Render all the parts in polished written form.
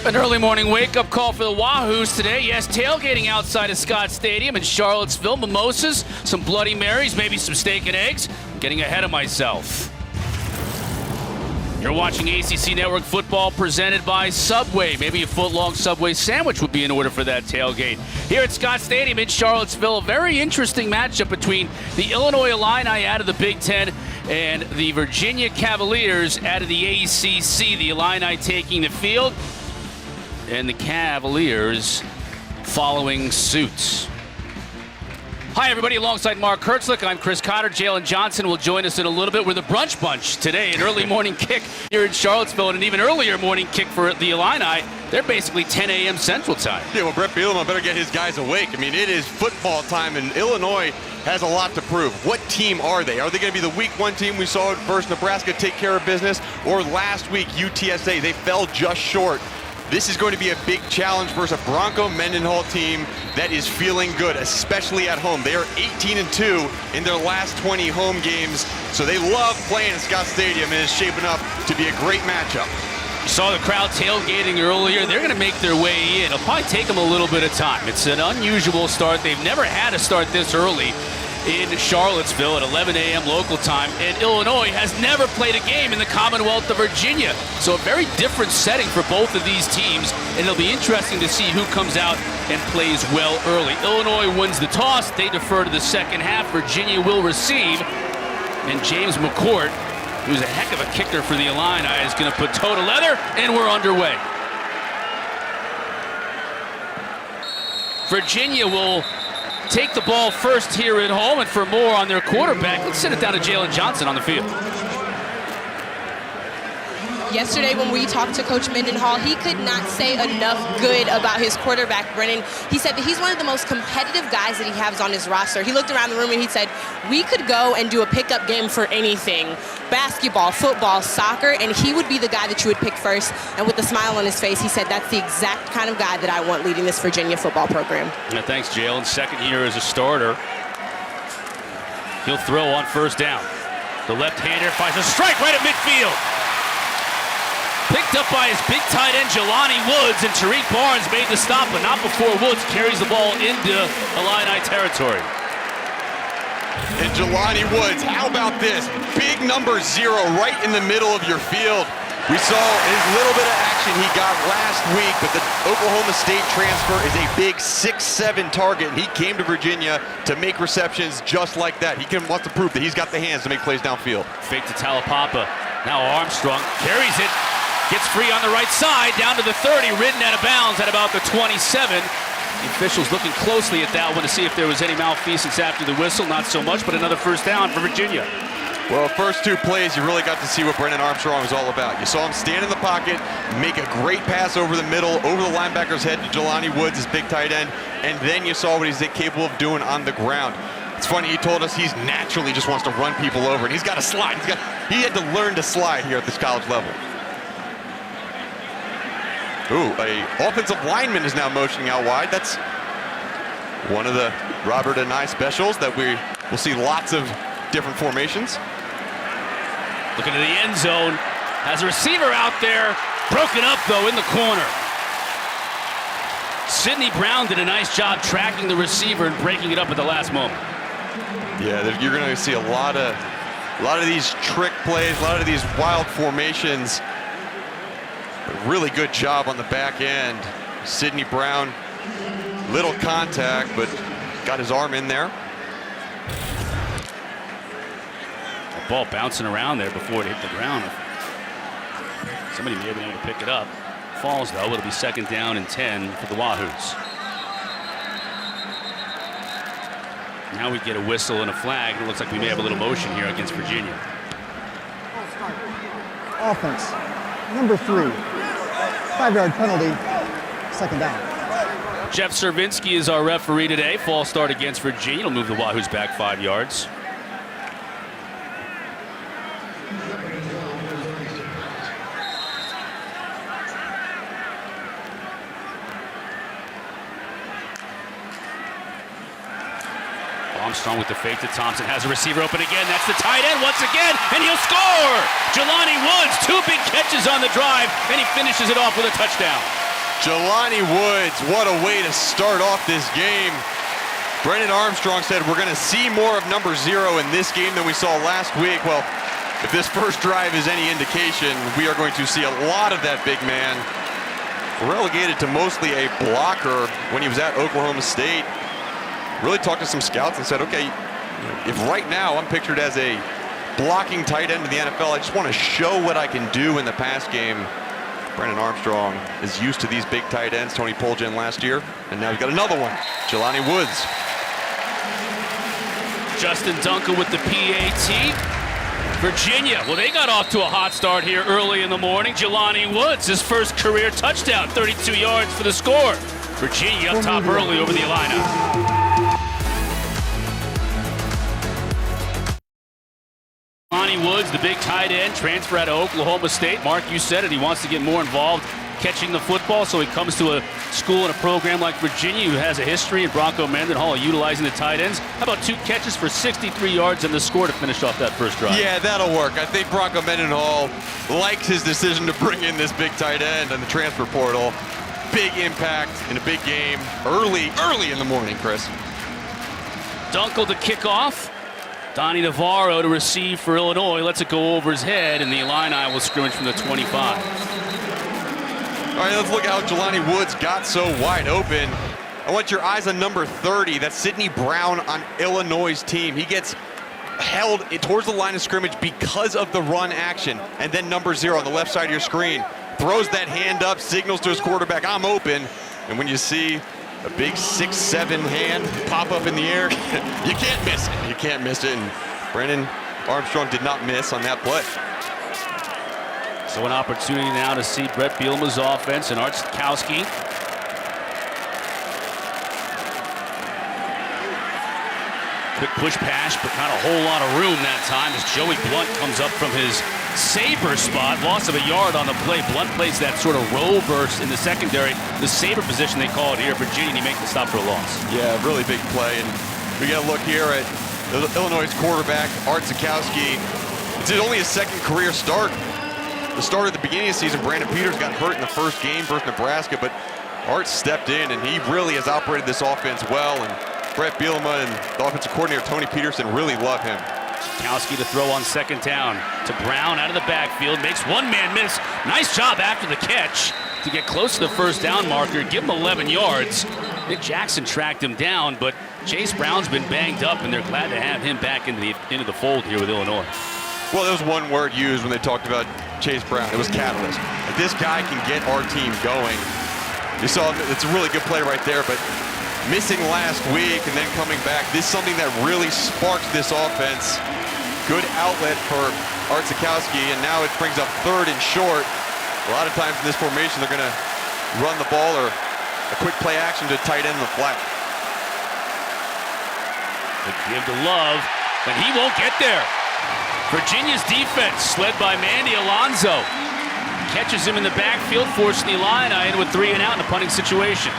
An early morning wake-up call for the Wahoos today. Yes, tailgating outside of Scott Stadium in Charlottesville. Mimosas, some Bloody Marys, maybe some steak and eggs. I'm getting ahead of myself. You're watching ACC Network football presented by Subway. Maybe a foot-long Subway sandwich would be in order for that tailgate. Here at Scott Stadium in Charlottesville, a very interesting matchup between the Illinois Illini out of the Big Ten and the Virginia Cavaliers out of the ACC. The Illini taking the field, and the Cavaliers following suit. Hi, everybody. Alongside Mark Kurtzlick, I'm Chris Cotter. Jalen Johnson will join us in a little bit. We're the Brunch Bunch today, an early morning kick here in Charlottesville, and an even earlier morning kick for the Illini. They're basically 10 a.m. Central Time. Yeah, well, Brett Bielema better get his guys awake. I mean, it is football time, and Illinois has a lot to prove. What team are they? Are they going to be the Week 1 team we saw versus Nebraska take care of business? Or last week, UTSA, they fell just short. This is going to be a big challenge versus a Bronco Mendenhall team that is feeling good, especially at home. They are 18-2 in their last 20 home games, so they love playing at Scott Stadium, and it's shaping up to be a great matchup. You saw the crowd tailgating earlier. They're going to make their way in. It'll probably take them a little bit of time. It's an unusual start. They've never had a start this early in Charlottesville at 11 a.m. local time, and Illinois has never played a game in the Commonwealth of Virginia. So a very different setting for both of these teams, and it'll be interesting to see who comes out and plays well early. Illinois wins the toss. They defer to the second half. Virginia will receive, and James McCourt, who's a heck of a kicker for the Illini, is going to put toe to leather, and we're underway. Virginia will take the ball first here at home, and for more on their quarterback, let's send it down to Jalen Johnson on the field. Yesterday when we talked to Coach Mendenhall, he could not say enough good about his quarterback, Brennan. He said that he's one of the most competitive guys that he has on his roster. He looked around the room and he said, we could go and do a pickup game for anything. Basketball, football, soccer, and he would be the guy that you would pick first. And with a smile on his face, he said, that's the exact kind of guy that I want leading this Virginia football program. Yeah, thanks, Jalen. Second year as a starter. He'll throw on first down. The left-hander finds a strike right at midfield. Picked up by his big tight end, Jelani Woods, and Tariq Barnes made the stop, but not before Woods carries the ball into Illini territory. And Jelani Woods, how about this? Big number 0 right in the middle of your field. We saw his little bit of action he got last week, but the Oklahoma State transfer is a big 6'7" target, and he came to Virginia to make receptions just like that. He wants to prove that he's got the hands to make plays downfield. Fake to Talapapa. Now Armstrong carries it. Gets free on the right side, down to the 30, ridden out of bounds at about the 27. The officials looking closely at that one to see if there was any malfeasance after the whistle. Not so much, but another first down for Virginia. Well, first two plays, you really got to see what Brennan Armstrong was all about. You saw him stand in the pocket, make a great pass over the middle, over the linebacker's head to Jelani Woods, his big tight end, and then you saw what he's capable of doing on the ground. It's funny, he told us he's naturally just wants to run people over, and he's got to slide. He had to learn to slide here at this college level. Ooh, a offensive lineman is now motioning out wide. That's one of the Robert and I specials that we will see lots of different formations. Looking to the end zone. Has a receiver out there. Broken up, though, in the corner. Sidney Brown did a nice job tracking the receiver and breaking it up at the last moment. Yeah, you're going to see a lot of these trick plays, a lot of these wild formations. A really good job on the back end. Sidney Brown, little contact, but got his arm in there. The ball bouncing around there before it hit the ground. Somebody may have been able to pick it up. Falls, though. It'll be second down and 10 for the Wahoos. Now we get a whistle and a flag. It looks like we may have a little motion here against Virginia. Offense, number 3. 5-yard penalty, second down. Jeff Cervinsky is our referee today. False start against Virginia. Will move the Wahoos back 5 yards. Armstrong with the fake to Thompson. Has a receiver open again. That's the tight end once again, and he'll score! Jelani Woods, 2 big catches on the drive, and he finishes it off with a touchdown. Jelani Woods, what a way to start off this game. Brennan Armstrong said we're going to see more of number 0 in this game than we saw last week. Well, if this first drive is any indication, we are going to see a lot of that big man. Relegated to mostly a blocker when he was at Oklahoma State. Really talked to some scouts and said, okay, if right now I'm pictured as a blocking tight end in the NFL, I just want to show what I can do in the pass game. Brennan Armstrong is used to these big tight ends. Tony Poljan last year, and now he's got another one. Jelani Woods. Justin Dunkel with the PAT. Virginia, well, they got off to a hot start here early in the morning. Jelani Woods, his first career touchdown, 32 yards for the score. Virginia up top early over the Illini. Jelani Woods, the big tight end, transfer out of Oklahoma State. Mark, you said it, he wants to get more involved catching the football, so he comes to a school and a program like Virginia who has a history in Bronco Mendenhall utilizing the tight ends. How about 2 catches for 63 yards and the score to finish off that first drive? Yeah, that'll work. I think Bronco Mendenhall likes his decision to bring in this big tight end in the transfer portal. Big impact in a big game early in the morning, Chris. Dunkel to kick off. Donnie Navarro to receive for Illinois. Lets it go over his head, and the Illini will scrimmage from the 25. All right, let's look at how Jelani Woods got so wide open. I want your eyes on number 30. That's Sidney Brown on Illinois' team. He gets held towards the line of scrimmage because of the run action. And then number 0 on the left side of your screen throws that hand up, signals to his quarterback, I'm open. And when you see a big 6'7" hand pop up in the air, you can't miss it. You can't miss it. And Brennan Armstrong did not miss on that play. So an opportunity now to see Brett Bielema's offense and Art Sikowski. Quick push pass, but not a whole lot of room that time as Joey Blunt comes up from his saber spot. Loss of a yard on the play. Blunt plays that sort of roll burst in the secondary. The saber position they call it here. Virginia, and he makes the stop for a loss. Yeah, really big play. And we got to look here at Illinois' quarterback, Art Sikowski. It's only his second career start. The start at the beginning of the season, Brandon Peters got hurt in the first game versus Nebraska, but Art stepped in, and he really has operated this offense well. And Brett Bielema and the offensive coordinator, Tony Peterson, really love him. Sikowski to throw on second down to Brown out of the backfield. Makes one man miss. Nice job after the catch to get close to the first down marker. Give him 11 yards. Nick Jackson tracked him down, but Chase Brown's been banged up, and they're glad to have him back into the fold here with Illinois. Well, there was one word used when they talked about Chase Brown. It was catalyst. If this guy can get our team going, you saw it's a really good play right there, but missing last week and then coming back, this is something that really sparks this offense. Good outlet for Art Sikowski, and now it brings up 3rd and short. A lot of times in this formation, they're going to run the ball or a quick play action to tight end in the flat. They give to Love, and he won't get there. Virginia's defense, led by Mandy Alonso, catches him in the backfield, forcing the Illini into a 3 and out in a punting situation.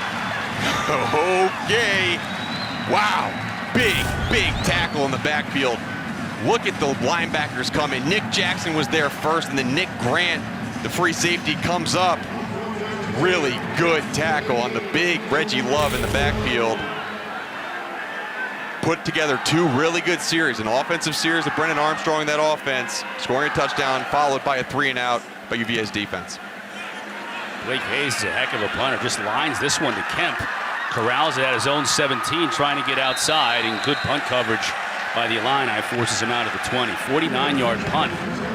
Okay. Wow. Big tackle in the backfield. Look at the linebackers coming. Nick Jackson was there first, and then Nick Grant, the free safety, comes up. Really good tackle on the big Reggie Love in the backfield. Put together 2 really good series, an offensive series of Brennan Armstrong in that offense, scoring a touchdown, followed by a 3 and out by UVA's defense. Blake Hayes is a heck of a punter, just lines this one to Kemp. Corrals it at his own 17, trying to get outside, and good punt coverage by the Illini forces him out of the 20. 49-yard punt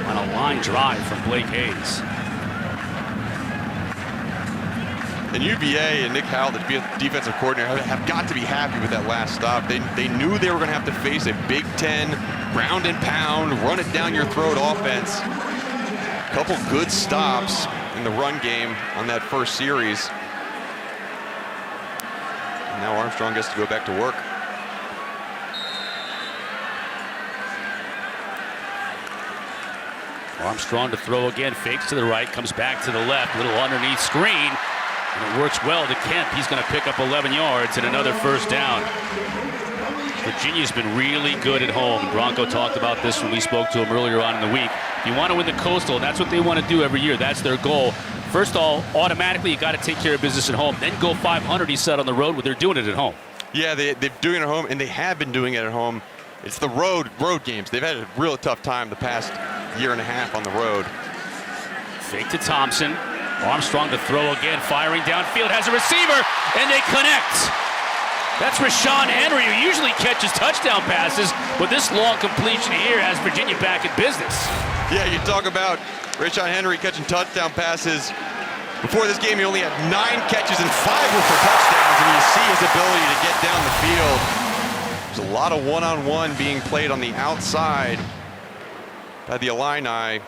on a line drive from Blake Hayes. And UVA and Nick Howell, the defensive coordinator, have got to be happy with that last stop. They knew they were going to have to face a Big Ten, ground and pound, run it down your throat offense. A couple good stops in the run game on that first series. And now Armstrong gets to go back to work. Armstrong to throw again, fakes to the right, comes back to the left, little underneath screen. And it works well to Kemp. He's going to pick up 11 yards and another first down. Virginia's been really good at home. Bronco talked about this when we spoke to him earlier on in the week. If you want to win the Coastal, and that's what they want to do every year, that's their goal. First of all, automatically, you got to take care of business at home. Then go 500, he said, on the road, where they're doing it at home. Yeah, they're doing it at home, and they have been doing it at home. It's the road games. They've had a real tough time the past year and a half on the road. Fake to Thompson. Armstrong to throw again, firing downfield, has a receiver, and they connect. That's Rashawn Henry, who usually catches touchdown passes, but this long completion here has Virginia back in business. Yeah, you talk about Rashawn Henry catching touchdown passes. Before this game, he only had 9 catches and 5 were for touchdowns, and you see his ability to get down the field. There's a lot of one-on-one being played on the outside by the Illini.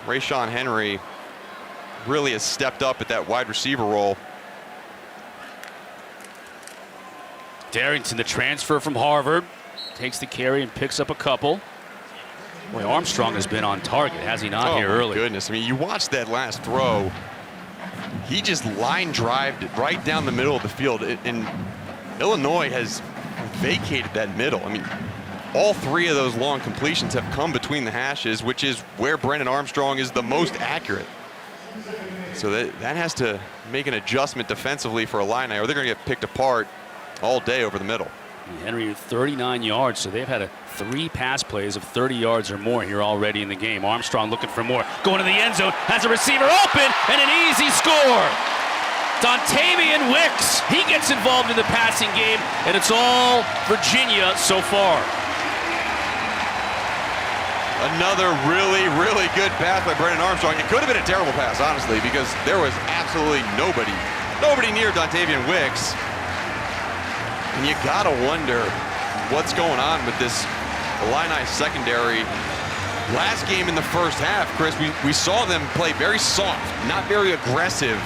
Rashawn Henry really has stepped up at that wide receiver role. Darrington, the transfer from Harvard, takes the carry and picks up a couple. Boy, Armstrong has been on target, has he not, here early? Oh, my goodness. I mean, you watched that last throw. He just line drived right down the middle of the field. And Illinois has vacated that middle. I mean, all 3 of those long completions have come between the hashes, which is where Brennan Armstrong is the most accurate. So that has to make an adjustment defensively for Illini, or they're going to get picked apart all day over the middle. Henry 39 yards, so they've had 3 pass plays of 30 yards or more here already in the game. Armstrong looking for more, going to the end zone, has a receiver open, and an easy score. Dontavian Wicks, he gets involved in the passing game, and it's all Virginia so far. Another really, really good pass by Brennan Armstrong. It could have been a terrible pass, honestly, because there was absolutely nobody near Dontavian Wicks. And you gotta wonder what's going on with this Illini secondary. Last game in the first half, Chris, we saw them play very soft, not very aggressive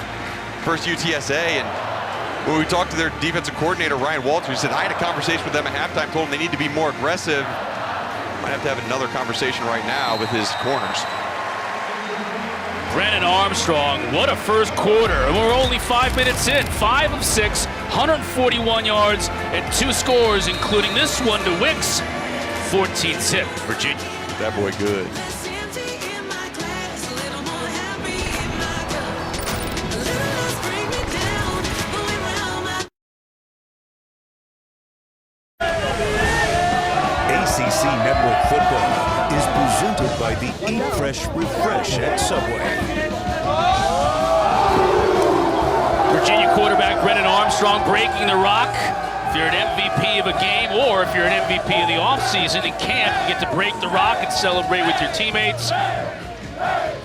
versus UTSA. And when we talked to their defensive coordinator, Ryan Walters, he said, I had a conversation with them at halftime, told them they need to be more aggressive. Might have to have another conversation right now with his corners. Brennan Armstrong, what a first quarter. And we're only 5 minutes in. 5 of 6, 141 yards, and 2 scores, including this one to Wicks. 14 tipped, Virginia. That boy good. ACC Network Football is presented by the Eat Fresh Refresh at Subway. Virginia quarterback Brennan Armstrong breaking the rock. If you're an MVP of a game, or if you're an MVP of the offseason in camp, you get to break the rock and celebrate with your teammates.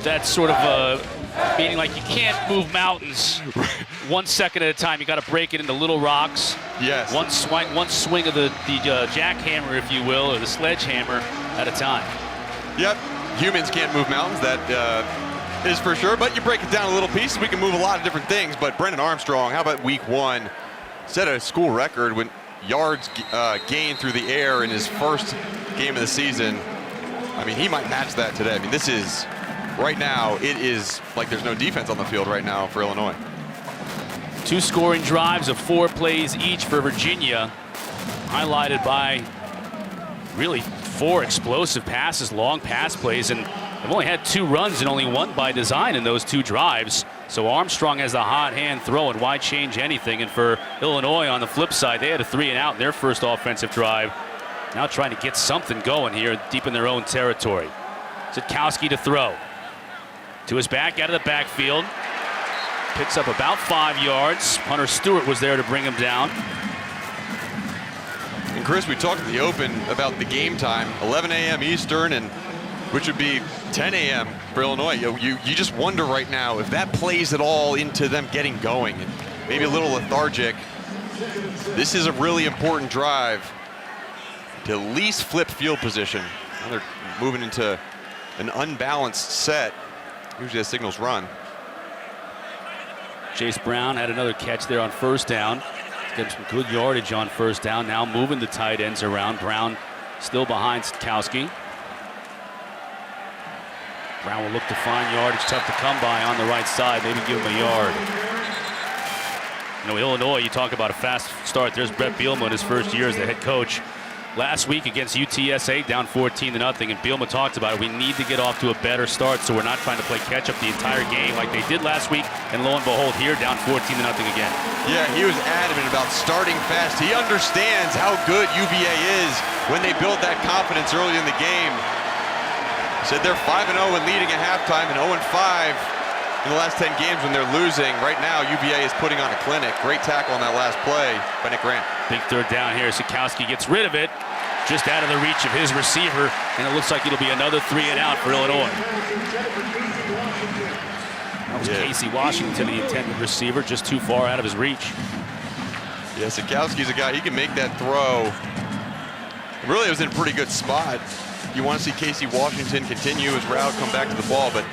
That's sort of meaning like you can't move mountains 1 second at a time. You got to break it into little rocks. Yes. One swing of the jackhammer, if you will, or the sledgehammer at a time. Yep. Humans can't move mountains. That is for sure. But you break it down a little pieces, we can move a lot of different things. But Brennan Armstrong, how about week 1? Set a school record when yards gained through the air in his first game of the season. I mean, he might match that today. I mean, this is, right now, it is like there's no defense on the field right now for Illinois. 2 scoring drives of 4 plays each for Virginia, highlighted by really 4 explosive passes, long pass plays, and they've only had 2 runs and only 1 by design in those 2 drives. So Armstrong has the hot hand throwing. Why change anything? And for Illinois on the flip side, they had a 3-and-out in their first offensive drive. Now trying to get something going here deep in their own territory. Zitkowski to throw. To his back, out of the backfield. Picks up about 5 yards. Hunter Stewart was there to bring him down. And Chris, we talked at the open about the game time, 11 a.m. Eastern, and which would be 10 a.m. for Illinois. You just wonder right now if that plays at all into them getting going. And maybe a little lethargic. This is a really important drive to at least flip field position. Now they're moving into an unbalanced set. Usually that signals run. Chase Brown had another catch there on first down. Getting some good yardage on first down. Now moving the tight ends around. Brown still behind Zitkowski. Brown will look to find yardage. Tough to come by on the right side. Maybe give him a yard. You know, Illinois, you talk about a fast start. There's Brett Bielema in his first year as the head coach. last week against UTSA, down 14-0, and Bielema talked about it. We need to get off to a better start, so we're not trying to play catch-up the entire game like they did last week, and lo and behold, here, down 14-0 again. Yeah, he was adamant about starting fast. He understands how good UVA is when they build that confidence early in the game. He said they're 5-0 when leading at halftime and 0-5 in the last 10 games when they're losing. Right now, UVA is putting on a clinic. Great tackle on that last play by Nick Grant. Big third down here. Sikowski gets rid of it, just out of the reach of his receiver, and it looks like it'll be another 3 and out for Illinois. That was Casey Washington, the intended receiver, just too far out of his reach. Yeah, Sikowski's a guy, he can make that throw. Really, it was in a pretty good spot. You want to see Casey Washington continue his route, come back to the ball, but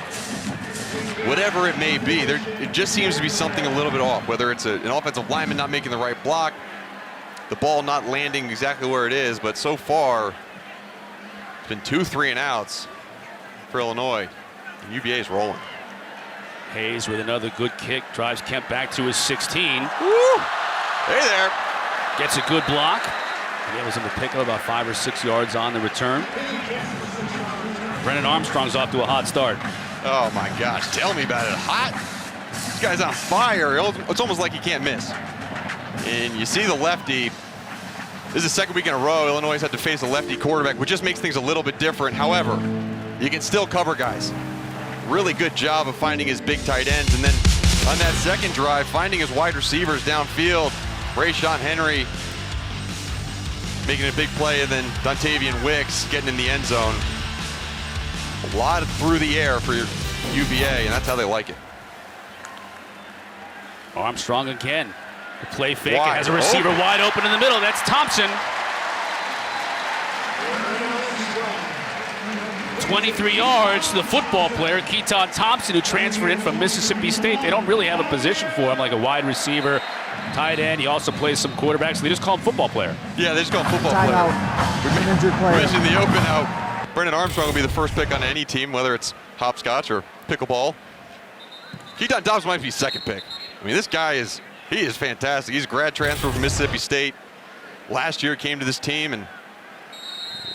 whatever it may be, it just seems to be something a little bit off, whether it's an offensive lineman not making the right block, the ball not landing exactly where it is, but so far, it's been 2 3 and outs for Illinois. And UVA is rolling. Hayes with another good kick, drives Kemp back to his 16. Woo! Hey there. Gets a good block. He was in the pickup about 5 or 6 yards on the return. Brennan Armstrong's off to a hot start. Oh my gosh, tell me about it. Hot. This guy's on fire. It's almost like he can't miss. And you see the lefty. This is the second week in a row Illinois has had to face a lefty quarterback, which just makes things a little bit different. However, you can still cover guys. Really good job of finding his big tight ends. And then on that second drive, finding his wide receivers downfield. Rayshon Henry making a big play, and then Dontavian Wicks getting in the end zone. A lot through the air for UVA, and that's how they like it. Armstrong again. The play fake, and has a receiver wide open in the middle. That's Thompson. 23 yards to the football player, Keaton Thompson, who transferred in from Mississippi State. They don't really have a position for him, like a wide receiver, tight end. He also plays some quarterbacks. So they just call him football player. Yeah, they just call him football player. Timeout. Injured player. We mentioned the open out. Brennan Armstrong will be the first pick on any team, whether it's hopscotch or pickleball. Keaton Thompson might be second pick. I mean, this guy is fantastic. He's a grad transfer from Mississippi State. Last year came to this team and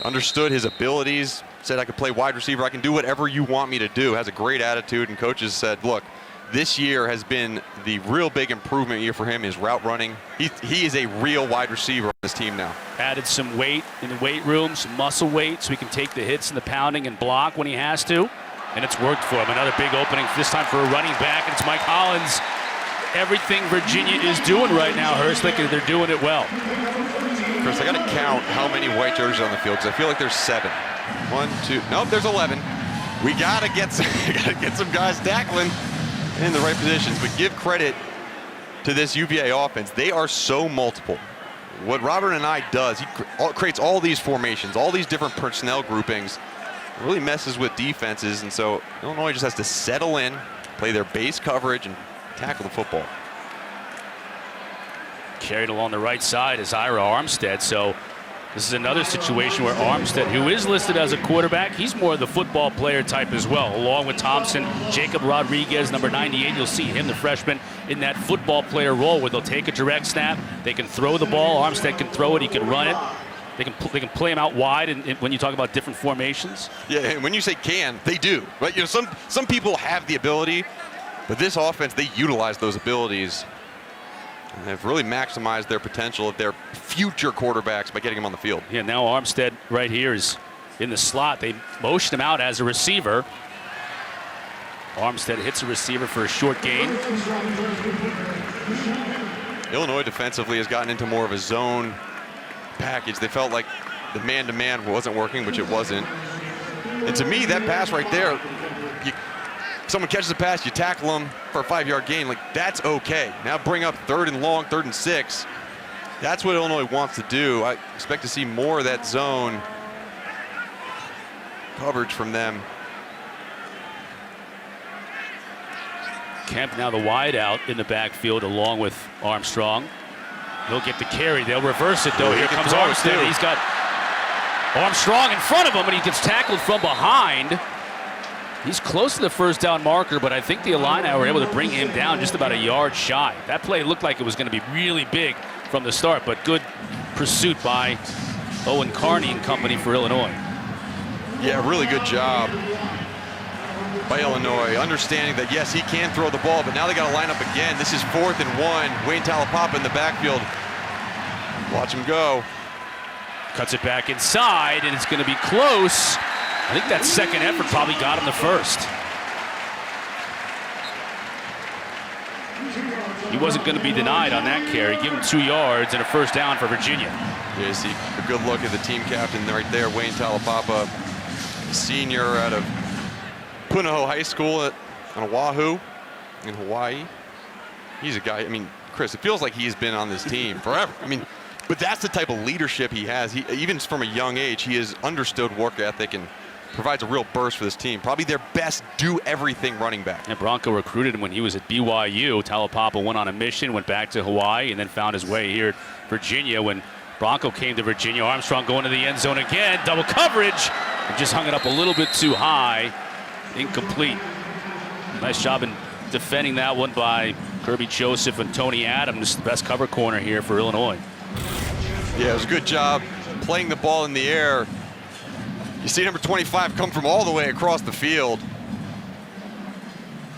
understood his abilities. Said, I could play wide receiver. I can do whatever you want me to do. Has a great attitude, and coaches said, look, this year has been the real big improvement year for him, is route running. He is a real wide receiver on this team now. Added some weight in the weight room, some muscle weight, so he can take the hits and the pounding and block when he has to. And it's worked for him. Another big opening, this time for a running back, and it's Mike Hollins. Everything Virginia is doing right now, Hurst, they're doing it well. Chris, I got to count how many white jerseys on the field, because I feel like there's 7. 1, 2, nope, there's 11. We gotta get some guys tackling in the right positions, but give credit to this UVA offense. They are so multiple. What Robert and I does, he creates all these formations, all these different personnel groupings, really messes with defenses, and so Illinois just has to settle in, play their base coverage, and tackle the football. Carried along the right side is Ira Armstead, so this is another situation where Armstead, who is listed as a quarterback, he's more of the football player type as well, along with Thompson. Jacob Rodriguez, number 98, you'll see him, the freshman, in that football player role where they'll take a direct snap, they can throw the ball, Armstead can throw it, he can run it. They can play him out wide, and when you talk about different formations. Yeah, and when you say can, they do. Right? You know, some people have the ability, but this offense, they utilize those abilities. And they've really maximized their potential of their future quarterbacks by getting them on the field. Yeah, now Armstead right here is in the slot. They motion him out as a receiver. Armstead hits a receiver for a short gain. Illinois defensively has gotten into more of a zone package. They felt like the man-to-man wasn't working, which it wasn't. And to me, that pass right there, someone catches a pass, you tackle them for a 5-yard gain, like that's okay. Now bring up 3rd and long, 3rd and 6. That's what Illinois wants to do. I expect to see more of that zone coverage from them. Kemp now the wide out in the backfield along with Armstrong. He'll get the carry. They'll reverse it though. Here comes Armstead. He's got Armstrong in front of him, and he gets tackled from behind. He's close to the first down marker, but I think the Illini were able to bring him down just about a yard shy. That play looked like it was going to be really big from the start, but good pursuit by Owen Carney and company for Illinois. Yeah, really good job by Illinois, understanding that, yes, he can throw the ball, but now they got to line up again. This is 4th and 1. Wayne Talapapa in the backfield. Watch him go. Cuts it back inside, and it's going to be close. I think that second effort probably got him the first. He wasn't going to be denied on that carry. Give him 2 yards and a first down for Virginia. Yeah, you see a good look at the team captain right there, Wayne Talapapa, senior out of Punahou High School on Oahu in Hawaii. He's a guy, I mean, Chris, it feels like he's been on this team forever. I mean, but that's the type of leadership he has. He, even from a young age, he has understood work ethic and provides a real burst for this team. Probably their best do-everything running back. And Bronco recruited him when he was at BYU. Talapapa went on a mission, went back to Hawaii, and then found his way here at Virginia. When Bronco came to Virginia, Armstrong going to the end zone again. Double coverage. And just hung it up a little bit too high. Incomplete. Nice job in defending that one by Kirby Joseph and Tony Adams, the best cover corner here for Illinois. Yeah, it was a good job playing the ball in the air. You see number 25 come from all the way across the field.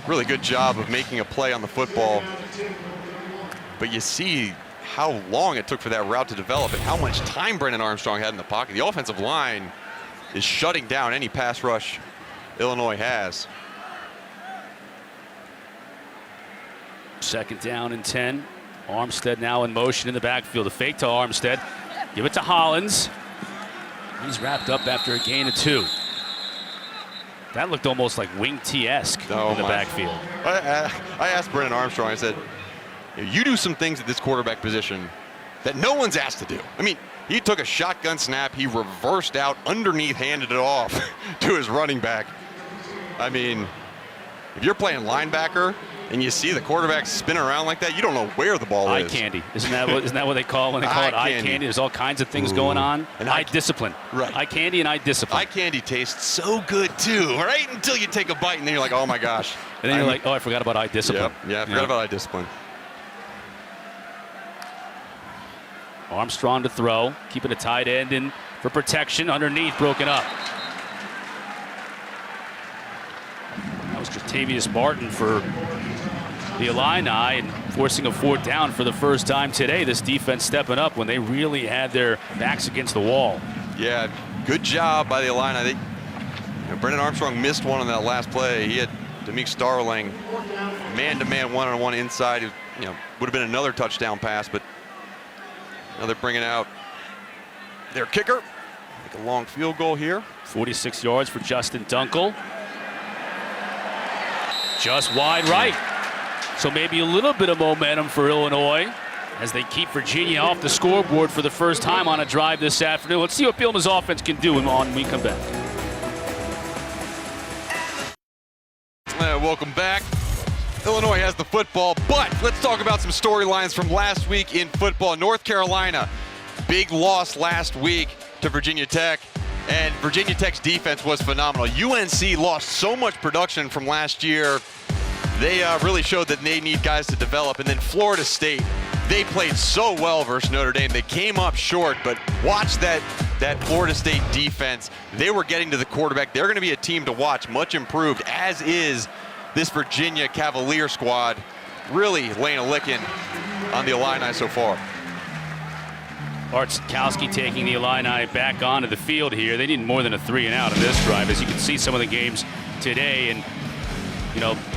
Really good job of making a play on the football. But you see how long it took for that route to develop and how much time Brennan Armstrong had in the pocket. The offensive line is shutting down any pass rush Illinois has. 2nd down and 10. Armstead now in motion in the backfield. A fake to Armstead. Give it to Hollins. He's wrapped up after a gain of 2. That looked almost like wing T-esque in the backfield. I asked Brennan Armstrong, I said, you do some things at this quarterback position that no one's asked to do. I mean, he took a shotgun snap, he reversed out underneath, handed it off to his running back. I mean, if you're playing linebacker and you see the quarterback spinning around like that, you don't know where the ball is. Eye candy. Isn't that what they call it when they call it eye candy? There's all kinds of things going on. And eye discipline. Right. Eye candy and eye discipline. Eye candy tastes so good too, right? Until you take a bite and then you're like, oh my gosh. And then you're like, oh, I forgot about eye discipline. Yeah, I forgot about eye discipline. Armstrong to throw, keeping a tight end in for protection. Underneath, broken up. That was Tratavius Martin for the Illini and forcing a 4th down for the first time today. This defense stepping up when they really had their backs against the wall. Yeah, good job by the Illini. Brennan Armstrong missed one on that last play. He had Demick Starling man-to-man, one-on-one inside. It, would have been another touchdown pass, but now they're bringing out their kicker. Make a long field goal here. 46 yards for Justin Dunkel. Just wide right. So maybe a little bit of momentum for Illinois as they keep Virginia off the scoreboard for the first time on a drive this afternoon. Let's see what Bielema's offense can do when we come back. Welcome back. Illinois has the football, but let's talk about some storylines from last week in football. North Carolina, big loss last week to Virginia Tech, and Virginia Tech's defense was phenomenal. UNC lost so much production from last year. They really showed that they need guys to develop. And then Florida State, they played so well versus Notre Dame. They came up short, but watch that Florida State defense. They were getting to the quarterback. They're going to be a team to watch, much improved, as is this Virginia Cavalier squad. Really laying a licking on the Illini so far. Art Sitkowski taking the Illini back onto the field here. They need more than a 3-and-out in this drive, as you can see some of the games today. And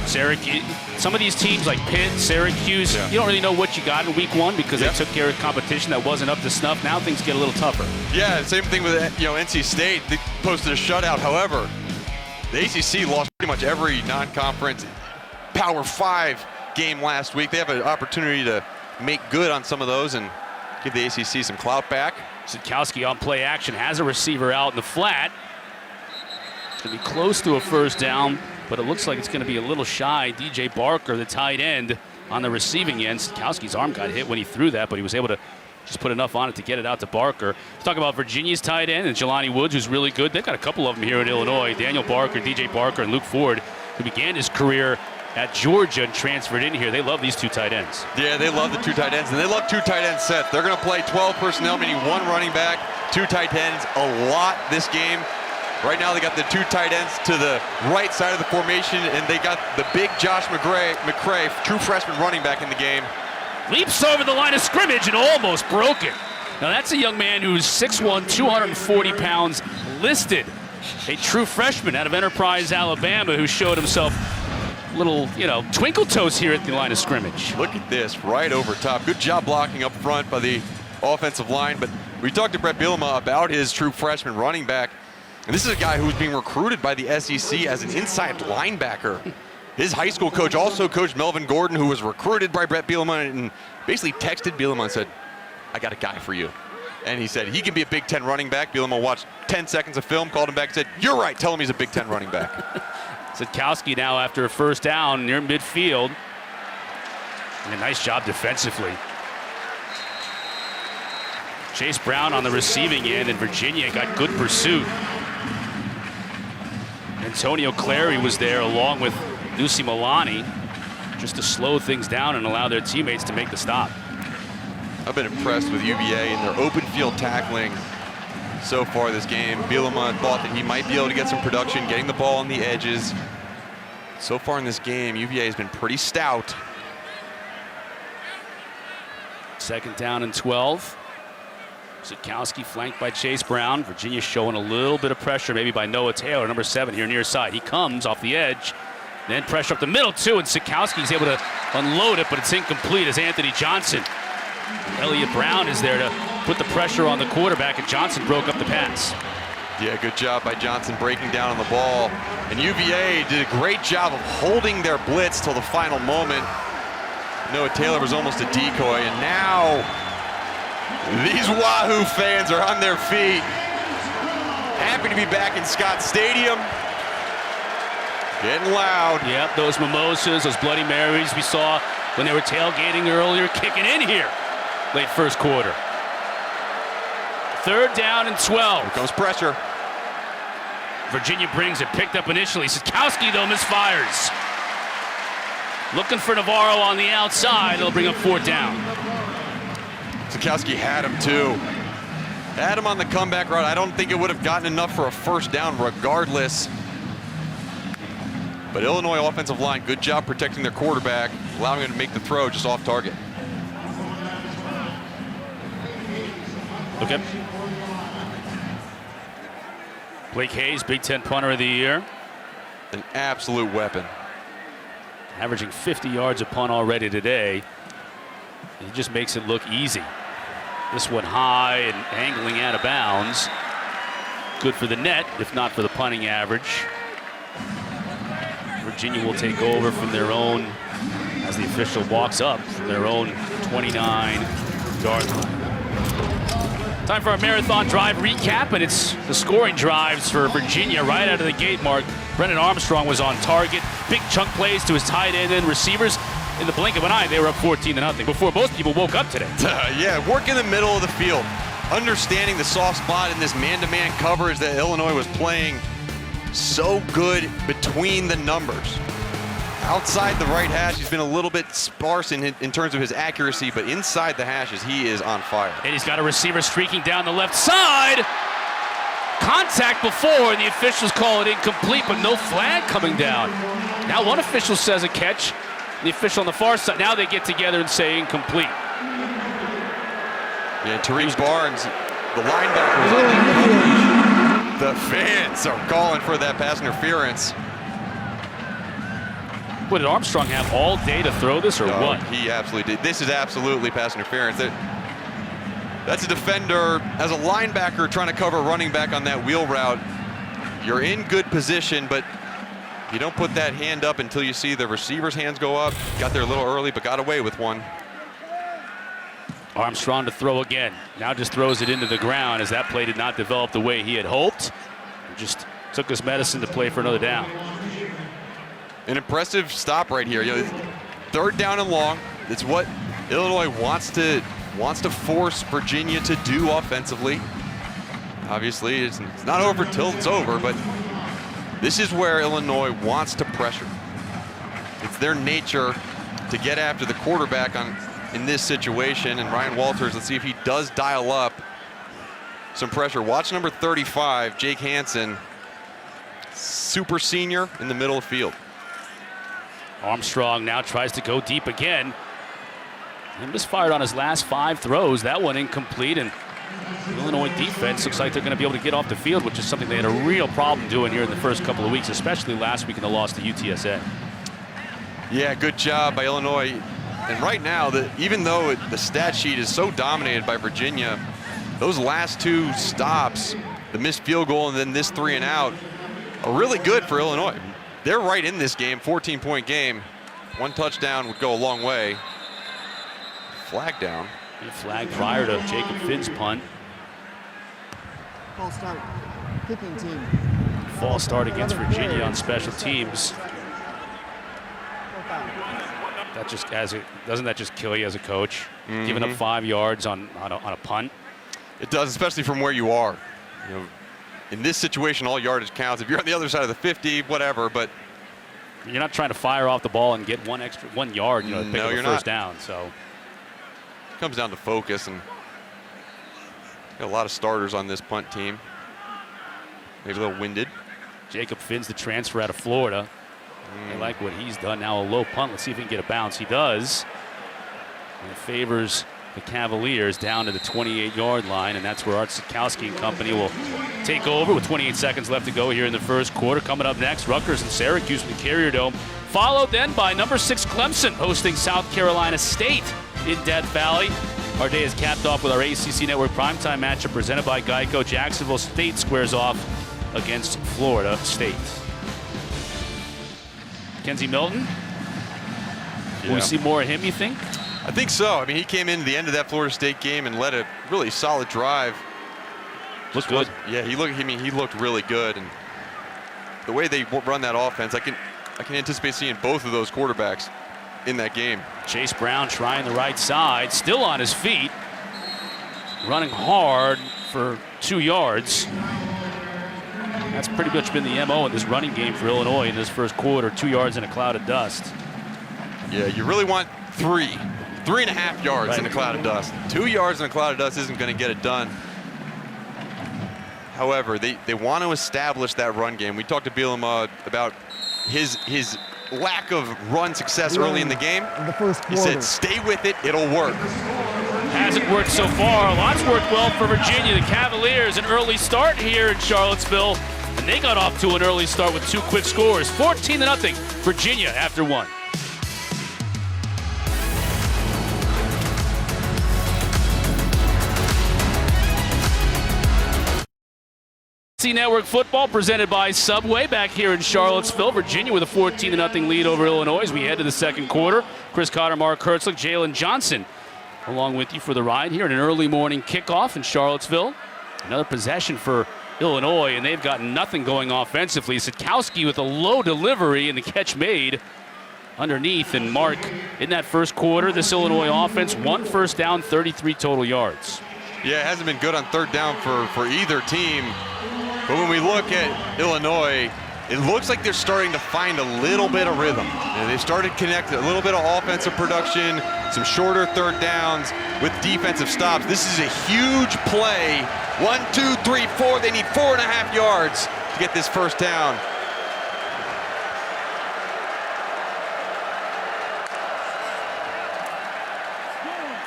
Syracuse, some of these teams like Pitt, Syracuse, you don't really know what you got in week 1 because they took care of competition that wasn't up to snuff. Now things get a little tougher. Yeah, same thing with NC State. They posted a shutout. However, the ACC lost pretty much every non-conference Power 5 game last week. They have an opportunity to make good on some of those and give the ACC some clout back. Sitkowski on play action, has a receiver out in the flat. It's going to be close to a first down, but it looks like it's going to be a little shy. DJ Barker, the tight end, on the receiving end. Sitkowski's arm got hit when he threw that, but he was able to just put enough on it to get it out to Barker. Let's talk about Virginia's tight end, and Jelani Woods, who's really good. They've got a couple of them here in Illinois. Daniel Barker, DJ Barker, and Luke Ford, who began his career at Georgia and transferred in here. They love these two tight ends. Yeah, they love the two tight ends, and they love two tight end sets. They're going to play 12 personnel, meaning one running back, two tight ends a lot this game. Right now they got the two tight ends to the right side of the formation, and they got the big Josh McCray, true freshman running back in the game. Leaps over the line of scrimmage and almost broke it. Now that's a young man who's 6'1", 240 pounds, listed. A true freshman out of Enterprise, Alabama, who showed himself a little, twinkle toes here at the line of scrimmage. Look at this, right over top. Good job blocking up front by the offensive line, but we talked to Brett Bielema about his true freshman running back. And this is a guy who's being recruited by the SEC as an inside linebacker. His high school coach also coached Melvin Gordon, who was recruited by Brett Bielema, and basically texted Bielema and said, I got a guy for you. And he said he can be a Big Ten running back. Bielema watched 10 seconds of film, called him back and said, you're right, tell him he's a Big Ten running back. Sitkowski now after a first down near midfield. And a nice job defensively. Chase Brown on the receiving end, and Virginia got good pursuit. Antonio Clary was there along with Lucy Milani just to slow things down and allow their teammates to make the stop. I've been impressed with UVA and their open field tackling so far this game. Bielema thought that he might be able to get some production, getting the ball on the edges. So far in this game, UVA has been pretty stout. Second down and 12. Sitkowski flanked by Chase Brown. Virginia showing a little bit of pressure, maybe by Noah Taylor, number 7 here near side. He comes off the edge, then pressure up the middle too, and Sitkowski's able to unload it, but it's incomplete as Anthony Johnson. Elliott Brown is there to put the pressure on the quarterback, and Johnson broke up the pass. Yeah, good job by Johnson breaking down on the ball. And UVA did a great job of holding their blitz till the final moment. Noah Taylor was almost a decoy, and now these Wahoo fans are on their feet. Happy to be back in Scott Stadium. Getting loud. Yep, those mimosas, those Bloody Marys we saw when they were tailgating earlier, kicking in here late first quarter. Third down and 12. Here comes pressure. Virginia brings it, picked up initially. Sitkowski, though, misfires. Looking for Navarro on the outside. They'll bring up fourth down. Sitkowski had him too. Had him on the comeback route. I don't think it would have gotten enough for a first down regardless. But Illinois offensive line, good job protecting their quarterback, allowing him to make the throw just off target. Okay. Blake Hayes, Big Ten punter of the year. An absolute weapon. Averaging 50 yards a punt already today. He just makes it look easy. This one high and angling out of bounds. Good for the net, if not for the punting average. Virginia will take over from their own, as the official walks up, from their own 29-yard line. Time for our marathon drive recap, and it's the scoring drives for Virginia right out of the gate, Mark. Brennan Armstrong was on target. Big chunk plays to his tight end and receivers. In the blink of an eye, they were up 14-0 before most people woke up today. Yeah, work in the middle of the field. Understanding the soft spot in this man-to-man coverage that Illinois was playing so good between the numbers. Outside the right hash, he's been a little bit sparse in terms of his accuracy, but inside the hashes, he is on fire. And he's got a receiver streaking down the left side. Contact before, and the officials call it incomplete, but no flag coming down. Now one official says a catch. The official on the far side, now they get together and say incomplete. Yeah, Tariq Barnes, the linebacker. The fans are calling for that pass interference. What, did Armstrong have all day to throw this, or what? He absolutely did. This is absolutely pass interference. That's a defender. As a linebacker trying to cover a running back on that wheel route, you're in good position, but you don't put that hand up until you see the receiver's hands go up. Got there a little early, but got away with one. Armstrong to throw again. Now just throws it into the ground as that play did not develop the way he had hoped. Just took his medicine to play for another down. An impressive stop right here. Third down and long. It's what Illinois wants to force Virginia to do offensively. Obviously, it's not over till it's over, but this is where Illinois wants to pressure. It's their nature to get after the quarterback in this situation. And Ryan Walters, let's see if he does dial up some pressure. Watch number 35, Jake Hansen, super senior in the middle of the field. Armstrong now tries to go deep again. He misfired on his last 5 throws. That one incomplete, and the Illinois defense looks like they're going to be able to get off the field, which is something they had a real problem doing here in the first couple of weeks, especially last week in the loss to UTSA. Yeah, good job by Illinois. And right now, even though the stat sheet is so dominated by Virginia, those last 2 stops, the missed field goal and then this 3 and out, are really good for Illinois. They're right in this game, 14-point game. 1 touchdown would go a long way. Flag down. Flag prior to Jacob Finn's punt. False start. Kicking team. False start against Virginia on special teams. That just doesn't that just kill you as a coach? Giving up 5 yards on a punt. It does, especially from where you are. You know, in this situation, all yardage counts. If you're on the other side of the 50, whatever, but you're not trying to fire off the ball and get 1 yard, to pick up a first down. So it comes down to focus, and got a lot of starters on this punt team. Maybe a little winded. Jacob Finn's the transfer out of Florida. I like what he's done. Now a low punt. Let's see if he can get a bounce. He does. And it favors the Cavaliers down to the 28-yard line, and that's where Art Sikowski and company will take over with 28 seconds left to go here in the first quarter. Coming up next, Rutgers and Syracuse from the Carrier Dome, followed then by number 6 Clemson hosting South Carolina State in Death Valley. Our day is capped off with our ACC Network primetime matchup presented by Geico. Jacksonville State squares off against Florida State. Kenzie Milton, will we see more of him, you think? I think so. I mean, he came into the end of that Florida State game and led a really solid drive. Looked good. Yeah, he looked really good, and the way they run that offense, I can anticipate seeing both of those quarterbacks in that game. Chase Brown trying the right side, still on his feet, running hard for 2 yards. That's pretty much been the MO in this running game for Illinois in this first quarter. 2 yards in a cloud of dust. Yeah, you really want 3.5 yards in a cloud of dust. 2 yards in a cloud of dust isn't going to get it done. However, they want to establish that run game. We talked to Bielema about his lack of run success early in the game. The first quarter. He said, stay with it, it'll work. Hasn't worked so far. Lots worked well for Virginia. The Cavaliers, an early start here in Charlottesville, and they got off to an early start with 2 quick scores. 14-0, Virginia after 1. ACC Network football presented by Subway back here in Charlottesville. Virginia with a 14-0 lead over Illinois as we head to the second quarter. Chris Cotter, Mark Hertzlich, Jalen Johnson along with you for the ride here in an early morning kickoff in Charlottesville. Another possession for Illinois, and they've got nothing going offensively. Sikowski with a low delivery and the catch made underneath. And Mark, in that first quarter, this Illinois offense, 1 first down, 33 total yards. Yeah, it hasn't been good on third down for either team. But when we look at Illinois, it looks like they're starting to find a little bit of rhythm. And they started connecting a little bit of offensive production, some shorter third downs with defensive stops. This is a huge play. 1, 2, 3, 4. They need 4.5 yards to get this first down.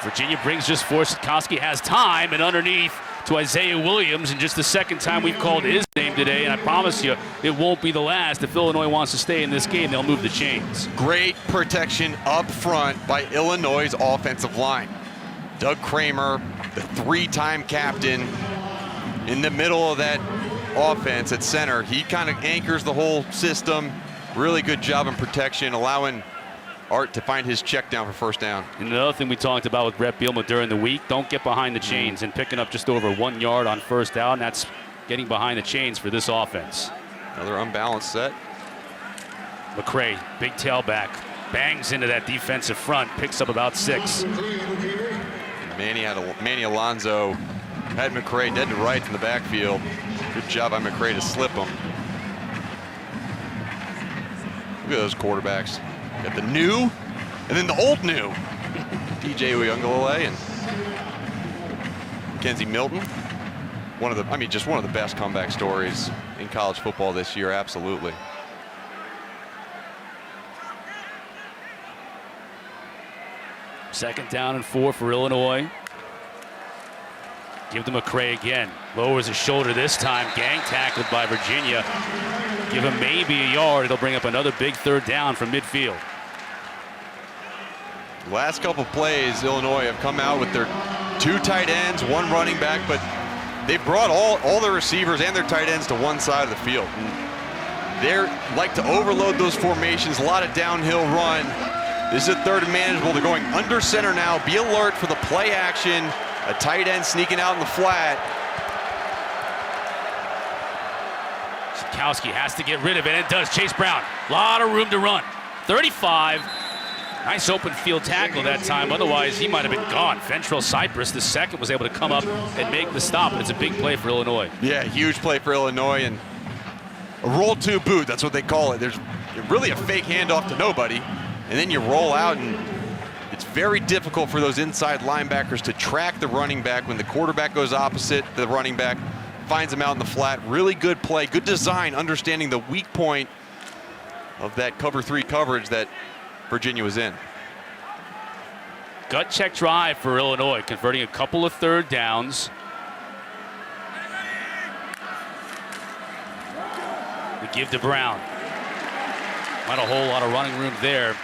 Virginia brings just 4. Sikowski has time, and underneath to Isaiah Williams, and just the second time we've called his name today, and I promise you it won't be the last. If Illinois wants to stay in this game, they'll move the chains. Great protection up front by Illinois' offensive line. Doug Kramer, the 3-time captain, in the middle of that offense at center. He kind of anchors the whole system. Really good job in protection, allowing Art to find his check down for first down. And another thing we talked about with Brett Bielema during the week, don't get behind the chains, and picking up just over 1 yard on first down. That's getting behind the chains for this offense. Another unbalanced set. McCray, big tailback, bangs into that defensive front, picks up about 6. Manny Alonso had McCray dead to rights in the backfield. Good job by McCray to slip him. Look at those quarterbacks. Got the new, and then the old new. DJ Uyunglele and Kenzie Milton. Just one of the best comeback stories in college football this year, absolutely. Second down and 4 for Illinois. Give to McCray again. Lowers his shoulder this time. Gang tackled by Virginia. Give him maybe a yard. It'll bring up another big third down from midfield. Last couple plays, Illinois have come out with their 2 tight ends, 1 running back, but they brought all their receivers and their tight ends to one side of the field. They like to overload those formations, a lot of downhill run. This is a third and manageable. They're going under center now. Be alert for the play action. A tight end sneaking out in the flat. Sikowski has to get rid of it, and does. Chase Brown, a lot of room to run. 35. Nice open field tackle that time. Otherwise, he might have been gone. Ventrell Cypress, the second, was able to come up and make the stop. It's a big play for Illinois. Yeah, huge play for Illinois, and a roll to boot. That's what they call it. There's really a fake handoff to nobody, and then you roll out, and it's very difficult for those inside linebackers to track the running back when the quarterback goes opposite the running back, finds him out in the flat. Really good play, good design, understanding the weak point of that cover 3 coverage that Virginia was in. Gut check drive for Illinois, converting a couple of third downs. We give to Brown. Not a whole lot of running room there.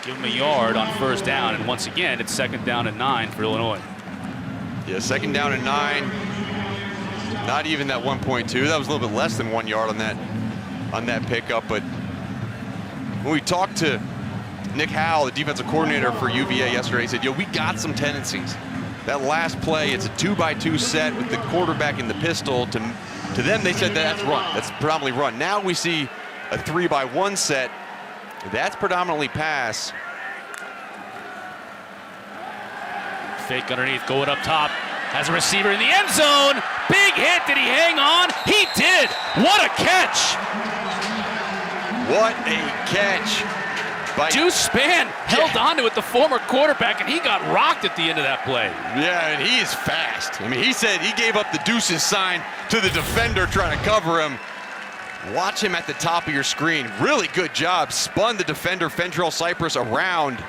Give him a yard on first down, and once again, it's second down and 9 for Illinois. Yeah, second down and 9. Not even that 1.2. That was a little bit less than 1 yard on that pickup. But when we talked to Nick Howell, the defensive coordinator for UVA yesterday, he said, we got some tendencies. That last play, it's a 2-by-2 set with the quarterback in the pistol. To them, they said that's run. That's predominantly run. Now we see a 3-by-1 set. That's predominantly pass. Fake underneath, going up top. Has a receiver in the end zone. Big hit. Did he hang on? He did. What a catch. What a catch. Deuce Spann held onto it, the former quarterback, and he got rocked at the end of that play. Yeah, and he is fast. I mean, he said he gave up the deuces sign to the defender trying to cover him. Watch him at the top of your screen. Really good job. Spun the defender, Ventrell Cypress, around,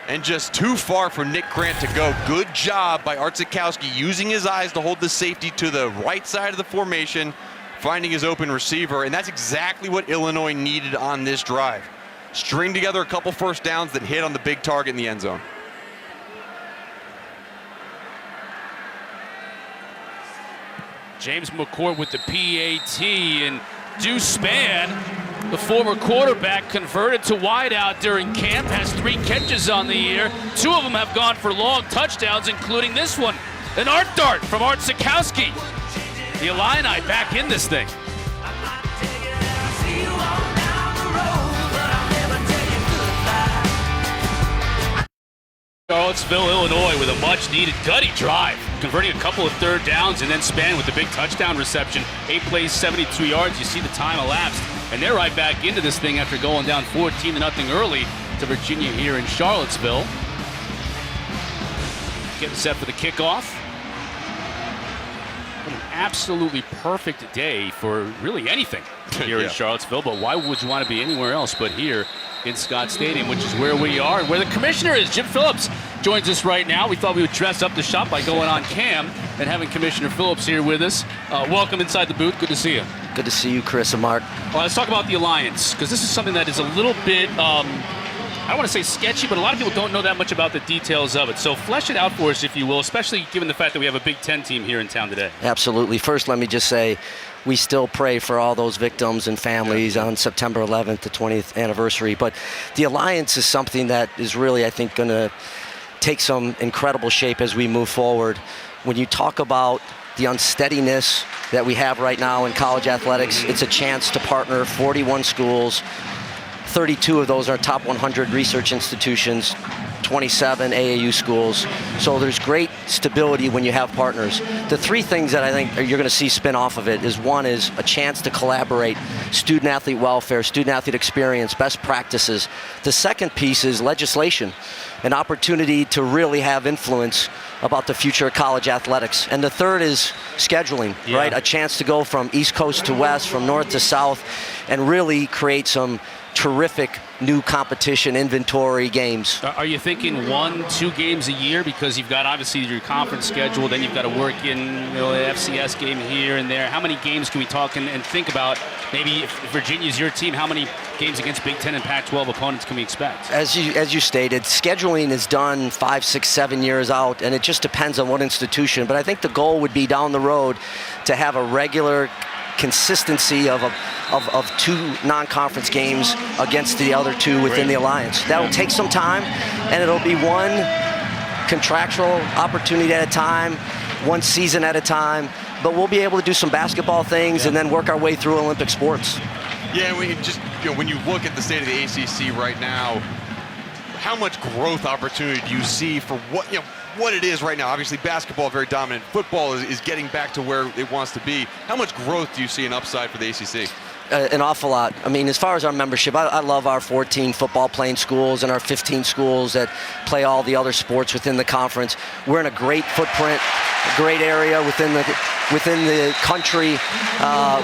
and just too far for Nick Grant to go. Good job by Art Sikowski, using his eyes to hold the safety to the right side of the formation, finding his open receiver, and that's exactly what Illinois needed on this drive. String together a couple first downs that hit on the big target in the end zone. James McCourt with the PAT, and Deuce Spann, the former quarterback, converted to wideout during camp, has 3 catches on the year. 2 of them have gone for long touchdowns, including this one. An art dart from Art Sikowski. The Illini back in this thing. Charlottesville, Illinois, with a much-needed gutty drive, converting a couple of third downs, and then Spann with the big touchdown reception. 8 plays, 72 yards. You see the time elapsed, and they're right back into this thing after going down 14-0 early to Virginia here in Charlottesville. Getting set for the kickoff. An absolutely perfect day for really anything here in Charlottesville, but why would you want to be anywhere else but here in Scott Stadium, which is where we are and where the commissioner is. Jim Phillips joins us right now. We thought we would dress up the shop by going on cam and having Commissioner Phillips here with us. Welcome inside the booth. Good to see you. Good to see you, Chris and Mark. Well, let's talk about the Alliance, because this is something that is a little bit, I don't want to say sketchy, but a lot of people don't know that much about the details of it. So flesh it out for us, if you will, especially given the fact that we have a Big Ten team here in town today. Absolutely. First, let me just say, we still pray for all those victims and families on September 11th, the 20th anniversary. But the Alliance is something that is really, I think, going to take some incredible shape as we move forward. When you talk about the unsteadiness that we have right now in college athletics, it's a chance to partner 41 schools. 32 of those are top 100 research institutions. 27 AAU schools. So there's great stability when you have partners. The three things that I think you're going to see spin off of it is, one is a chance to collaborate, student-athlete welfare, student-athlete experience, best practices. The second piece is legislation, an opportunity to really have influence about the future of college athletics. And the third is scheduling, right? A chance to go from East Coast to West, from North to South, and really create some terrific new competition inventory games. Are you thinking 1-2 games a year? Because you've got obviously your conference schedule, then you've got to work in the FCS game here and there. How many games can we talk and think about? Maybe if Virginia's your team, how many games against Big Ten and Pac-12 opponents can we expect? As you stated, scheduling is done 5, 6, 7 years out, and it just depends on what institution. But I think the goal would be down the road to have a regular consistency of 2 non-conference games against the other 2 within the alliance. That will take some time, and it'll be one contractual opportunity at a time, one season at a time, but we'll be able to do some basketball things and then work our way through Olympic sports. Yeah, we just, when you look at the state of the ACC right now, how much growth opportunity do you see for what it is right now? Obviously, basketball very dominant. Football is getting back to where it wants to be. How much growth do you see an upside for the ACC? An awful lot. I mean, as far as our membership, I love our 14 football playing schools and our 15 schools that play all the other sports within the conference. We're in a great footprint, a great area within the country.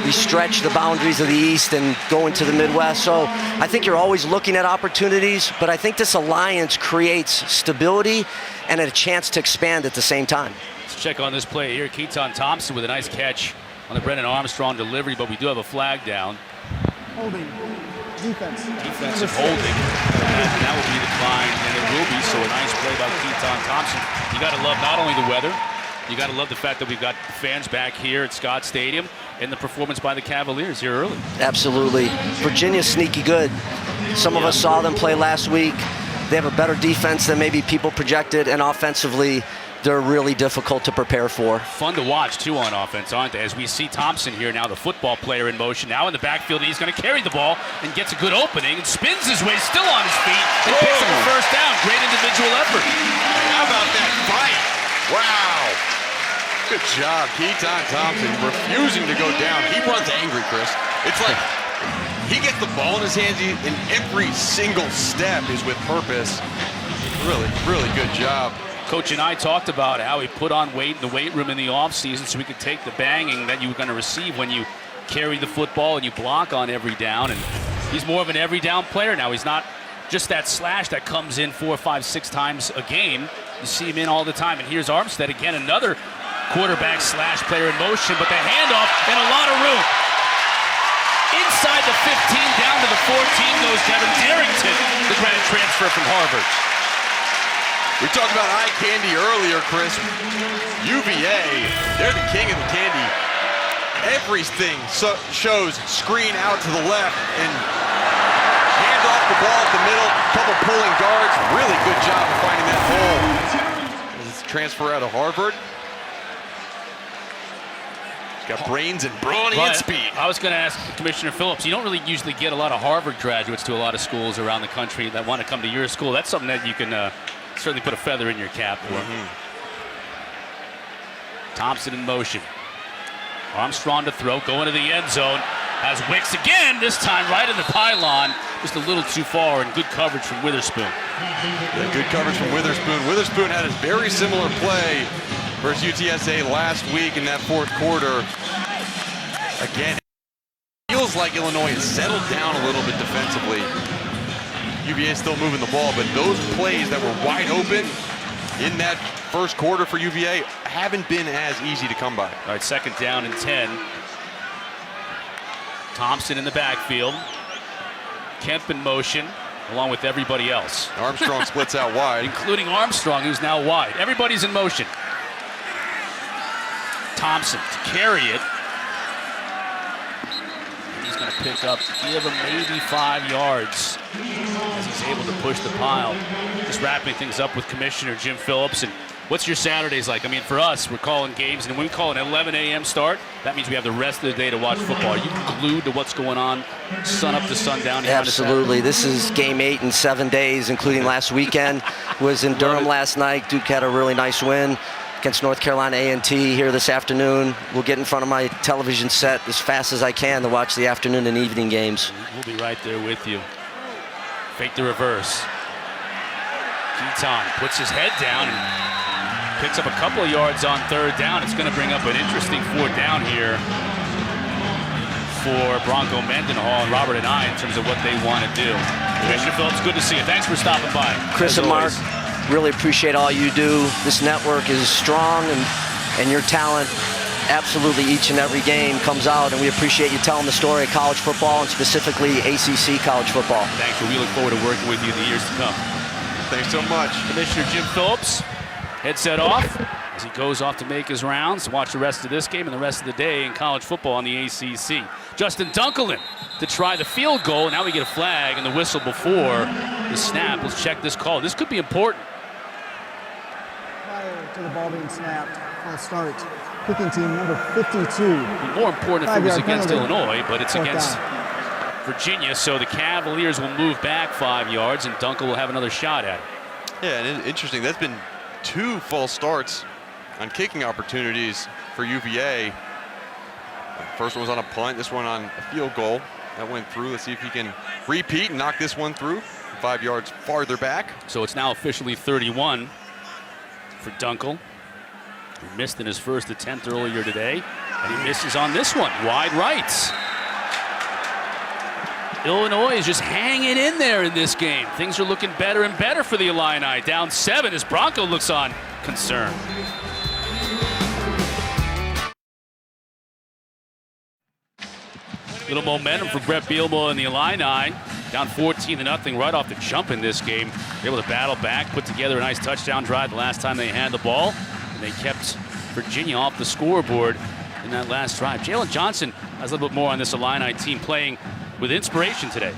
We stretch the boundaries of the East and go into the Midwest. So I think you're always looking at opportunities, but I think this alliance creates stability and a chance to expand at the same time. Let's check on this play here. Keaton Thompson with a nice catch on the Brennan Armstrong delivery, but we do have a flag down. Holding. Defense. Defensive holding. And that will be declined, and it will be. So a nice play by Keaton Thompson. You got to love not only the weather, you got to love the fact that we've got fans back here at Scott Stadium and the performance by the Cavaliers here early. Absolutely. Virginia's sneaky good. Some of us saw them play last week. They have a better defense than maybe people projected, and offensively, they're really difficult to prepare for. Fun to watch, too, on offense, aren't they? As we see Thompson here now, the football player in motion. Now in the backfield, he's going to carry the ball and gets a good opening and spins his way still on his feet and picks up a first down. Great individual effort. How about that fight? Wow. Good job, Keaton Thompson, refusing to go down. He runs angry, Chris. It's like he gets the ball in his hands, and every single step is with purpose. Really, really good job. Coach and I talked about how he put on weight in the weight room in the offseason so he could take the banging that you were going to receive when you carry the football and you block on every down. And he's more of an every down player now. He's not just that slash that comes in 4, 5, 6 times a game. You see him in all the time. And here's Armstead again, another quarterback slash player in motion, but the handoff and a lot of room. Inside the 15, down to the 14 goes Devin Darrington, the grad transfer from Harvard. We talked about eye candy earlier, Chris. UVA, they're the king of the candy. Everything shows screen out to the left and hand off the ball at the middle. Couple pulling guards. Really good job of finding that hole. This transfer out of Harvard. He's got brains and brawny and speed. I was going to ask Commissioner Phillips, you don't really usually get a lot of Harvard graduates to a lot of schools around the country that want to come to your school. That's something that you can certainly put a feather in your cap for. Thompson in motion. Armstrong to throw, going to the end zone. Has Wicks again, this time right in the pylon. Just a little too far, and good coverage from Witherspoon. Yeah, good coverage from Witherspoon. Witherspoon had a very similar play versus UTSA last week in that fourth quarter. Again, it feels like Illinois has settled down a little bit defensively. UVA is still moving the ball, but those plays that were wide open in that first quarter for UVA haven't been as easy to come by. All right, second down and 10. Thompson in the backfield. Kemp in motion, along with everybody else. Armstrong splits out wide. Including Armstrong, who's now wide. Everybody's in motion. Thompson to carry it. He's going to pick up, give him maybe 5 yards as he's able to push the pile. Just wrapping things up with Commissioner Jim Phillips. And What's your Saturdays like? I mean, for us, we're calling games, and when we call an 11 a.m. start, that means we have the rest of the day to watch football. Are you glued to what's going on, sun up to sundown? Absolutely. This is game 8 in 7 days, including last weekend. Was in Durham last night. Duke had a really nice win against North Carolina A&T here this afternoon. We'll get in front of my television set as fast as I can to watch the afternoon and evening games. We'll be right there with you. Fake the reverse. Keaton puts his head down and picks up a couple of yards on 3rd down. It's going to bring up an interesting 4th down here for Bronco Mendenhall and Robert and I in terms of what they want to do. Commissioner Phillips, good to see you. Thanks for stopping by. Chris and Mark, really appreciate all you do. This network is strong, and your talent absolutely each and every game comes out, and we appreciate you telling the story of college football and specifically ACC college football. Thanks. We look forward to working with you in the years to come. Thanks so much. Commissioner Jim Phillips, headset off as he goes off to make his rounds to watch the rest of this game and the rest of the day in college football on the ACC. Justin Dunkelin to try the field goal. Now we get a flag and the whistle before the snap. Let's check this call. This could be important. Prior to the ball being snapped, I'll start. Kicking team number 52. More important if it was against penalty. Illinois, but it's 4th against down. Virginia, so the Cavaliers will move back 5 yards, and Dunkel will have another shot at it. Yeah, and interesting, that's been 2 false starts on kicking opportunities for UVA. First one was on a punt, this one on a field goal. That went through. Let's see if he can repeat and knock this one through 5 yards farther back. So it's now officially 31 for Dunkel, who missed in his first attempt earlier today, and he misses on this one, wide right. Illinois is just hanging in there in this game. Things are looking better and better for the Illini. Down 7 as Bronco looks on concerned. Little momentum for Brett Bielema and the Illini. Down 14-0 right off the jump in this game. They're able to battle back, put together a nice touchdown drive the last time they had the ball. And they kept Virginia off the scoreboard in that last drive. Jalen Johnson has a little bit more on this Illini team playing with inspiration today.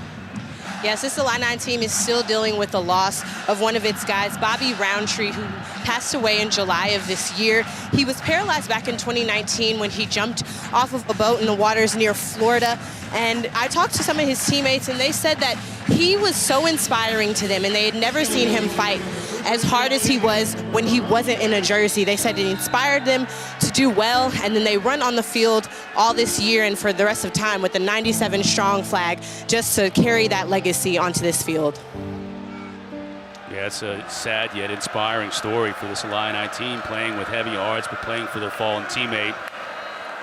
Yes, this Illini team is still dealing with the loss of one of its guys, Bobby Roundtree, who passed away in July of this year. He was paralyzed back in 2019 when he jumped off of a boat in the waters near Florida. And I talked to some of his teammates, and they said that he was so inspiring to them, and they had never seen him fight as hard as he was when he wasn't in a jersey. They said it inspired them to do well, and then they run on the field all this year and for the rest of time with the 97 strong flag just to carry that legacy onto this field. Yeah, it's a sad yet inspiring story for this Illini team, playing with heavy hearts but playing for their fallen teammate.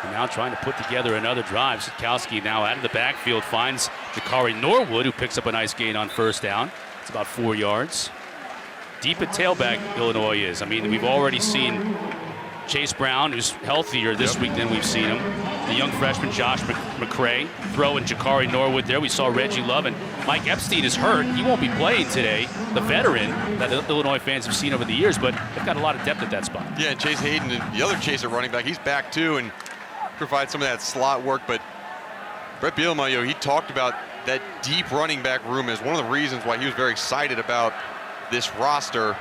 And now trying to put together another drive. Sikowski now out of the backfield finds Jakari Norwood, who picks up a nice gain on 1st down. It's about 4 yards. Deep at tailback, Illinois is. I mean, we've already seen Chase Brown, who's healthier this week than we've seen him. The young freshman Josh McCray throwing Jakari Norwood there. We saw Reggie Love, and Mike Epstein is hurt. He won't be playing today, the veteran that the Illinois fans have seen over the years, but they've got a lot of depth at that spot. Yeah, and Chase Hayden, the other Chaser running back, he's back too and provides some of that slot work. But Brett Bielema, he talked about that deep running back room as one of the reasons why he was very excited about this roster.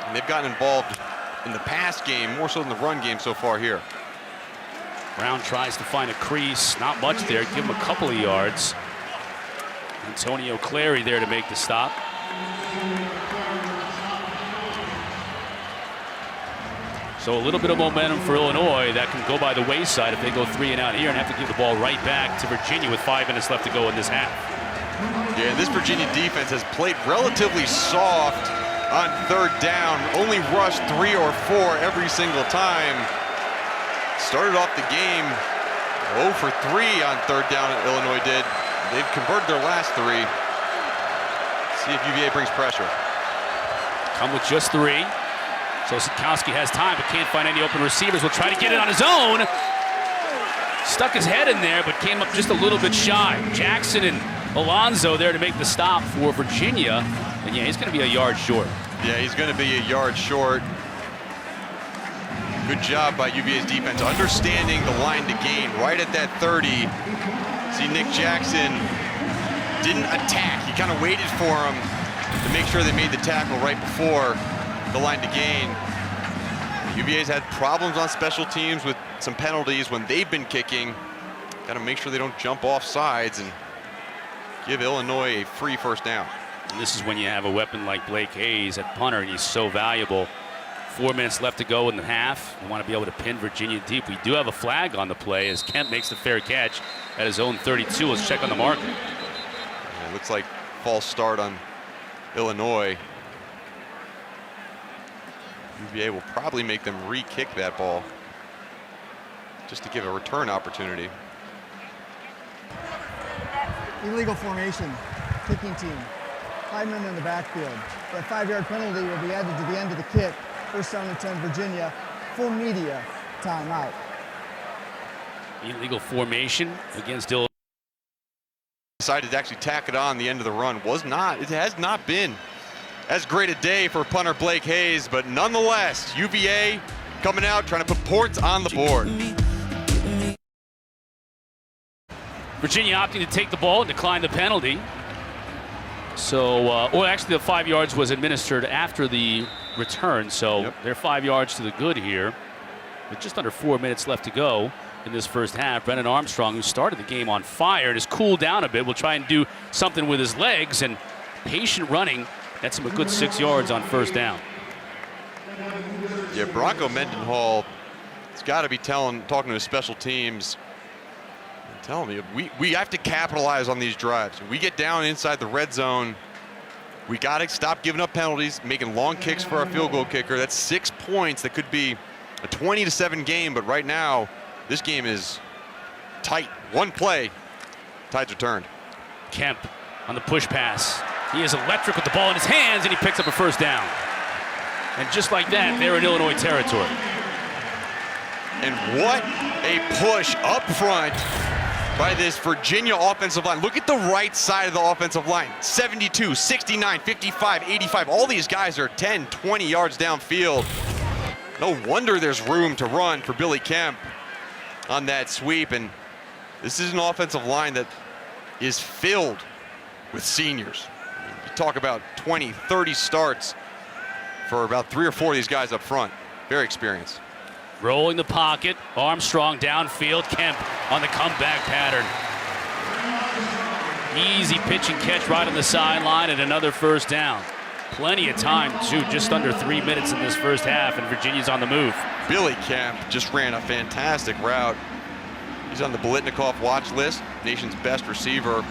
And they've gotten involved in the pass game more so than the run game so far here. Brown tries to find a crease, not much there, give him a couple of yards. Antonio Clary there to make the stop. So a little bit of momentum for Illinois that can go by the wayside if they go 3 and out here and have to give the ball right back to Virginia with 5 minutes left to go in this half. Yeah, this Virginia defense has played relatively soft on 3rd down, only rushed 3 or 4 every single time. Started off the game 0 for 3 on 3rd down, Illinois did. They've converted their last 3. See if UVA brings pressure. Come with just 3. So Sikowski has time but can't find any open receivers. Will try to get it on his own. Stuck his head in there but came up just a little bit shy. Jackson and Alonzo there to make the stop for Virginia. And yeah, he's going to be a yard short. Yeah, he's going to be a yard short. Good job by UVA's defense, understanding the line to gain right at that 30. See, Nick Jackson didn't attack. He kind of waited for him to make sure they made the tackle right before the line to gain. UVA's had problems on special teams with some penalties when they've been kicking. Got to make sure they don't jump off sides and give Illinois a free first down. And this is when you have a weapon like Blake Hayes at punter, and he's so valuable. 4 minutes left to go in the half. We want to be able to pin Virginia deep. We do have a flag on the play as Kemp makes the fair catch at his own 32. Let's check on the marker. It looks like false start on Illinois. UVA will probably make them re-kick that ball just to give a return opportunity. Illegal formation, kicking team. 5 men in the backfield. That 5-yard penalty will be added to the end of the kick. First down and 10, Virginia. Full media timeout. Illegal formation against Illinois. Decided to actually tack it on the end of the run. It has not been as great a day for punter Blake Hayes, but nonetheless, UVA coming out trying to put points on the board. Virginia opting to take the ball and decline the penalty. So, well, actually the 5 yards was administered after the return, so they're 5 yards to the good here. With just under 4 minutes left to go in this first half, Brennan Armstrong, who started the game on fire and has cooled down a bit, will try and do something with his legs, and patient running gets him a good 6 yards on first down. Yeah, Bronco Mendenhall has got to be talking to his special teams. Tell me, we have to capitalize on these drives. We get down inside the red zone. We got to stop giving up penalties, making long kicks for our field goal kicker. That's 6 points. That could be a 20-7 game, but right now, this game is tight. One play, tides are turned. Kemp on the push pass. He is electric with the ball in his hands, and he picks up a first down. And just like that, they're in Illinois territory. And what a push up front by this Virginia offensive line. Look at the right side of the offensive line. 72, 69, 55, 85. All these guys are 10, 20 yards downfield. No wonder there's room to run for Billy Kemp on that sweep. And this is an offensive line that is filled with seniors. You talk about 20, 30 starts for about 3 or 4 of these guys up front. Very experienced. Rolling the pocket, Armstrong downfield, Kemp on the comeback pattern. Easy pitch and catch right on the sideline, and another first down. Plenty of time, too, just under 3 minutes in this first half, and Virginia's on the move. Billy Kemp just ran a fantastic route. He's on the Biletnikoff watch list, nation's best receiver.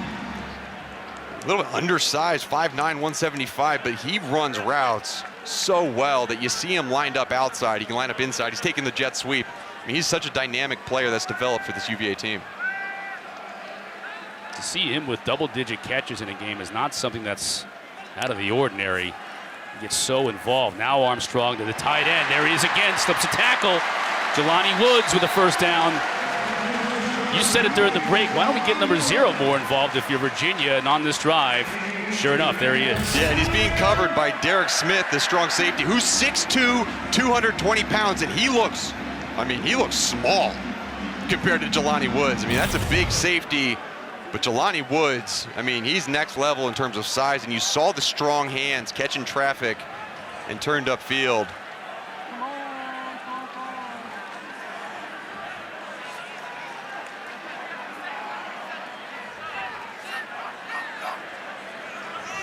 A little bit undersized, 5'9", 175, but he runs routes so well that you see him lined up outside. He can line up inside. He's taking the jet sweep. I mean, he's such a dynamic player that's developed for this UVA team. To see him with double-digit catches in a game is not something that's out of the ordinary. He gets so involved. Now Armstrong to the tight end. There he is again, slips a tackle. Jelani Woods with a first down. You said it during the break. Why don't we get number 0 more involved if you're Virginia? And on this drive, sure enough, there he is. Yeah, and he's being covered by Derek Smith, the strong safety, who's 6'2", 220 pounds, and he looks small compared to Jelani Woods. I mean, that's a big safety, but Jelani Woods, I mean, he's next level in terms of size, and you saw the strong hands catching traffic and turned upfield.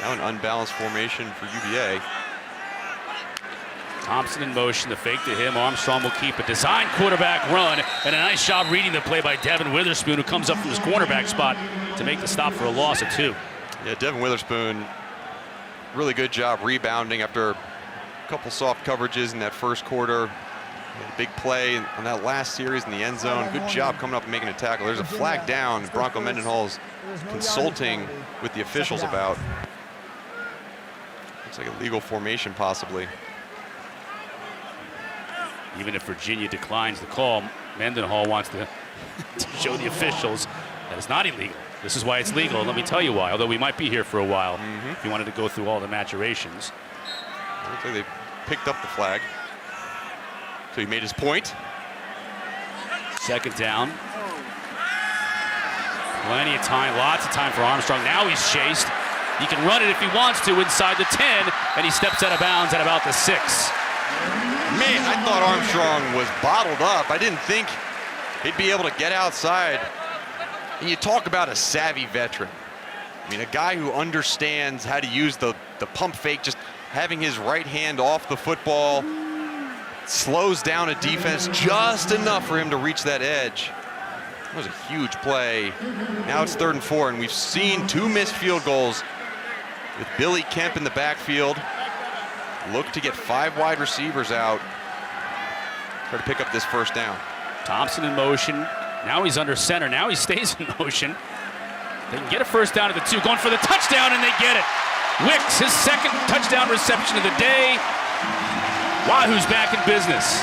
Now an unbalanced formation for UVA. Thompson in motion, the fake to him. Armstrong will keep a design quarterback run, and a nice job reading the play by Devin Witherspoon, who comes up from his cornerback spot to make the stop for a loss of 2. Yeah, Devin Witherspoon, really good job rebounding after a couple soft coverages in that first quarter. Had a big play on that last series in the end zone. Good job coming up and making a tackle. There's a flag down. Bronco Mendenhall's consulting with the officials about. Looks like a legal formation possibly. Even if Virginia declines the call, Mendenhall wants to show the officials that it's not illegal. This is why it's legal, and let me tell you why, although we might be here for a while if you wanted to go through all the maturations. Looks like they picked up the flag. So he made his point. Second down. Plenty of time, lots of time for Armstrong. Now he's chased. He can run it if he wants to inside the 10, and he steps out of bounds at about the 6. I thought Armstrong was bottled up. I didn't think he'd be able to get outside. And you talk about a savvy veteran. I mean, a guy who understands how to use the pump fake, just having his right hand off the football, slows down a defense just enough for him to reach that edge. That was a huge play. Now it's 3rd and 4, and we've seen 2 missed field goals with Billy Kemp in the backfield. Look to get 5 wide receivers out. Try to pick up this first down. Thompson in motion. Now he's under center. Now he stays in motion. They can get a first down at the 2, going for the touchdown, and they get it. Wicks, his 2nd touchdown reception of the day. Wahoo's back in business.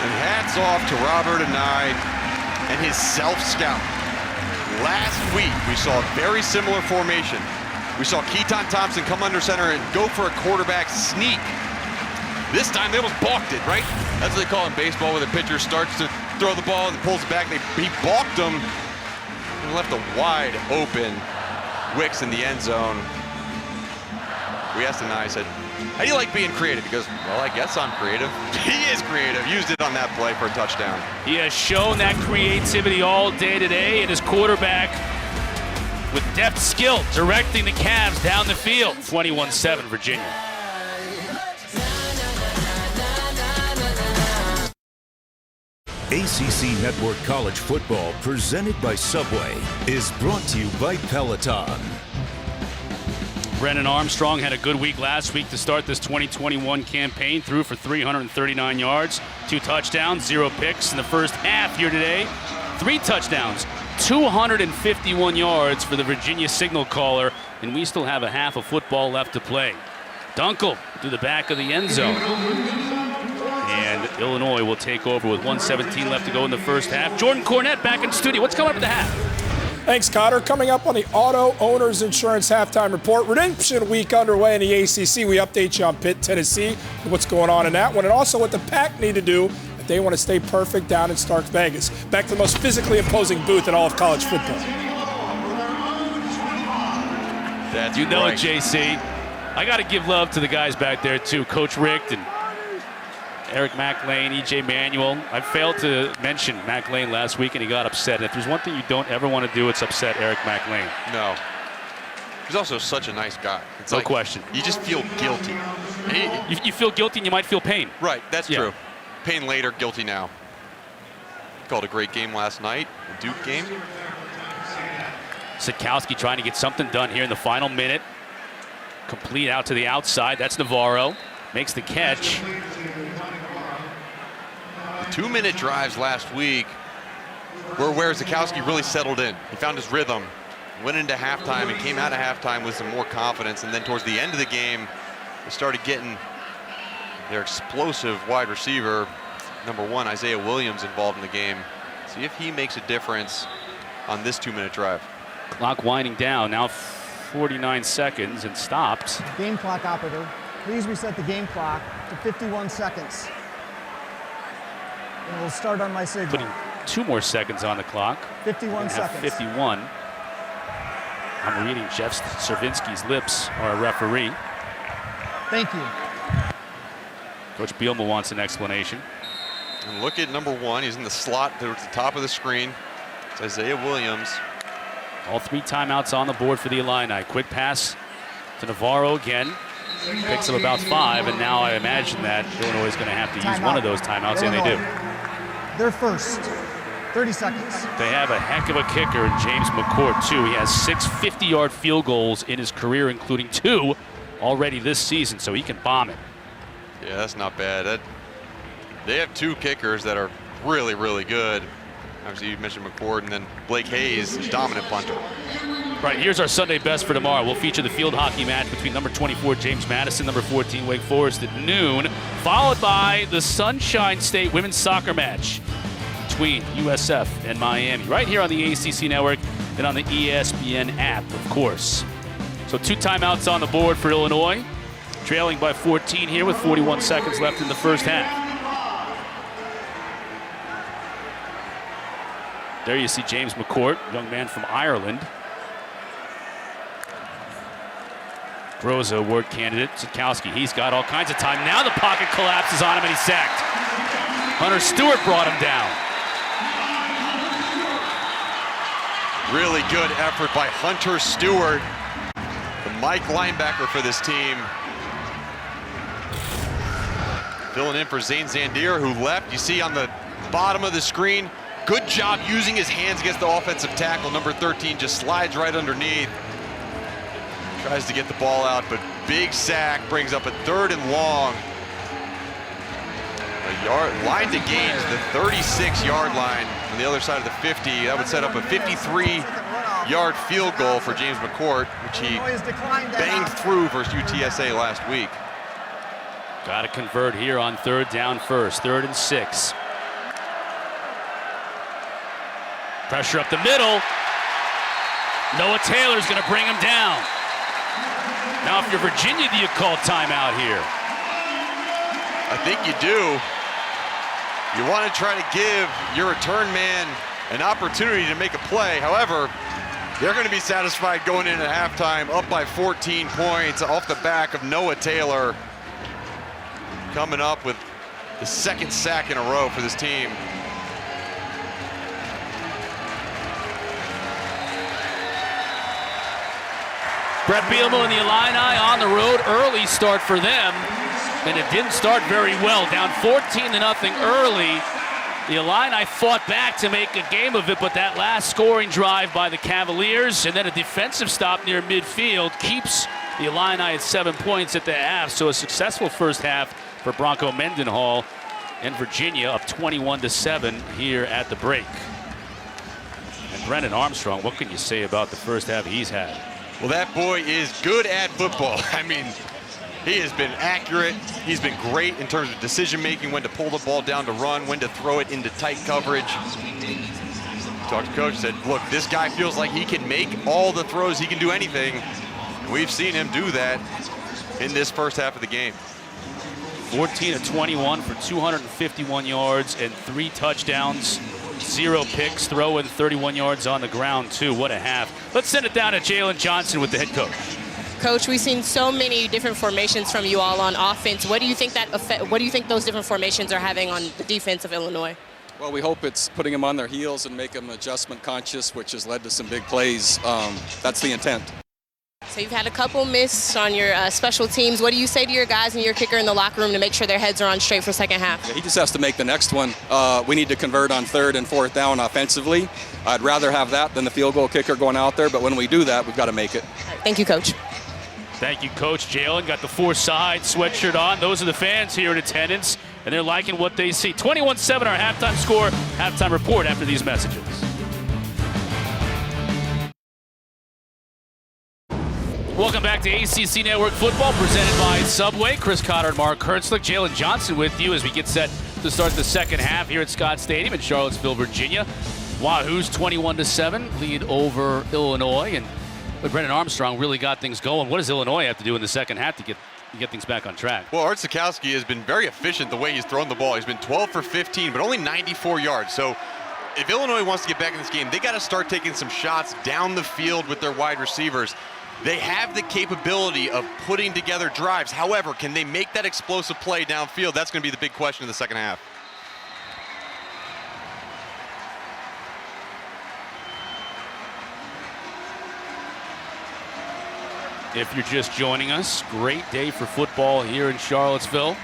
And hats off to Robert Anai and his self-scout. Last week, we saw a very similar formation. We saw Keaton Thompson come under center and go for a quarterback sneak. This time they almost balked it, right? That's what they call in baseball, where the pitcher starts to throw the ball and pulls it back. He balked him and left a wide open Wicks in the end zone. We asked Anai, I said, how do you like being creative? He goes, well, I guess I'm creative. He is creative. Used it on that play for a touchdown. He has shown that creativity all day today, and his quarterback with depth skill directing the Cavs down the field. 21-7 Virginia. ACC Network College Football, presented by Subway, is brought to you by Peloton. Brennan Armstrong had a good week last week to start this 2021 campaign. Threw for 339 yards, 2 touchdowns, 0 picks in the first half here today. 3 touchdowns, 251 yards for the Virginia signal caller, and we still have a half of football left to play. Dunkel to the back of the end zone. And Illinois will take over with 1:17 left to go in the first half. Jordan Cornette back in studio. What's coming up at the half? Thanks, Cotter. Coming up on the Auto Owners Insurance Halftime Report, Redemption Week underway in the ACC. We update you on Pitt, Tennessee, and what's going on in that one, and also what the Pack need to do if they want to stay perfect down in Stark Vegas. Back to the most physically imposing booth in all of college football. That's you know right. it, JC. I got to give love to the guys back there, too. Coach Richt and Eric McLean, E.J. Manuel. I failed to mention McLean last week, and he got upset. And if there's one thing you don't ever want to do, it's upset Eric McLean. No. He's also such a nice guy. It's No like, question. You just feel guilty. You feel guilty and you might feel pain. Right, that's Yeah. true. Pain later, guilty now. Called a great game last night, the Duke game. Sikowski trying to get something done here in the final minute. Complete out to the outside. That's Navarro. Makes the catch. The 2-minute drives last week were where Sikowski really settled in. He found his rhythm, went into halftime, and came out of halftime with some more confidence. And then towards the end of the game, they started getting their explosive wide receiver, number 1, Isaiah Williams, involved in the game. See if he makes a difference on this 2-minute drive. Clock winding down. Now 49 seconds and stopped. Game clock operator, please reset the game clock to 51 seconds. And we'll start on my signal. Putting 2 more seconds on the clock. 51 seconds. 51. I'm reading Jeff Servinsky's lips, our referee. Thank you. Coach Bielema wants an explanation. And look at number 1. He's in the slot towards the top of the screen. It's Isaiah Williams. All 3 timeouts on the board for the Illini. Quick pass to Navarro again. Picks up about 5, and now I imagine that Illinois is going to have to use one of those timeouts, and they do. They're first. 30 seconds. They have a heck of a kicker in James McCourt, too. He has 6 50-yard field goals in his career, including 2 already this season, so he can bomb it. Yeah, that's not bad. They have 2 kickers that are really, really good. Obviously, you mentioned McCourt, and then Blake Hayes, dominant punter. Right, here's our Sunday best for tomorrow. We'll feature the field hockey match between number 24, James Madison, number 14, Wake Forest at noon, followed by the Sunshine State women's soccer match between USF and Miami, right here on the ACC Network and on the ESPN app, of course. So 2 timeouts on the board for Illinois, trailing by 14 here with 41 seconds left in the first half. There you see James McCourt, young man from Ireland. Throws a award candidate, Sikowski. He's got all kinds of time. Now the pocket collapses on him and he's sacked. Hunter Stewart brought him down. Really good effort by Hunter Stewart, the Mike linebacker for this team. Filling in for Zane Zandier, who left. You see on the bottom of the screen, good job using his hands against the offensive tackle. Number 13 just slides right underneath. Tries to get the ball out, but big sack brings up a 3rd and long. A line to gain is the 36-yard line on the other side of the 50. That would set up a 53-yard field goal for James McCourt, which he banged through versus UTSA last week. Got to convert here on 3rd down first. 3rd and 6. Pressure up the middle. Noah Taylor's going to bring him down. Now, if you're Virginia, do you call timeout here? I think you do. You want to try to give your return man an opportunity to make a play. However, they're going to be satisfied going in at halftime, up by 14 points off the back of Noah Taylor, coming up with the 2nd sack in a row for this team. Brett Bielema and the Illini on the road. Early start for them, and it didn't start very well. Down 14-0 early. The Illini fought back to make a game of it, but that last scoring drive by the Cavaliers and then a defensive stop near midfield keeps the Illini at 7 points at the half. So a successful first half for Bronco Mendenhall, and Virginia up 21-7 here at the break. And Brennan Armstrong, what can you say about the first half he's had? Well, that boy is good at football. I mean, he has been accurate. He's been great in terms of decision-making, when to pull the ball down to run, when to throw it into tight coverage. Talked to coach, said, look, this guy feels like he can make all the throws. He can do anything. We've seen him do that in this first half of the game. 14 of 21 for 251 yards and 3 touchdowns. 0 picks, throwing 31 yards on the ground, too. What a half. Let's send it down to Jalen Johnson with the head coach. Coach, we've seen so many different formations from you all on offense. What do you think those different formations are having on the defense of Illinois? Well, we hope it's putting them on their heels and make them adjustment conscious, which has led to some big plays. That's the intent. So you've had a couple miss on your special teams. What do you say to your guys and your kicker in the locker room to make sure their heads are on straight for second half? He just has to make the next one. We need to convert on 3rd and 4th down offensively. I'd rather have that than the field goal kicker going out there, but when we do that, we've got to make it. Right, thank you, Coach. Thank you, Coach. Jalen got the 4-side sweatshirt on. Those are the fans here in attendance, and they're liking what they see. 21-7 our halftime score. Halftime report after these messages. Welcome back to ACC Network Football, presented by Subway. Chris Cotter and Mark Hertzlick. Jalen Johnson with you as we get set to start the second half here at Scott Stadium in Charlottesville, Virginia. Wahoo's 21-7 lead over Illinois, and Brennan Armstrong really got things going. What does Illinois have to do in the second half to get things back on track? Well, Art Sikowski has been very efficient the way he's thrown the ball. He's been 12 for 15, but only 94 yards. So if Illinois wants to get back in this game, they got to start taking some shots down the field with their wide receivers. They have the capability of putting together drives. However, can they make that explosive play downfield? That's going to be the big question in the second half. If you're just joining us, great day for football here in Charlottesville.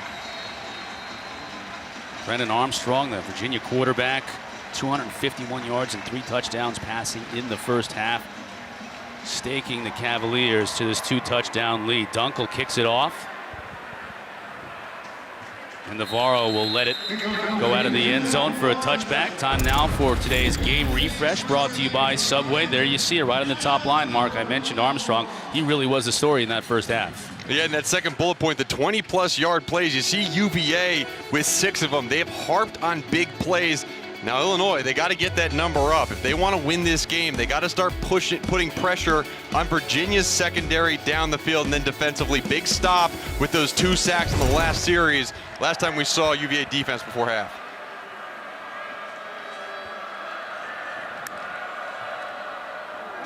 Brennan Armstrong, the Virginia quarterback, 251 yards and 3 touchdowns passing in the first half, staking the Cavaliers to this 2-touchdown lead. Dunkel kicks it off, and Navarro will let it go out of the end zone for a touchback. Time now for today's game refresh, brought to you by Subway. There you see it right on the top line, Mark. I mentioned Armstrong. He really was the story in that first half. Yeah, in that second bullet point, the 20-plus yard plays. You see UVA with 6 of them. They have harped on big plays. Now, Illinois, they got to get that number up. If they want to win this game, they got to start putting pressure on Virginia's secondary down the field, and then defensively. Big stop with those 2 sacks in the last series. Last time we saw UVA defense before half.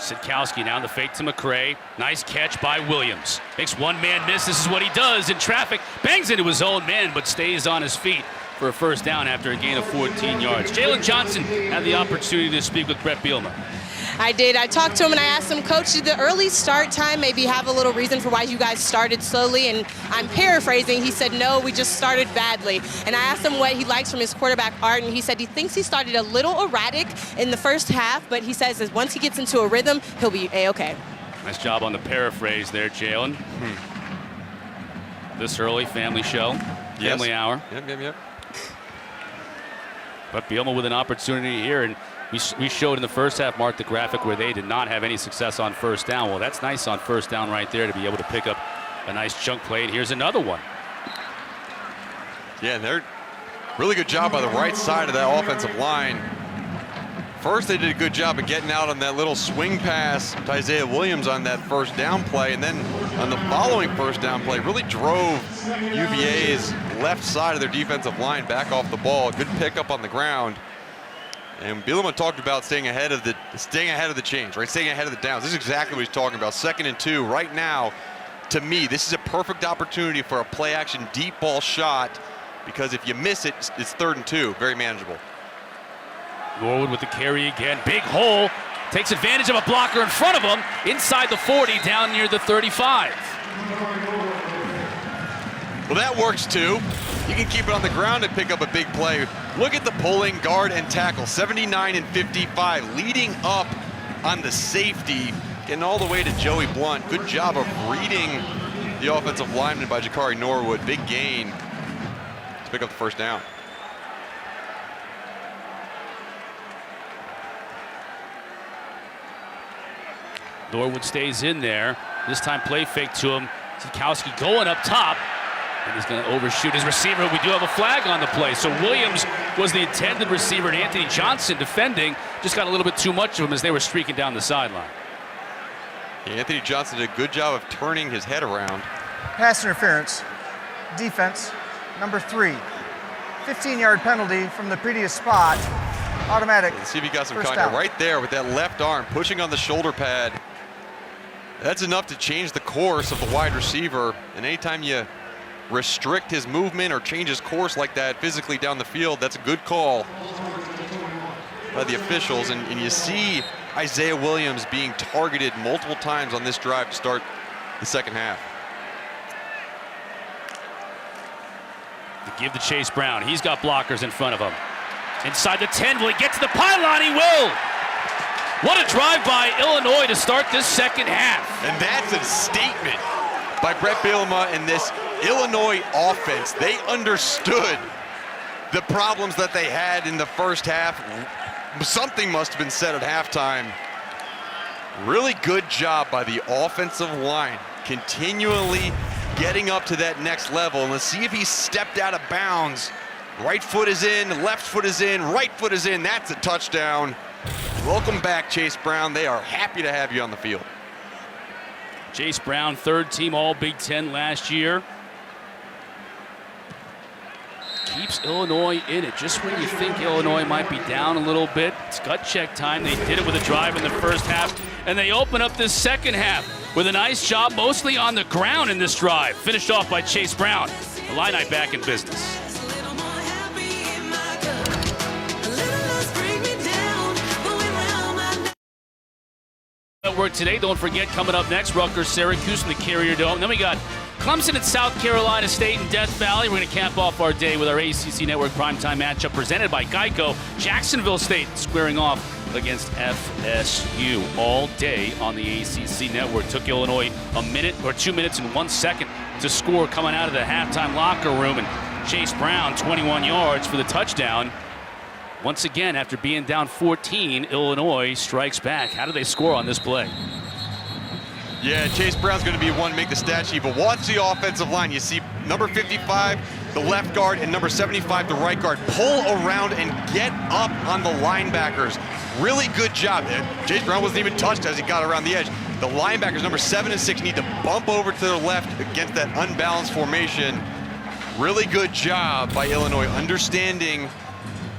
Sidkowski now in the fake to McCray. Nice catch by Williams. Makes one man miss. This is what he does in traffic. Bangs into his own man, but stays on his feet for a first down after a gain of 14 yards. Jalen Johnson had the opportunity to speak with Brett Bielema. I did. I talked to him and I asked him, Coach, did the early start time maybe have a little reason for why you guys started slowly? And I'm paraphrasing. He said, no, we just started badly. And I asked him what he likes from his quarterback, Art, and he said he thinks he started a little erratic in the first half, but he says that once he gets into a rhythm, he'll be A-okay. Nice job on the paraphrase there, Jalen. This early, family show, family hour. Yep. But Bielema with an opportunity here, and we showed in the first half, Mark, the graphic where they did not have any success on first down. Well, that's nice on first down right there to be able to pick up a nice chunk play. And here's another one. Yeah, and they're really good job by the right side of that offensive line. First, they did a good job of getting out on that little swing pass to Isaiah Williams on that first down play, and then on the following first down play, really drove UVA's left side of their defensive line back off the ball. Good pickup on the ground. And Bielema talked about staying ahead of the chains, right? Staying ahead of the downs. This is exactly what he's talking about. 2nd and 2 right now. To me, this is a perfect opportunity for a play-action deep ball shot, because if you miss it, it's 3rd and 2. Very manageable. Norwood with the carry again. Big hole. Takes advantage of a blocker in front of him. Inside the 40, down near the 35. Well, that works too. You can keep it on the ground and pick up a big play. Look at the pulling, guard, and tackle. 79 and 55, leading up on the safety, getting all the way to Joey Blunt. Good job of reading the offensive lineman by Jakari Norwood. Big gain to pick up the first down. Norwood stays in there. This time play fake to him. Sidkowski going up top. And he's going to overshoot his receiver. We do have a flag on the play. So Williams was the intended receiver, and Anthony Johnson defending just got a little bit too much of him as they were streaking down the sideline. Yeah, Anthony Johnson did a good job of turning his head around. Pass interference. Defense, number 3. 15-yard penalty from the previous spot. Automatic. Let's see if he got some first contact down. right there with that left arm, pushing on the shoulder pad. That's enough to change the course of the wide receiver. And anytime you restrict his movement or change his course like that physically down the field, that's a good call by the officials. And you see Isaiah Williams being targeted multiple times on this drive to start the second half. To give to Chase Brown. He's got blockers in front of him. Inside the 10, will he get to the pylon? He will! What a drive by Illinois to start this second half. And that's a statement by Brett Bielema and this Illinois offense. They understood the problems that they had in the first half. Something must have been said at halftime. Really good job by the offensive line, continually getting up to that next level. And let's see if he stepped out of bounds. Right foot is in, left foot is in, right foot is in. That's a touchdown. Welcome back, Chase Brown. They are happy to have you on the field. Chase Brown, 3rd team All Big Ten last year. Keeps Illinois in it just when you think Illinois might be down a little bit. It's gut check time. They did it with a drive in the first half, and they open up this second half with a nice job, mostly on the ground in this drive. Finished off by Chase Brown. The Illini back in business. Network today. Don't forget, coming up next, Rutgers, Syracuse in the Carrier Dome. Then we got Clemson at South Carolina State in Death Valley. We're going to cap off our day with our ACC Network primetime matchup presented by Geico. Jacksonville State squaring off against FSU all day on the ACC Network. Took Illinois a minute or 2 minutes and 1 second to score coming out of the halftime locker room. And Chase Brown, 21 yards for the touchdown. Once again, after being down 14, Illinois strikes back. How do they score on this play? Yeah, Chase Brown's going to be one to make the stat sheet, but watch the offensive line. You see number 55, the left guard, and number 75, the right guard, pull around and get up on the linebackers. Really good job. Chase Brown wasn't even touched as he got around the edge. The linebackers, number 7 and 6, need to bump over to their left against that unbalanced formation. Really good job by Illinois, understanding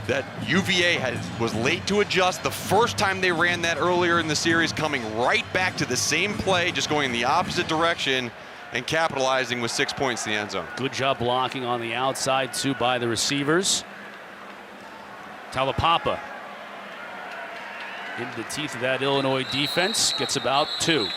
that UVA was late to adjust. The first time they ran that earlier in the series, coming right back to the same play, just going in the opposite direction and capitalizing with 6 points in the end zone. Good job blocking on the outside, too, by the receivers. Talapapa into the teeth of that Illinois defense, gets about 2.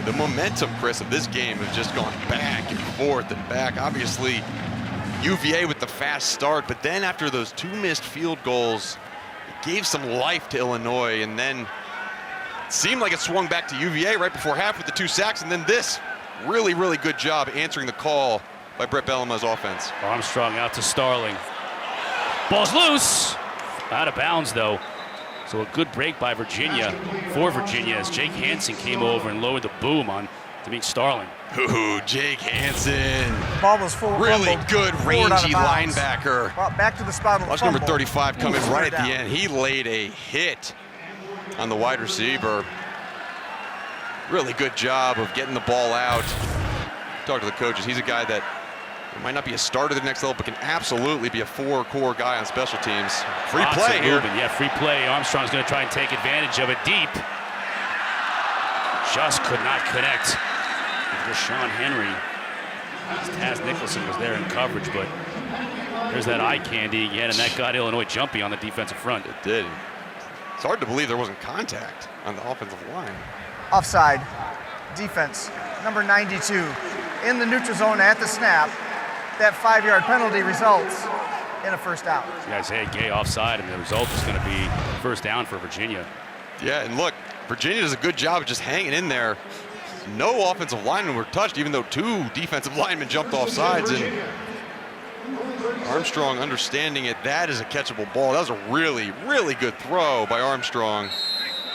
The momentum, Chris, of this game has just gone back and forth and back. Obviously, UVA with the fast start, but then after those 2 missed field goals, it gave some life to Illinois, and then it seemed like it swung back to UVA right before half with the 2 sacks, and then this. Really, really good job answering the call by Brett Bellama's offense. Armstrong out to Starling. Ball's loose. Out of bounds, though. So a good break by Virginia, for Virginia, as Jake Hansen came over and lowered the boom on to meet Starling. Ooh, Jake Hansen. Ball was full. Really good, rangy bounds. linebacker. Brought back to the spot of the Watch fumble. number 35 coming right at down. the end. He laid a hit on the wide receiver. Really good job of getting the ball out. Talk to the coaches. He's a guy that might not be a starter at the next level, but can absolutely be a 4-core guy on special teams. Free Lots play of here. movement. Yeah, free play. Armstrong's going to try and take advantage of it deep. Just could not connect with Rashawn Henry. Taz Nicholson was there in coverage, but there's that eye candy again, and that got Illinois jumpy on the defensive front. It did. It's hard to believe there wasn't contact on the offensive line. Offside. Defense. Number 92. In the neutral zone at the snap. That 5-yard penalty results in a first down. You guys say Gay offside, and the result is going to be first down for Virginia. Yeah, and look, Virginia does a good job of just hanging in there. No offensive linemen were touched, even though 2 defensive linemen jumped off sides. And Armstrong understanding it, that is a catchable ball. That was a really, really good throw by Armstrong.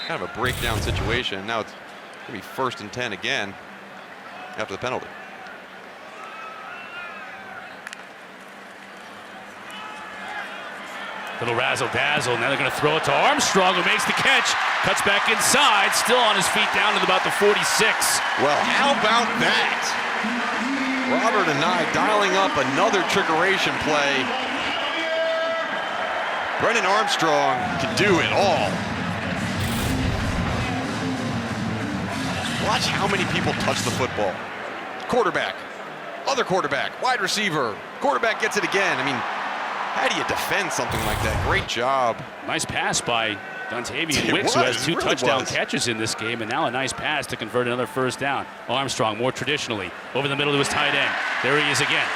Kind of a breakdown situation. Now it's going to be 1st and 10 again after the penalty. Little razzle-dazzle. Now they're going to throw it to Armstrong, who makes the catch. Cuts back inside, still on his feet down to about the 46. Well, how about that? Robert and I dialing up another trickeration play. Brennan Armstrong can do it all. Watch how many people touch the football. Quarterback, other quarterback, wide receiver, quarterback gets it again. I mean, how do you defend something like that? Great job. Nice pass by Dontavian Wicks, who has 2 touchdown catches in this game, and now a nice pass to convert another first down. Armstrong, more traditionally, over the middle to his tight end. There he is again.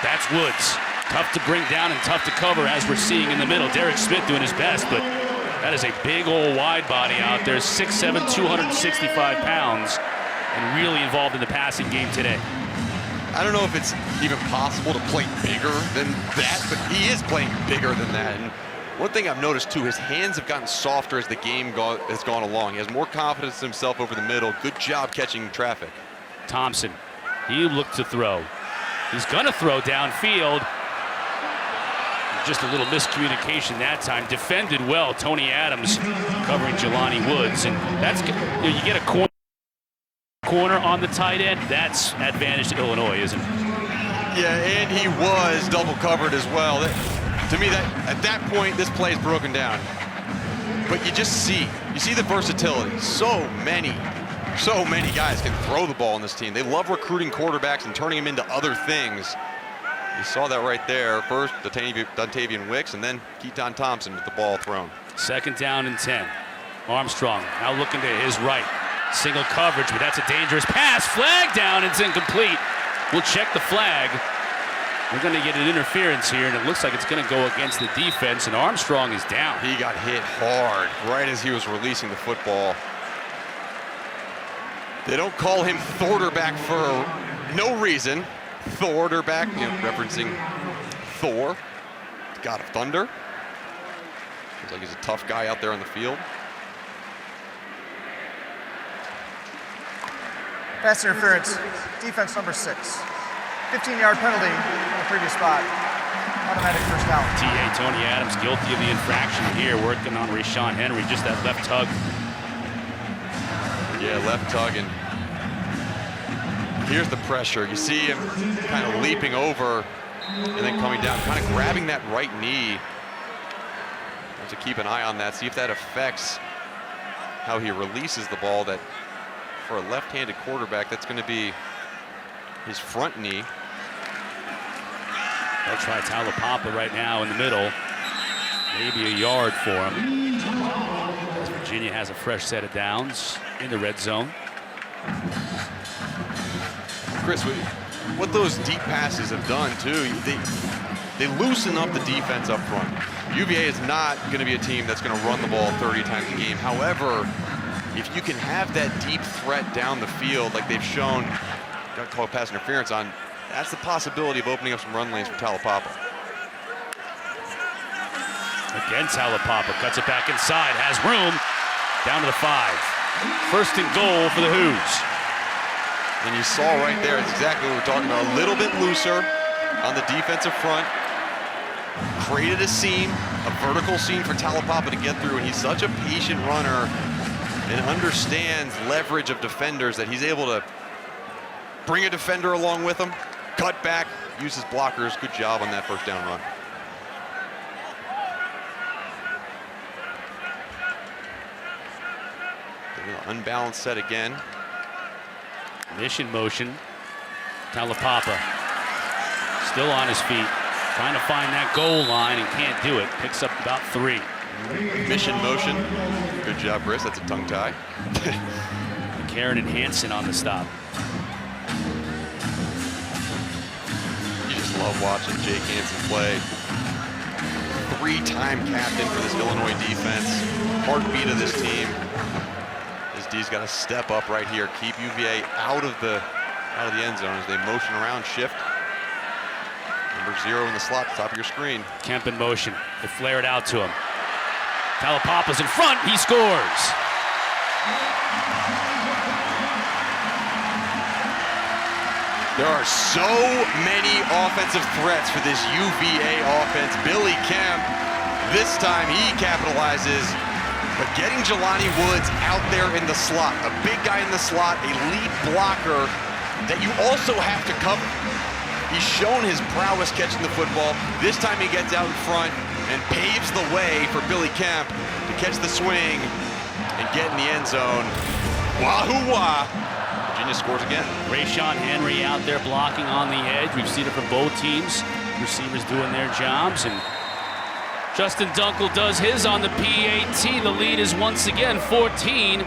That's Woods. Tough to bring down and tough to cover, as we're seeing in the middle. Derek Smith doing his best, but that is a big old wide body out there, 6'7", 265 pounds, and really involved in the passing game today. I don't know if it's even possible to play bigger than that, but he is playing bigger than that. And one thing I've noticed too, his hands have gotten softer as the game has gone along. He has more confidence in himself over the middle. Good job catching traffic. Thompson, he looked to throw. He's gonna throw downfield. Just a little miscommunication that time. Defended well. Tony Adams covering Jelani Woods, and that's, you get a corner on the tight end. That's advantage to Illinois, isn't it? Yeah, and he was double covered as well. To me, that at that point, this play is broken down. But you see the versatility. So many guys can throw the ball on this team. They love recruiting quarterbacks and turning them into other things. You saw that right there. First, Dontavian Wicks, and then Keaton Thompson with the ball thrown. 2nd down and 10. Armstrong now looking to his right. Single coverage, but that's a dangerous pass. Flag down, it's incomplete. We'll check the flag. We're going to get an interference here, and it looks like it's going to go against the defense, and Armstrong is down. He got hit hard right as he was releasing the football. They don't call him Thorderback for no reason. Thorderback, referencing Thor, God of Thunder. Seems like he's a tough guy out there on the field. Pass interference. Defense number 6. 15-yard penalty on the previous spot. Automatic first down. T.A. Tony Adams guilty of the infraction here, working on Rashawn Henry. Just that left tug. Yeah, left tug, and Here's the pressure. You see him kind of leaping over and then coming down, kind of grabbing that right knee. Have to keep an eye on that, see if that affects how he releases the ball. That for a left-handed quarterback, that's going to be his front knee. They'll try Talapapa right now in the middle. Maybe a yard for him. As Virginia has a fresh set of downs in the red zone. Chris, what those deep passes have done too, they loosen up the defense up front. UVA is not going to be a team that's going to run the ball 30 times a game. However, if you can have that deep threat down the field like they've shown, got called pass interference on, that's the possibility of opening up some run lanes for Talapapa. Again, Talapapa cuts it back inside, has room, down to the 5. First and goal for the Hoos. And you saw right there, it's exactly what we're talking about. A little bit looser on the defensive front. Created a seam, a vertical seam for Talapapa to get through, and he's such a patient runner and understands leverage of defenders that he's able to bring a defender along with him, cut back, use his blockers. Good job on that first down run. Unbalanced set again. Mission motion. Talapapa still on his feet, trying to find that goal line and can't do it. Picks up about 3. Mission motion. Good job, Chris. That's a tongue tie. Karen and Hansen on the stop. You just love watching Jake Hansen play. 3-time captain for this Illinois defense. Heartbeat of this team. D's got to step up right here, keep UVA out of the end zone as they motion around, shift. Number 0 in the slot, top of your screen. Kemp in motion. They flare it out to him. Talapapa's in front. He scores. There are so many offensive threats for this UVA offense. Billy Kemp, this time he capitalizes. But getting Jelani Woods out there in the slot, a big guy in the slot, a lead blocker that you also have to cover. He's shown his prowess catching the football. This time he gets out in front and paves the way for Billy Kemp to catch the swing and get in the end zone. Wahoo-wah! Virginia scores again. Rayshon Henry out there blocking on the edge. We've seen it from both teams. Receivers doing their jobs, and Justin Dunkel does his on the PAT. The lead is once again 14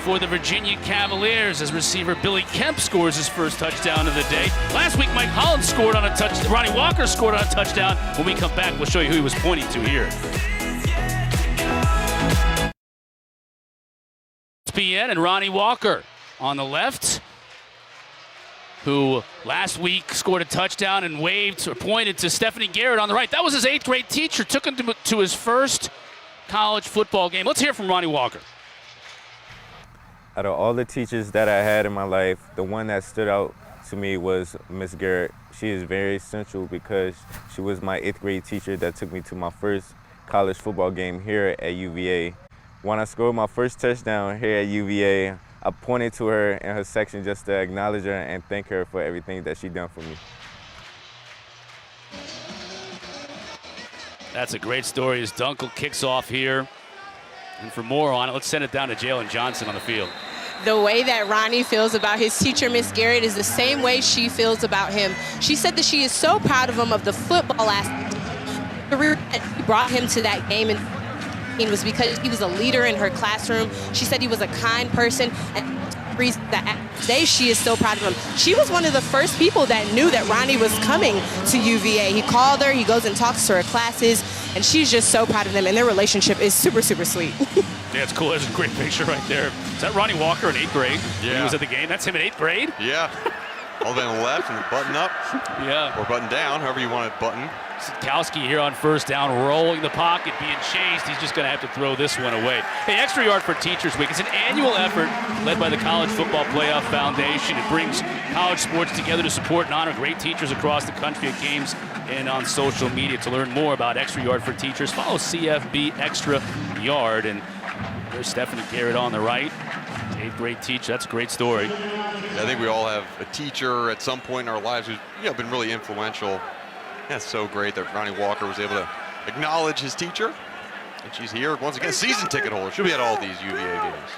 for the Virginia Cavaliers as receiver Billy Kemp scores his first touchdown of the day. Last week, Mike Hollins scored on a touchdown. Ronnie Walker scored on a touchdown. When we come back, we'll show you who he was pointing to here. ESPN and Ronnie Walker on the left, who last week scored a touchdown and waved or pointed to Stephanie Garrett on the right. That was his 8th grade teacher, took him to his first college football game. Let's hear from Ronnie Walker. Out of all the teachers that I had in my life, the one that stood out to me was Miss Garrett. She is very essential because she was my 8th grade teacher that took me to my first college football game here at UVA. When I scored my first touchdown here at UVA, I pointed to her in her section just to acknowledge her and thank her for everything that she done for me. That's a great story as Dunkel kicks off here. And for more on it, let's send it down to Jalen Johnson on the field. The way that Ronnie feels about his teacher, Miss Garrett, is the same way she feels about him. She said that she is so proud of him of the football aspect. The reason that he brought him to that game and was because he was a leader in her classroom. She said he was a kind person, and the reason that today she is so proud of him. She was one of the first people that knew that Ronnie was coming to UVA. He called her, he goes and talks to her classes, and she's just so proud of them, and their relationship is super, super sweet. Yeah, it's cool. There's a great picture right there. Is that Ronnie Walker in 8th grade? Yeah. He was at the game. That's him in 8th grade? Yeah. All the way on the left and the button up. Yeah. Or button down, however you want it button. Sitkowski here on first down, rolling the pocket, being chased. He's just going to have to throw this one away. Hey, Extra Yard for Teachers Week. It's an annual effort led by the College Football Playoff Foundation. It brings college sports together to support and honor great teachers across the country at games and on social media. To learn more about Extra Yard for Teachers, follow CFB Extra Yard. And there's Stephanie Garrett on the right. Eighth grade teacher, that's a great story. I think we all have a teacher at some point in our lives who's been really influential. That's so great that Ronnie Walker was able to acknowledge his teacher. And she's here once again, season ticket holder. She'll be at all these UVA games.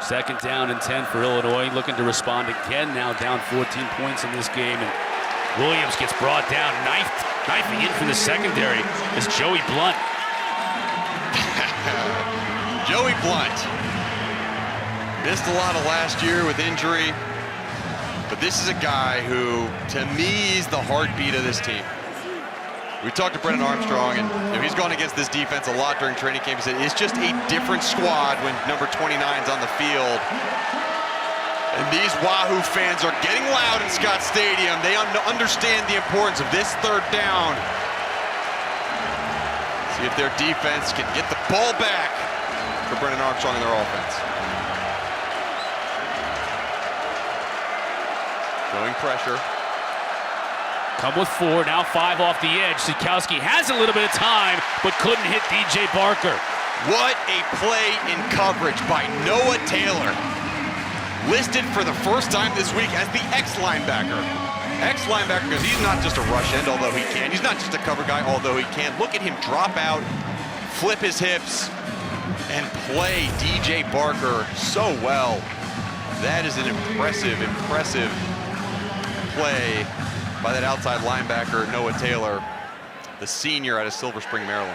Second down and 10 for Illinois, looking to respond again. Now down 14 points in this game, and Williams gets brought down, knifing in from the secondary is Joey Blunt. Joey Blunt missed a lot of last year with injury, but this is a guy who, to me, is the heartbeat of this team. We talked to Brennan Armstrong, and he's gone against this defense a lot during training camp. He said it's just a different squad when number 29's on the field. And these Wahoo fans are getting loud in Scott Stadium. They understand the importance of this third down. See if their defense can get the ball back for Brennan Armstrong and their offense. Showing pressure. Come with 4, now 5 off the edge. Sikowski has a little bit of time, but couldn't hit DJ Barker. What a play in coverage by Noah Taylor. Listed for the first time this week as the X-linebacker. X-linebacker because he's not just a rush end, although he can. He's not just a cover guy, although he can. Look at him drop out, flip his hips, and play DJ Barker so well. That is an impressive play by that outside linebacker, Noah Taylor, the senior out of Silver Spring, Maryland.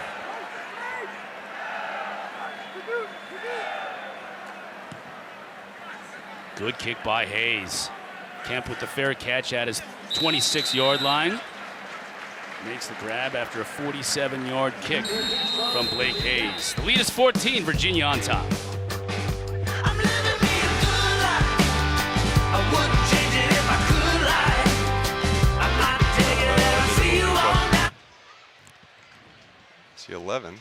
Good kick by Hayes. Kemp with the fair catch at his 26-yard line. Makes the grab after a 47-yard kick from Blake Hayes. The lead is 14, Virginia on top. See 11.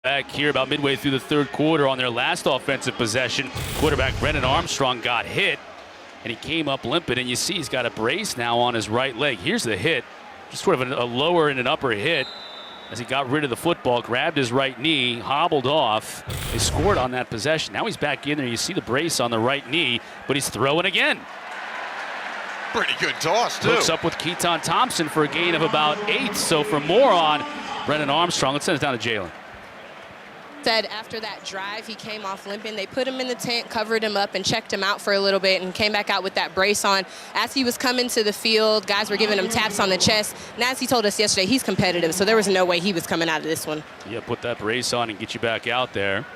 Back here about midway through the third quarter on their last offensive possession, quarterback Brennan Armstrong got hit, and he came up limping, and you see he's got a brace now on his right leg. Here's the hit, just sort of a lower and an upper hit as he got rid of the football, grabbed his right knee, hobbled off. They scored on that possession. Now he's back in there. You see the brace on the right knee, but he's throwing again. Pretty good toss, too. Hooks up with Keaton Thompson for a gain of about 8. So for more on Brennan Armstrong, let's send it down to Jalen. Said after that drive, he came off limping. They put him in the tent, covered him up, and checked him out for a little bit, and came back out with that brace on. As he was coming to the field, guys were giving him taps on the chest. And as he told us yesterday, he's competitive, so there was no way he was coming out of this one. Yeah, put that brace on and get you back out there.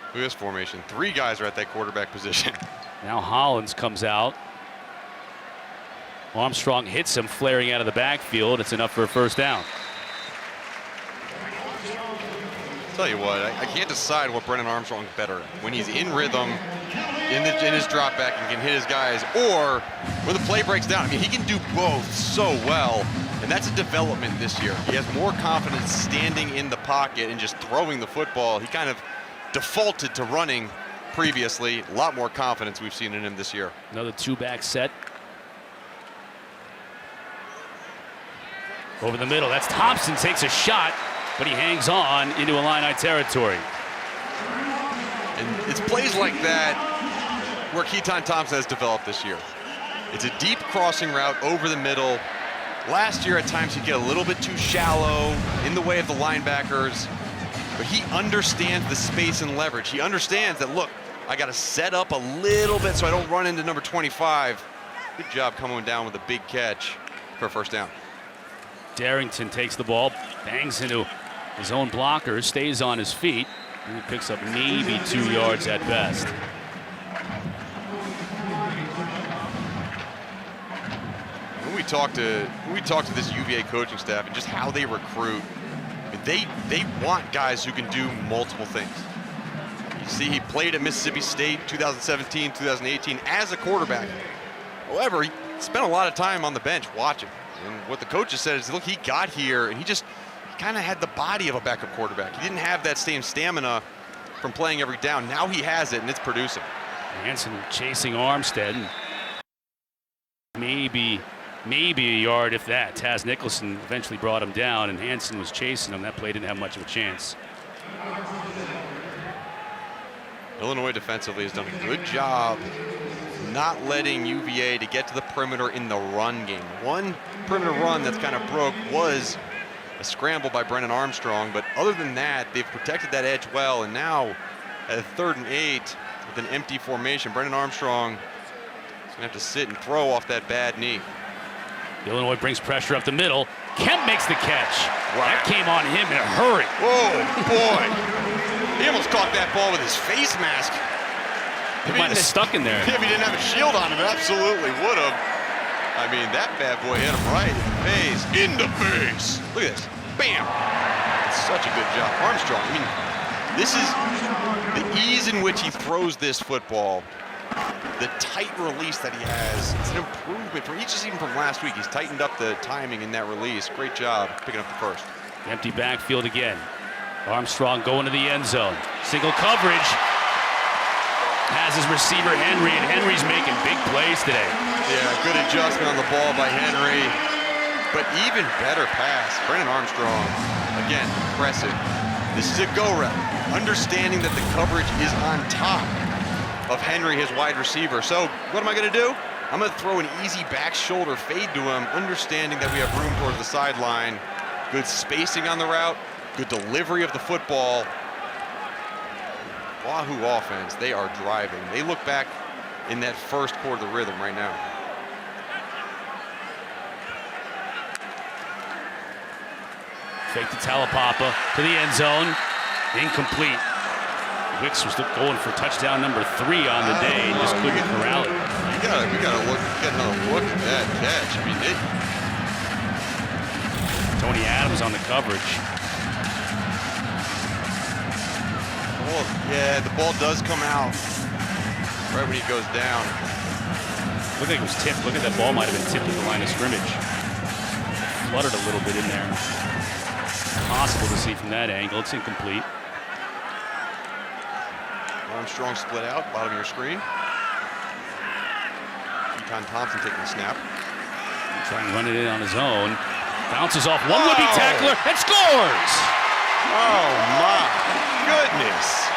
Look at this formation. 3 guys are at that quarterback position. Now Hollins comes out. Armstrong hits him, flaring out of the backfield. It's enough for a first down. Tell you what, I can't decide what Brennan Armstrong's better at. When he's in rhythm, in his drop back and can hit his guys, or when the play breaks down. I mean, he can do both so well, and that's a development this year. He has more confidence standing in the pocket and just throwing the football. He kind of defaulted to running previously. A lot more confidence we've seen in him this year. Another 2-back set. Over the middle, that's Thompson, takes a shot, but he hangs on into Illini territory. And it's plays like that where Keaton Thompson has developed this year. It's a deep crossing route over the middle. Last year, at times, he'd get a little bit too shallow in the way of the linebackers, but he understands the space and leverage. He understands that, look, I got to set up a little bit so I don't run into number 25. Good job coming down with a big catch for a first down. Darrington takes the ball, bangs into his own blocker, stays on his feet, and he picks up maybe 2 yards at best. When we talk to this UVA coaching staff and just how they recruit, they want guys who can do multiple things. You see, he played at Mississippi State 2017, 2018 as a quarterback. However, he spent a lot of time on the bench watching. And what the coaches said is, look, he got here and he kind of had the body of a backup quarterback. He didn't have that same stamina from playing every down. Now he has it, and it's producing. Hansen chasing Armstead. Maybe a yard, if that. Taz Nicholson eventually brought him down, and Hansen was chasing him. That play didn't have much of a chance. Illinois defensively has done a good job not letting UVA to get to the perimeter in the run game. One perimeter run that's kind of broke was a scramble by Brennan Armstrong, but other than that, they've protected that edge well, and now at a 3rd and 8 with an empty formation, Brennan Armstrong is gonna have to sit and throw off that bad knee. Illinois brings pressure up the middle. Kemp makes the catch. Wow. That came on him in a hurry. Whoa, boy. He almost caught that ball with his face mask. He might have stuck in there. If he didn't have a shield on him, it absolutely would have. I mean, that bad boy hit him right in the face. In the face. Look at this. Bam. It's such a good job. Armstrong, I mean, this is the ease in which he throws this football. The tight release that he has, it's an improvement from just even from last week. He's tightened up the timing in that release. Great job picking up the first. Empty backfield again. Armstrong going to the end zone. Single coverage. Has his receiver Henry, and Henry's making big plays today. Yeah, good adjustment on the ball by Henry, but even better pass. Brennan Armstrong, again, impressive. This is a go route, understanding that the coverage is on top of Henry, his wide receiver. So what am I gonna do? I'm gonna throw an easy back shoulder fade to him, understanding that we have room towards the sideline. Good spacing on the route, good delivery of the football. Wahoo offense, they are driving. They look back in that first quarter of the rhythm right now. Fake to Talapapa to the end zone. Incomplete. Wicks was going for touchdown number 3 on the day and just couldn't corral it. We gotta get another look at that catch. I mean, Tony Adams on the coverage. Oh, yeah, the ball does come out right when he goes down. Looked like it was tipped. Look at that ball, might have been tipped at the line of scrimmage. Fluttered a little bit in there. Impossible to see from that angle. It's incomplete. Armstrong split out, bottom of your screen. Keaton Thompson taking the snap. Trying to run it in on his own. Bounces off one would-be tackler and scores! Oh my goodness.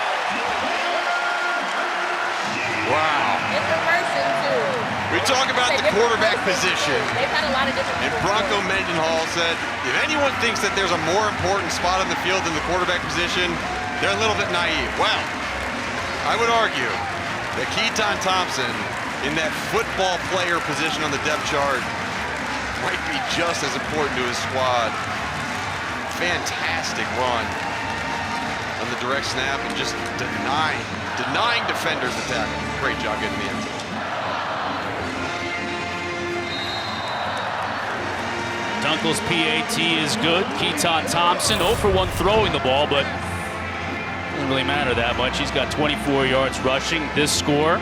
Wow. It's reversing too. We talk about the quarterback position. They've had a lot of different And Bronco Mendenhall said, if anyone thinks that there's a more important spot on the field than the quarterback position, they're a little bit naive. Well, I would argue that Keaton Thompson in that football player position on the depth chart might be just as important to his squad. Fantastic run on the direct snap and just denying defenders the tackle. Great job getting the end zone. Dunkel's PAT is good. Keaton Thompson 0 for 1 throwing the ball, but doesn't really matter that much. He's got 24 yards rushing. This score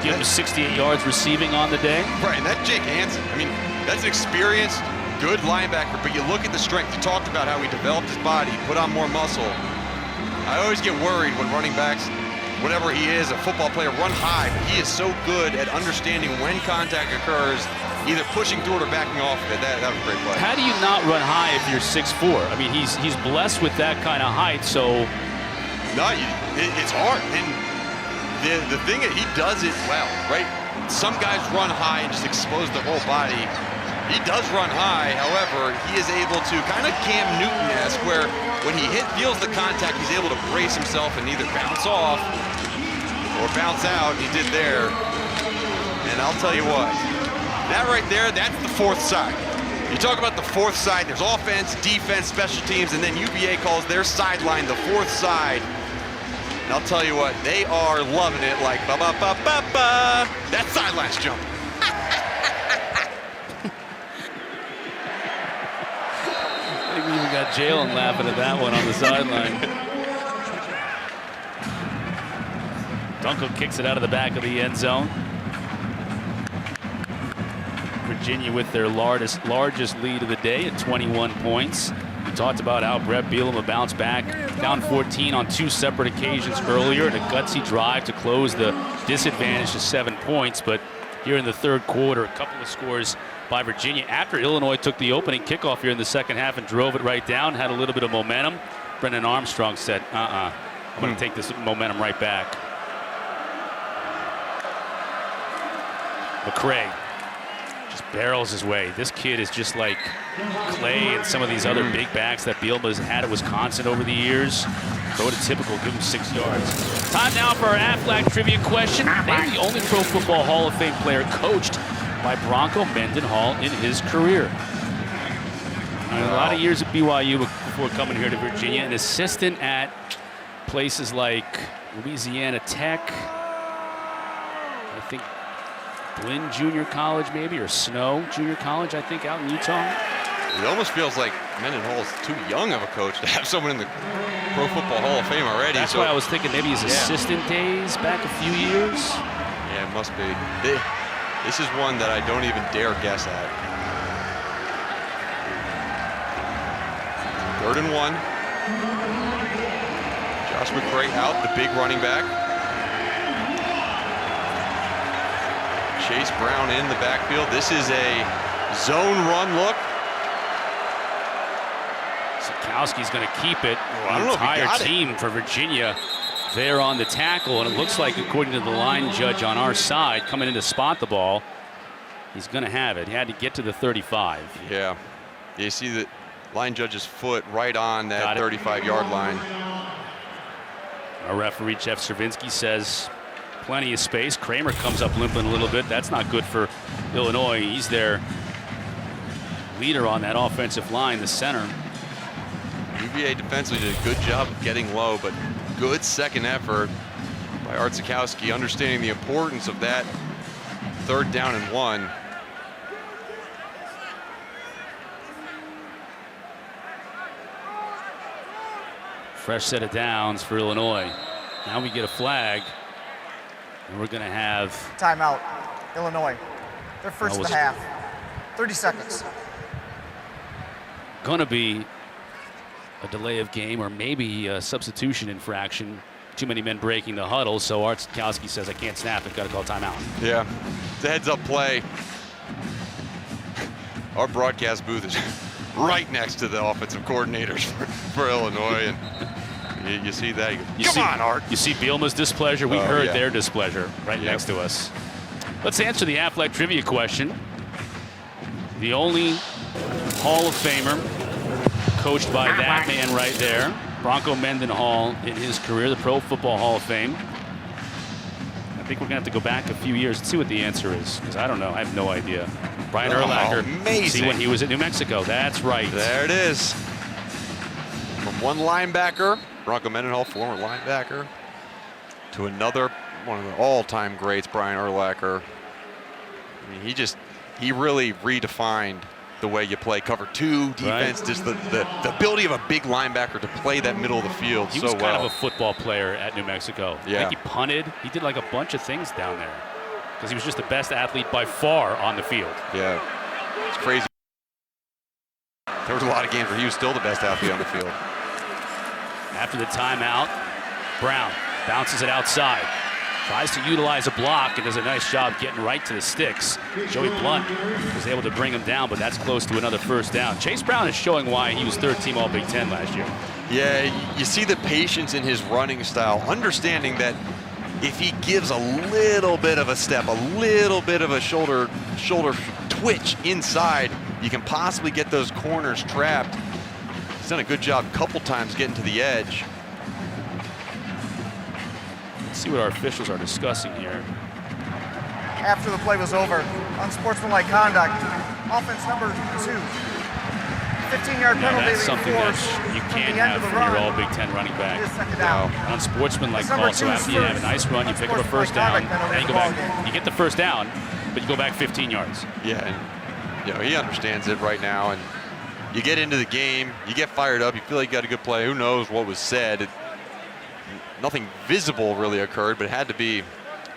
give him 68 yards receiving on the day. Right, and that Jake Hansen, I mean, that's an experienced, good linebacker, but you look at the strength. You talked about how he developed his body, put on more muscle. I always get worried when running backs, whatever he is, a football player, run high, but he is so good at understanding when contact occurs, either pushing through it or backing off of it. That was a great play. How do you not run high if you're 6'4"? I mean, he's blessed with that kind of height, so... No, it's hard. And the thing is, he does it well, right? Some guys run high and just expose their whole body. He does run high, however, he is able to, kind of Cam Newton-esque, where when he feels the contact, he's able to brace himself and either bounce off or bounce out. He did there. And I'll tell you what, that right there, that's the fourth side. You talk about the fourth side, there's offense, defense, special teams, and then UVA calls their sideline the fourth side. And I'll tell you what, they are loving it like ba-ba-ba-ba-ba. That sideline's jumping. I think we even got Jalen laughing at that one on the sideline. Dunkel kicks it out of the back of the end zone. Virginia with their largest lead of the day at 21 points. We talked about how Brett Bielema bounced back, down 14 on 2 separate occasions earlier, and a gutsy drive to close the disadvantage to 7 points. But here in the third quarter, a couple of scores by Virginia after Illinois took the opening kickoff here in the second half and drove it right down, had a little bit of momentum. Brennan Armstrong said, I'm going to take this momentum right back. McCray just barrels his way. This kid is just like Clay and some of these other big backs that Bielema's had at Wisconsin over the years. Prototypical, give him 6 yards. Time now for our Aflac trivia question. Name the only Pro Football Hall of Fame player coached by Bronco Mendenhall in his career. A lot of years at BYU before coming here to Virginia. An assistant at places like Louisiana Tech. I think Blinn Junior College maybe, or Snow Junior College, I think, out in Utah. It almost feels like Mendenhall's too young of a coach to have someone in the Pro Football Hall of Fame already. That's why I was thinking maybe his assistant days back a few years. Yeah, it must be. This is one that I don't even dare guess at. 3rd and 1. Josh McCray out, the big running back. Chase Brown in the backfield. This is a zone run look. Sikowski's going to keep it. I don't know if he entire got team for Virginia there on the tackle, and it looks like, according to the line judge on our side, coming in to spot the ball, he's going to have it. He had to get to the 35. Yeah. You see the line judge's foot right on that 35-yard line. Our referee, Jeff Cervinsky, says plenty of space. Kramer comes up limping a little bit. That's not good for Illinois. He's their leader on that offensive line, the center. UVA defensively did a good job of getting low, but good second effort by Art Sikowski, understanding the importance of that 3rd down and 1. Fresh set of downs for Illinois. Now we get a flag, and we're going to have Timeout, Illinois. They're first in the half. 30 seconds. Going to be a delay of game or maybe a substitution infraction. Too many men breaking the huddle, so Art Sikowski says, I can't snap it, got to call timeout. Yeah, it's a heads-up play. Our broadcast booth is right next to the offensive coordinators for Illinois, and you see that. Come on, Art. You see Bielema's displeasure. We heard their displeasure right next to us. Let's answer the Aflac trivia question. The only Hall of Famer coached by that man right there, Bronco Mendenhall, in his career, the Pro Football Hall of Fame. I think we're going to have to go back a few years and see what the answer is, because I don't know. I have no idea. Brian Urlacher. Amazing. See when he was at New Mexico. That's right. There it is. From one linebacker, Bronco Mendenhall, former linebacker, to another, one of the all-time greats, Brian Urlacher. I mean, he really redefined the way you play cover 2 defense, just the ability of a big linebacker to play that middle of the field so well. He was kind of a football player at New Mexico. Yeah. I think he punted. He did like a bunch of things down there because he was just the best athlete by far on the field. Yeah, it's crazy. There was a lot of games where he was still the best athlete on the field. After the timeout, Brown bounces it outside. Tries to utilize a block and does a nice job getting right to the sticks. Joey Blunt was able to bring him down, but that's close to another first down. Chase Brown is showing why he was 3rd team All-Big Ten last year. Yeah, you see the patience in his running style, understanding that if he gives a little bit of a step, a little bit of a shoulder twitch inside, you can possibly get those corners trapped. He's done a good job a couple times getting to the edge. See what our officials are discussing here. After the play was over, unsportsmanlike conduct, offense number 2. 15-yard penalty. That's something that you can't have from your All-Big Ten running back. No. Unsportsmanlike call, so after you have a nice run, you pick up a first down, and you go back. You get the first down, but you go back 15 yards. Yeah, and he understands it right now, and you get into the game, you get fired up, you feel like you got a good play. Who knows what was said? Nothing visible really occurred, but it had to be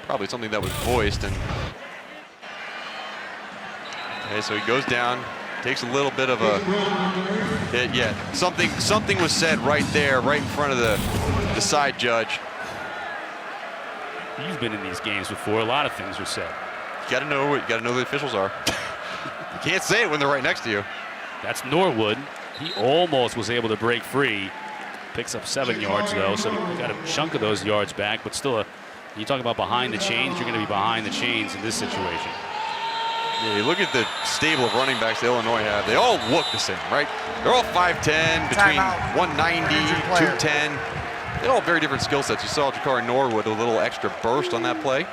probably something that was voiced. And okay, so he goes down, takes a little bit of a hit. Yeah, something was said right there, right in front of the side judge. You've been in these games before. A lot of things are said. You got to know who the officials are. You can't say it when they're right next to you. That's Norwood. He almost was able to break free. Picks up 7 yards, though, so he got a chunk of those yards back, but still, you talk about behind the chains, you're going to be behind the chains in this situation. Yeah, you look at the stable of running backs that Illinois have. They all look the same, right? They're all 5'10", between 190, 210. They all have very different skill sets. You saw Jakari Norwood, a little extra burst on that play.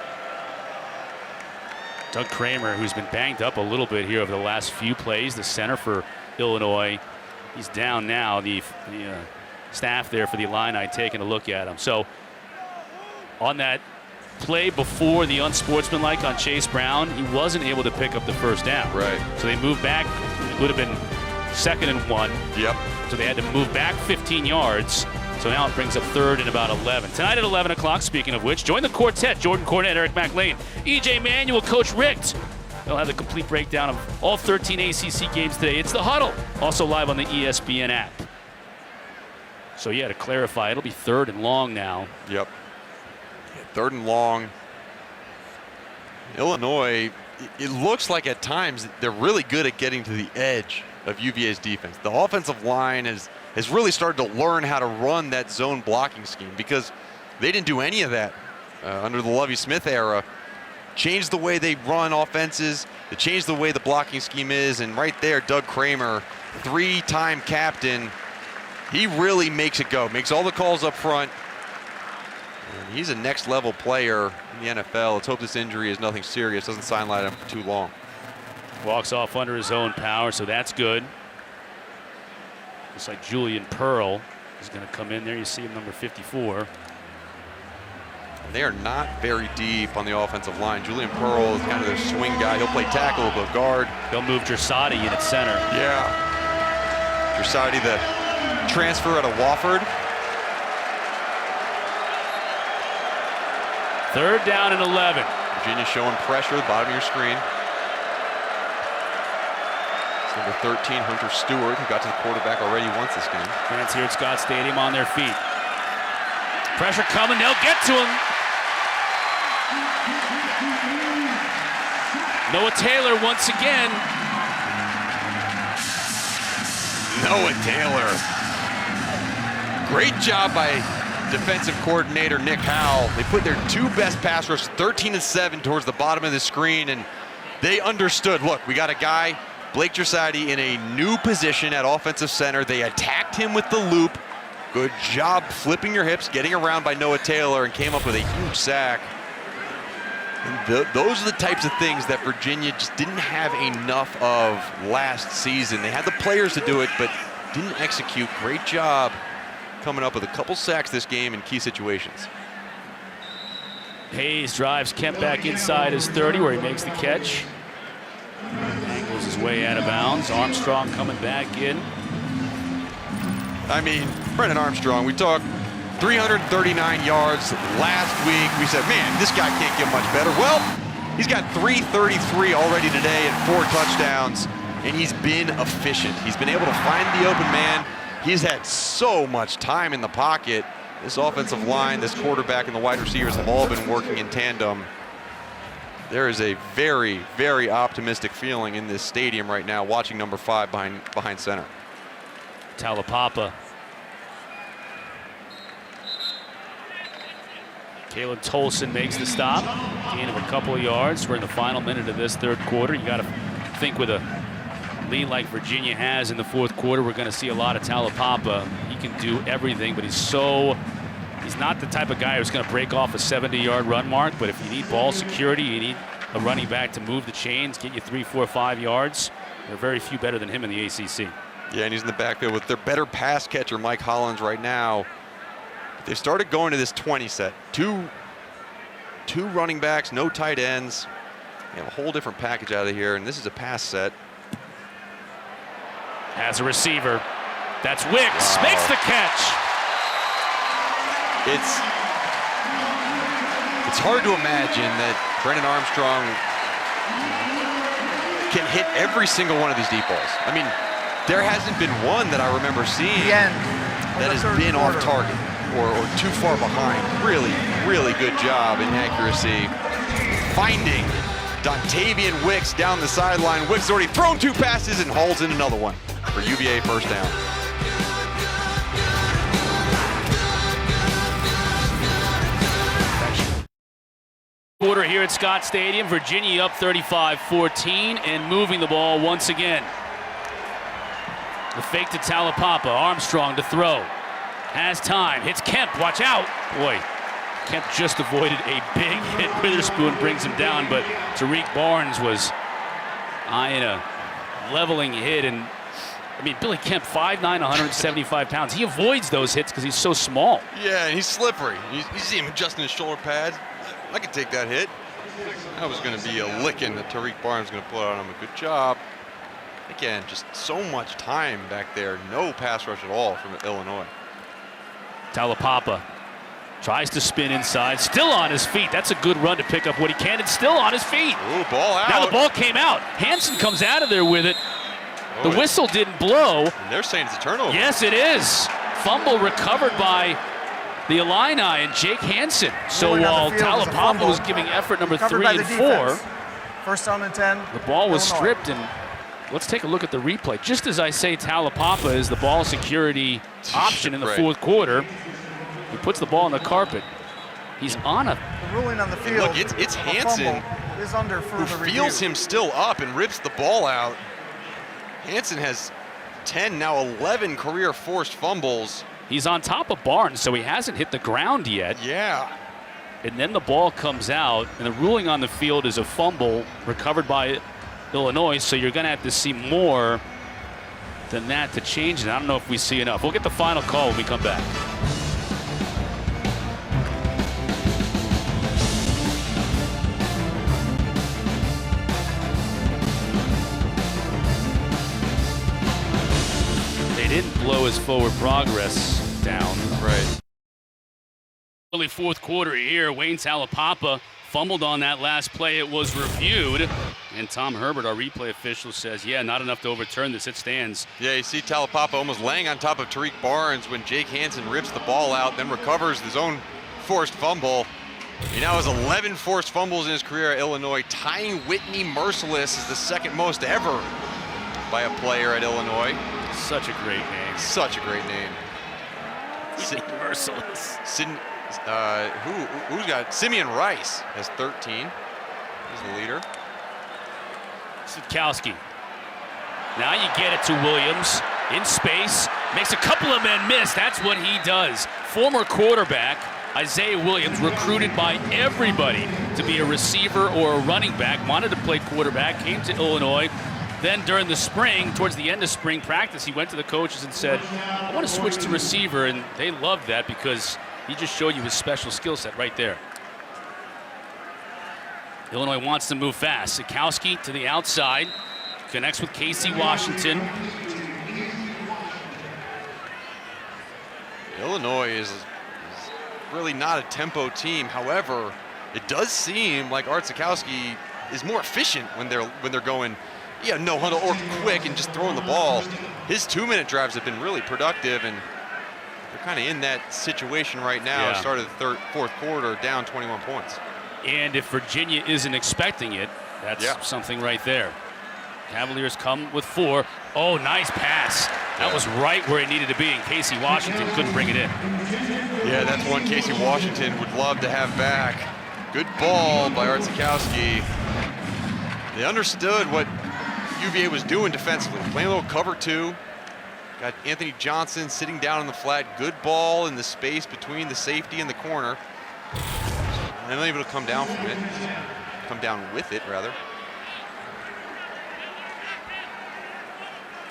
Doug Kramer, who's been banged up a little bit here over the last few plays, the center for Illinois. He's down now. The staff there for the Illini taking a look at him. So on that play before the unsportsmanlike on Chase Brown, he wasn't able to pick up the first down. Right. So they moved back. It would have been 2nd and 1. Yep. So they had to move back 15 yards. So now it brings up 3rd and about 11. Tonight at 11 o'clock, speaking of which, join the quartet. Jordan Cornett, Eric McLean, E.J. Manuel, Coach Richt. They'll have the complete breakdown of all 13 ACC games today. It's The Huddle, also live on the ESPN app. So yeah, to clarify, it'll be 3rd and long now. Yep. 3rd and long. Illinois, it looks like at times they're really good at getting to the edge of UVA's defense. The offensive line has really started to learn how to run that zone blocking scheme, because they didn't do any of that under the Lovie Smith era. Changed the way they run offenses. They changed the way the blocking scheme is. And right there, Doug Kramer, 3-time captain, he really makes it go. Makes all the calls up front. And he's a next-level player in the NFL. Let's hope this injury is nothing serious. Doesn't sideline him for too long. Walks off under his own power, so that's good. Looks like Julian Pearl is going to come in there. You see him, number 54. They are not very deep on the offensive line. Julian Pearl is kind of their swing guy. He'll play tackle, he'll go guard. They'll move Gersati in at center. Yeah. Gersati, the transfer out of Wofford. 3rd down and 11. Virginia showing pressure at the bottom of your screen. It's number 13, Hunter Stewart, who got to the quarterback already once this game. Fans here at Scott Stadium on their feet. Pressure coming, they'll get to him. Noah Taylor once again. Noah Taylor. Great job by defensive coordinator Nick Howell. They put their 2 best pass rushers, 13 and 7, towards the bottom of the screen, and they understood, look, we got a guy, Blake Gersati, in a new position at offensive center. They attacked him with the loop. Good job flipping your hips, getting around by Noah Taylor, and came up with a huge sack. And those are the types of things that Virginia just didn't have enough of last season. They had the players to do it, but didn't execute. Great job coming up with a couple sacks this game in key situations. Hayes drives Kemp back inside his 30 where he makes the catch. Angles his way out of bounds. Armstrong coming back in. I mean, Brennan Armstrong, we talked 339 yards last week. We said, man, this guy can't get much better. Well, he's got 333 already today and 4 touchdowns, and he's been efficient. He's been able to find the open man. He's had so much time in the pocket. This offensive line, this quarterback, and the wide receivers have all been working in tandem. There is a very, very optimistic feeling in this stadium right now, watching number 5 behind center. Talapapa. Kalen Tolson makes the stop. Gain of a couple of yards. We're in the final minute of this 3rd quarter. You got to think with a lead like Virginia has in the 4th quarter, we're going to see a lot of Talapapa. He can do everything, but he's not the type of guy who's going to break off a 70-yard run mark. But if you need ball security, you need a running back to move the chains, get you 3, 4, 5 yards. There are very few better than him in the ACC. Yeah, and he's in the backfield with their better pass catcher, Mike Hollins, right now. They started going to this 20 set. Two running backs, no tight ends. They have a whole different package out of here, and this is a pass set. As a receiver, that's Wicks, makes the catch. It's hard to imagine that Brennan Armstrong can hit every single one of these deep balls. I mean, there hasn't been one that I remember seeing that has been off target or too far behind. Really, really good job in accuracy. Finding Dontavian Wicks down the sideline. Wicks has already thrown 2 passes and hauls in another one for UVA first down. Quarter here at Scott Stadium. Virginia up 35-14 and moving the ball once again. The fake to Talapapa. Armstrong to throw. Has time. Hits Kemp. Watch out. Boy, Kemp just avoided a big hit. Witherspoon brings him down, but Tariq Barnes was eyeing a leveling hit. And I mean, Billy Kemp, 5'9", 175 pounds. He avoids those hits because he's so small. Yeah, and he's slippery. You see him adjusting his shoulder pads. I could take that hit. That was going to be a licking that Tariq Barnes was going to put on him. A good job. Again, just so much time back there. No pass rush at all from Illinois. Talapapa tries to spin inside, still on his feet. That's a good run to pick up what he can, and still on his feet. Ooh, ball out. Now the ball came out. Hansen comes out of there with it. The whistle didn't blow. And they're saying it's a turnover. Yes, it is. Fumble recovered by the Illini and Jake Hansen. So while Talapapa was giving effort number 3 and 4, first down and 10. the ball was stripped. And let's take a look at the replay. Just as I say Talapapa is the ball security option in the fourth quarter, he puts the ball on the carpet. He's on a... The ruling on the field. Look, it's Hansen is under further who review. feels him still up and rips the ball out. Hansen has 10, now 11 career forced fumbles. He's on top of Barnes, so he hasn't hit the ground yet. Yeah. And then the ball comes out, and the ruling on the field is a fumble recovered by Illinois, so you're going to have to see more than that to change it. I don't know if we see enough. We'll get the final call when we come back. Didn't blow his forward progress down. Right. Early fourth quarter here, Wayne Talapapa fumbled on that last play. It was reviewed. And Tom Herbert, our replay official, says, yeah, not enough to overturn this. It stands. Yeah, you see Talapapa almost laying on top of Tariq Barnes when Jake Hansen rips the ball out, then recovers his own forced fumble. He now has 11 forced fumbles in his career at Illinois, tying Whitney Merciless as the second most ever by a player at Illinois. Such a great name. Such a great name. Merciless. Who's got Simeon Rice has 13. He's the leader. Sitkowski. Now you get it to Williams in space. Makes a couple of men miss. That's what he does. Former quarterback Isaiah Williams, recruited by everybody to be a receiver or a running back, wanted to play quarterback, came to Illinois. Then during the spring, towards the end of spring practice, he went to the coaches and said, I want to switch to receiver, and they loved that because he just showed you his special skill set right there. Illinois wants to move fast. Sitkowski to the outside, connects with Casey Washington. Illinois is really not a tempo team. However, it does seem like Art Sitkowski is more efficient when they're going no huddle or quick and just throwing the ball. His 2-minute drives have been really productive, and they're kind of in that situation right now. Yeah. Started the fourth quarter down 21 points. And if Virginia isn't expecting it, that's something right there. Cavaliers come with 4. Oh, nice pass. That was right where it needed to be, and Casey Washington couldn't bring it in. Yeah, that's one Casey Washington would love to have back. Good ball by Art Sitkowski. They understood what UVA was doing defensively, playing a little cover 2. Got Anthony Johnson sitting down on the flat. Good ball in the space between the safety and the corner. And unable to come down from it. Come down with it, rather.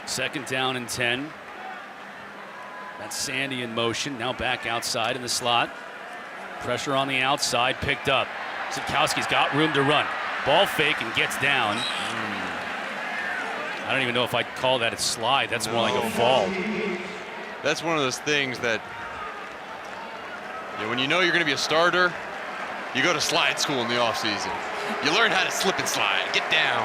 Second down and 10. That's Sandy in motion. Now back outside in the slot. Pressure on the outside, picked up. Sitkowski's got room to run. Ball fake and gets down. I don't even know if I'd call that a slide. That's more like a fall. That's one of those things that, when you know you're going to be a starter, you go to slide school in the offseason. You learn how to slip and slide. Get down.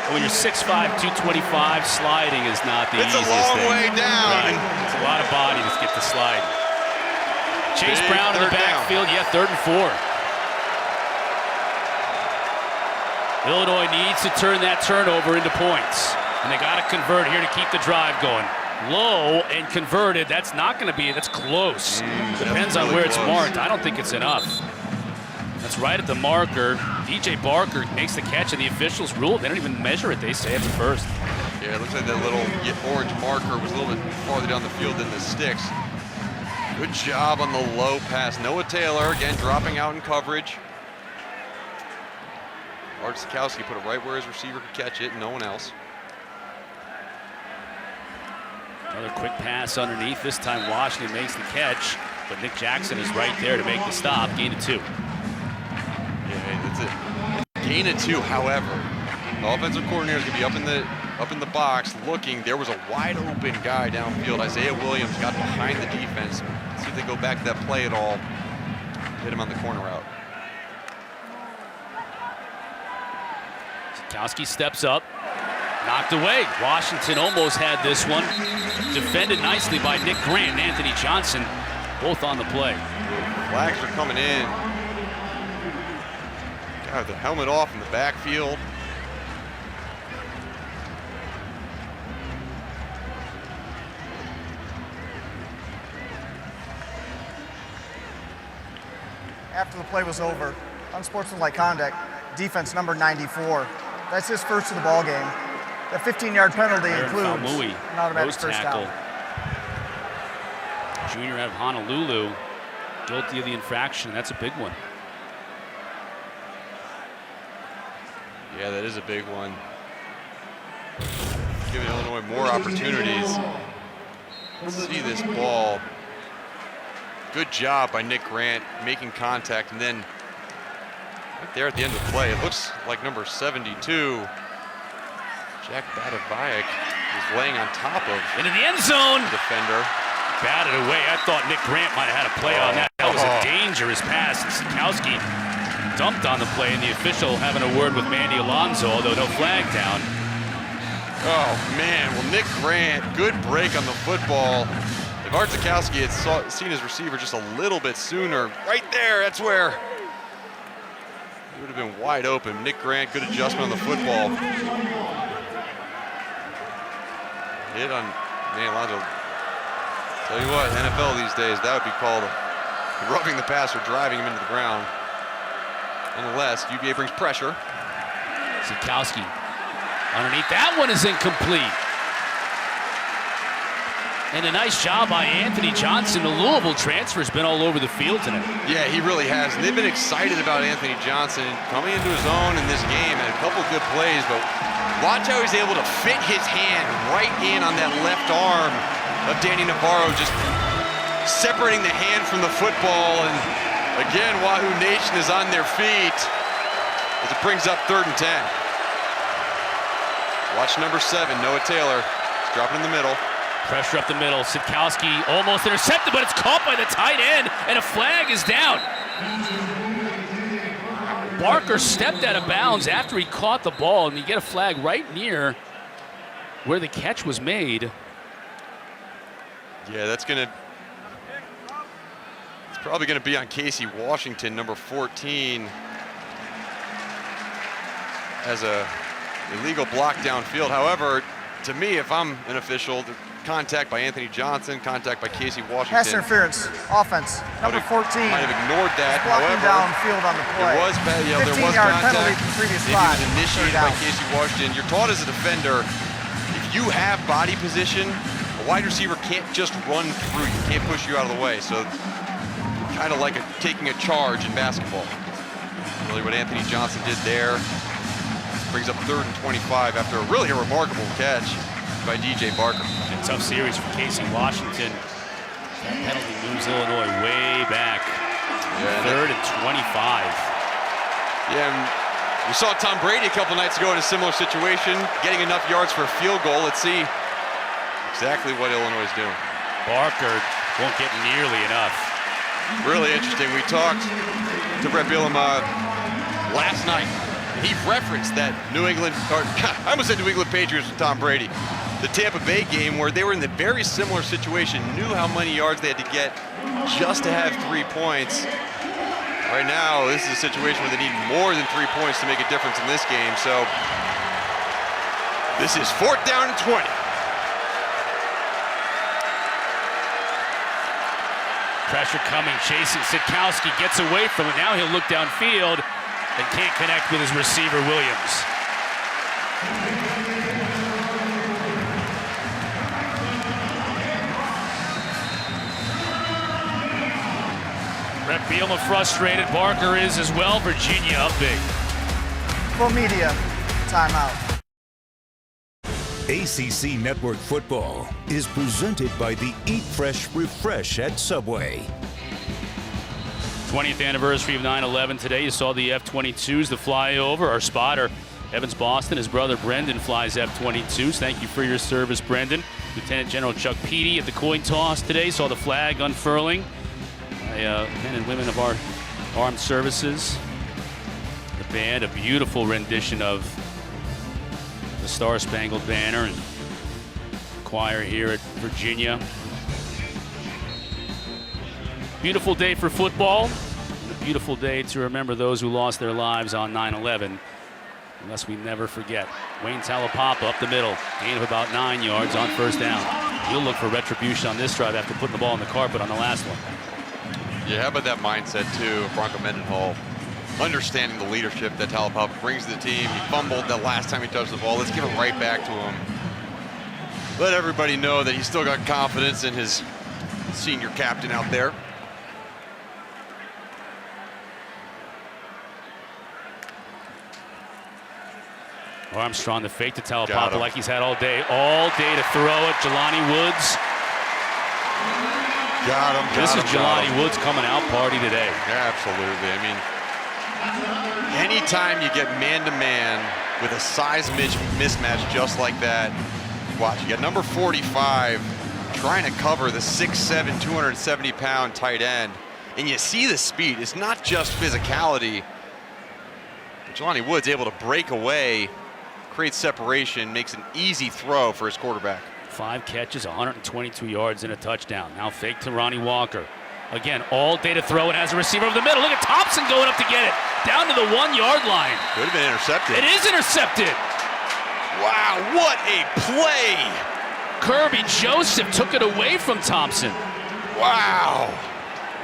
When you're 6'5", 225, sliding is not the easiest thing. It's a long way down. Right. It's a lot of body to get to slide. Chase Brown in the backfield. Yeah, 3rd and 4. Illinois needs to turn that turnover into points. And they got to convert here to keep the drive going. Low and converted. That's not going to be, that's close. Depends on where it's marked. I don't think it's enough. That's right at the marker. DJ Barker makes the catch, and the officials rule. They don't even measure it. They say it's a first. Yeah, it looks like that little orange marker was a little bit farther down the field than the sticks. Good job on the low pass. Noah Taylor, again, dropping out in coverage. Art Sikowski put it right where his receiver could catch it, and no one else. Another quick pass underneath. This time Washington makes the catch, but Nick Jackson is right there to make the stop. Gain of 2. Yeah, that's it. Gain of 2, however. The offensive coordinator is going to be up in the box looking. There was a wide open guy downfield. Isaiah Williams got behind the defense. Let's see if they go back to that play at all. Hit him on the corner route. Sikowski steps up. Knocked away. Washington almost had this one. Defended nicely by Nick Grant and Anthony Johnson, both on the play. Flags are coming in. Got the helmet off in the backfield. After the play was over, unsportsmanlike conduct, defense number 94. That's his first of the ball game. The 15-yard penalty includes an automatic first down. Junior out of Honolulu, guilty of the infraction. That's a big one. Yeah, that is a big one. Giving Illinois more opportunities. Let's see this ball. Good job by Nick Grant making contact, and then right there at the end of the play, it looks like number 72. Jack Badavayak is laying on top of into the end zone. The defender. Batted away. I thought Nick Grant might have had a play on that. That was a dangerous pass. And Sikowski dumped on the play, and the official having a word with Mandy Alonso, although no flag down. Oh, man. Well, Nick Grant, good break on the football. If Art Sikowski had seen his receiver just a little bit sooner, right there, that's where he would have been wide open. Nick Grant, good adjustment on the football. Hit on Manny Alonso. Tell you what, NFL these days, that would be called roughing the passer, driving him into the ground. Nonetheless, UVA brings pressure. Sikowski underneath. That one is incomplete. And a nice job by Anthony Johnson. The Louisville transfer has been all over the field tonight. Yeah, he really has. And they've been excited about Anthony Johnson coming into his own in this game. Had a couple good plays, but watch how he's able to fit his hand right in on that left arm of Danny Navarro, just separating the hand from the football. And again, Wahoo Nation is on their feet as it brings up 3rd and 10. Watch number 7, Noah Taylor. He's dropping in the middle. Pressure up the middle. Sikowski almost intercepted, but it's caught by the tight end, and a flag is down. Barker stepped out of bounds after he caught the ball, and you get a flag right near where the catch was made. Yeah, it's probably gonna be on Casey Washington, number 14, as a illegal block downfield. However, to me, if I'm an official, the contact by Anthony Johnson, contact by Casey Washington. Pass interference, offense, number 14. Might have ignored that. Blocking However, downfield on the play. there was 15-yard penalty contact. from previous Maybe spot. it was initiated by Casey Washington. You're taught as a defender, if you have body position, a wide receiver can't just run through you, can't push you out of the way. So kind of like taking a charge in basketball. Really what Anthony Johnson did there. Brings up 3rd and 25 after a remarkable catch by DJ Barker. A tough series for Casey Washington. That penalty moves Illinois way back. Yeah, 3rd and 25. Yeah, and we saw Tom Brady a couple nights ago in a similar situation, getting enough yards for a field goal. Let's see exactly what Illinois is doing. Barker won't get nearly enough. Really interesting. We talked to Brett Bielema last night. He referenced that New England, or I almost said New England Patriots with Tom Brady. The Tampa Bay game where they were in the very similar situation, knew how many yards they had to get just to have 3 points. Right now, this is a situation where they need more than 3 points to make a difference in this game. So this is 4th down and 20. Pressure coming, chasing Sitkowski, gets away from it. Now he'll look downfield and can't connect with his receiver, Williams. Brett Bielema frustrated. Barker is as well. Virginia up big. Full media, timeout. ACC Network Football is presented by the Eat Fresh Refresh at Subway. 20th anniversary of 9/11 today. You saw the F-22s, the flyover. Our spotter, Evans Boston, his brother Brendan flies F-22s. Thank you for your service, Brendan. Lieutenant General Chuck Peedy at the coin toss today. Saw the flag unfurling by men and women of our armed services. The band, a beautiful rendition of the Star-Spangled Banner, and choir here at Virginia. Beautiful day for football, and a beautiful day to remember those who lost their lives on 9/11, unless we never forget. Wayne Talapapa up the middle, gain of about 9 yards on first down. He'll look for retribution on this drive after putting the ball in the carpet on the last one. Yeah, how about that mindset too, Bronco Mendenhall? Understanding the leadership that Talapapa brings to the team. He fumbled the last time he touched the ball. Let's give it right back to him. Let everybody know that he's still got confidence in his senior captain out there. Armstrong, the fake to Talapapa like he's had all day to throw it. Jelani Woods. Got him. This is Jelani Woods coming out party today. Yeah, absolutely. I mean, anytime you get man-to-man with a size mismatch just like that, watch, you got number 45 trying to cover the 6'7", 270-pound tight end, and you see the speed. It's not just physicality. But Jelani Woods able to break away, create separation, makes an easy throw for his quarterback. 5 catches, 122 yards, and a touchdown. Now fake to Ronnie Walker. Again, all day to throw it as a receiver over the middle. Look at Thompson going up to get it. Down to the 1-yard line. Could have been intercepted. It is intercepted. Wow, what a play. Kirby Joseph took it away from Thompson. Wow.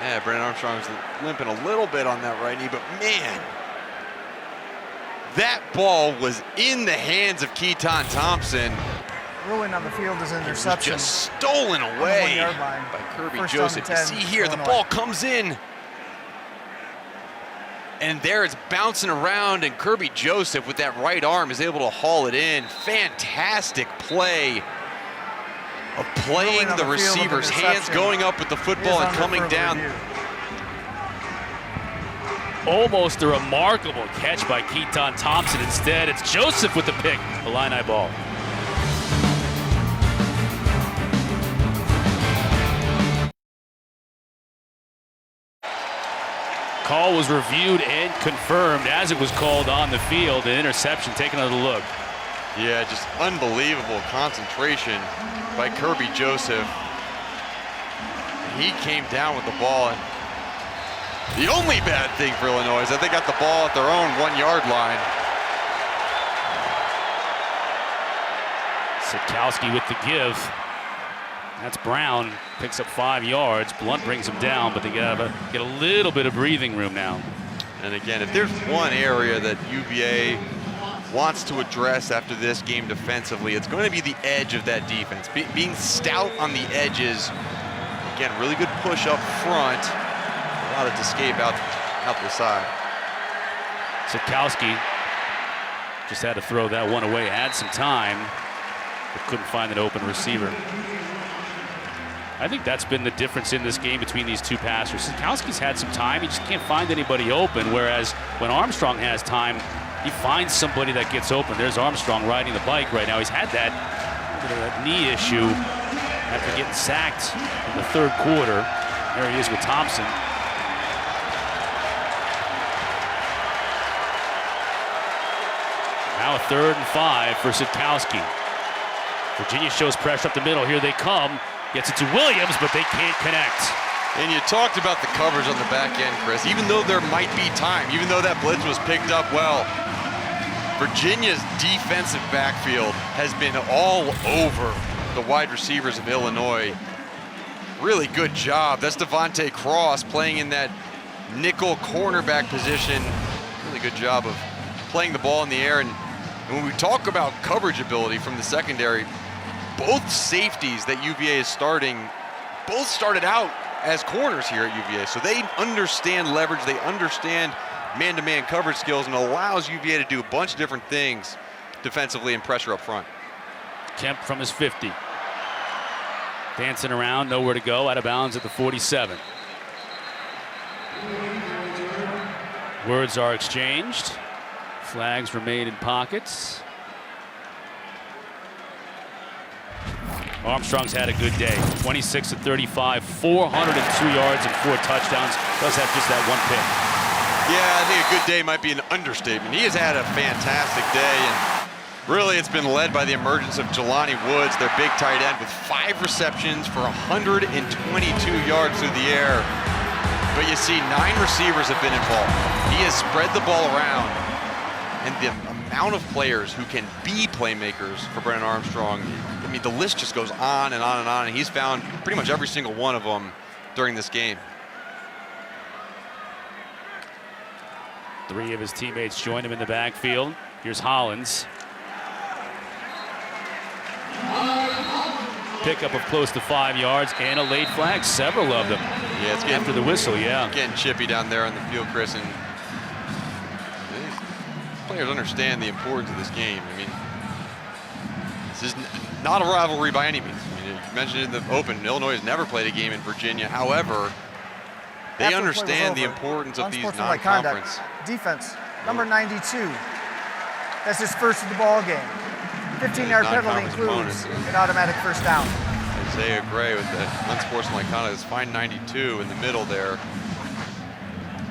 Yeah, Brandon Armstrong's limping a little bit on that right knee, but man, that ball was in the hands of Keaton Thompson. Ruling on the field is an interception. It was just stolen away by Kirby Joseph. You see here, the ball comes in, and there it's bouncing around, and Kirby Joseph with that right arm is able to haul it in. Fantastic play of playing the receiver's hands, going up with the football and coming down. Almost a remarkable catch by Keaton Thompson. Instead, it's Joseph with the pick, the Illini ball. Call was reviewed and confirmed as it was called on the field. An interception. Take another look. Yeah, just unbelievable concentration by Kirby Joseph. He came down with the ball. And the only bad thing for Illinois is that they got the ball at their own 1-yard line. Sitkowski with the give. That's Brown, picks up 5 yards. Blunt brings him down, but they get a little bit of breathing room now. And again, if there's one area that UVA wants to address after this game defensively, it's going to be the edge of that defense. Being stout on the edges. Again, really good push up front. Allowed it to escape out the side. Sitkowski just had to throw that one away, had some time, but couldn't find an open receiver. I think that's been the difference in this game between these two passers. Sitkowski's had some time, he just can't find anybody open, whereas when Armstrong has time, he finds somebody that gets open. There's Armstrong riding the bike right now. He's had that knee issue after getting sacked in the third quarter. There he is with Thompson. Now a 3rd and 5 for Sitkowski. Virginia shows pressure up the middle. Here they come. Gets it to Williams, but they can't connect. And you talked about the coverage on the back end, Chris. Even though there might be time, even though that blitz was picked up well, Virginia's defensive backfield has been all over the wide receivers of Illinois. really good job. That's Devontae Cross playing in that nickel cornerback position. Really good job of playing the ball in the air. And when we talk about coverage ability from the secondary, both safeties that UVA is starting, both started out as corners here at UVA. So they understand leverage, they understand man-to-man coverage skills, and allows UVA to do a bunch of different things defensively and pressure up front. Kemp from his 50. Dancing around, nowhere to go, out of bounds at the 47. Words are exchanged. Flags remain in pockets. Armstrong's had a good day. 26 of 35, 402 yards and 4 touchdowns. Does have just that one pick. Yeah, I think a good day might be an understatement. He has had a fantastic day, and really it's been led by the emergence of Jelani Woods, their big tight end, with 5 receptions for 122 yards through the air. But you see 9 receivers have been involved. He has spread the ball around, and the amount of players who can be playmakers for Brennan Armstrong, I mean, the list just goes on and on and on, and he's found pretty much every single one of them during this game. 3 of his teammates join him in the backfield. Here's Hollins. Pickup of close to 5 yards and a late flag, several of them. Yeah, it's getting, after the whistle, yeah. Getting chippy down there on the field, Chris, and players understand the importance of this game. I mean, this is not a rivalry by any means. I mean, you mentioned it in the open, Illinois has never played a game in Virginia. However, they understand the importance of these non-conference. Defense, number 92. That's his first of the ball game. 15-yard penalty includes an automatic first down. Isaiah Gray with the unsportsmanlike conduct. It's fine 92 in the middle there.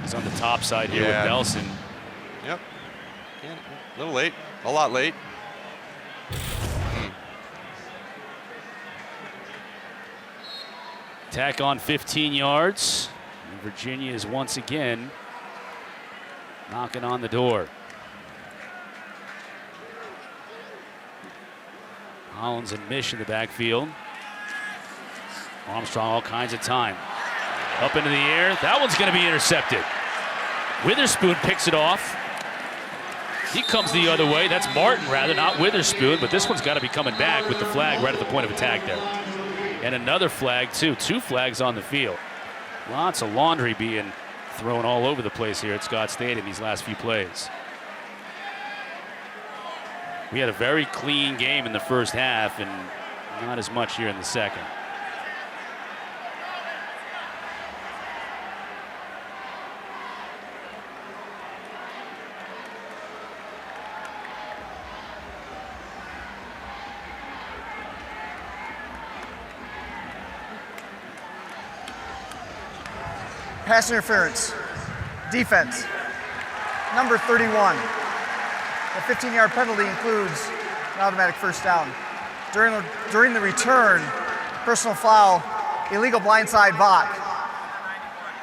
He's on the top side here with Nelson. Yep. A little late, a lot late. Tack on 15 yards. And Virginia is once again knocking on the door. Hollins and Mish in the backfield. Armstrong all kinds of time. Up into the air. That one's going to be intercepted. Witherspoon picks it off. He comes the other way. That's Martin, rather, not Witherspoon. But this one's got to be coming back with the flag right at the point of attack there. And another flag, too. 2 flags on the field. Lots of laundry being thrown all over the place here at Scott Stadium these last few plays. We had a very clean game in the first half and not as much here in the second. Pass interference. Defense, number 31. The 15-yard penalty includes an automatic first down. During the return, personal foul, illegal blindside Bach,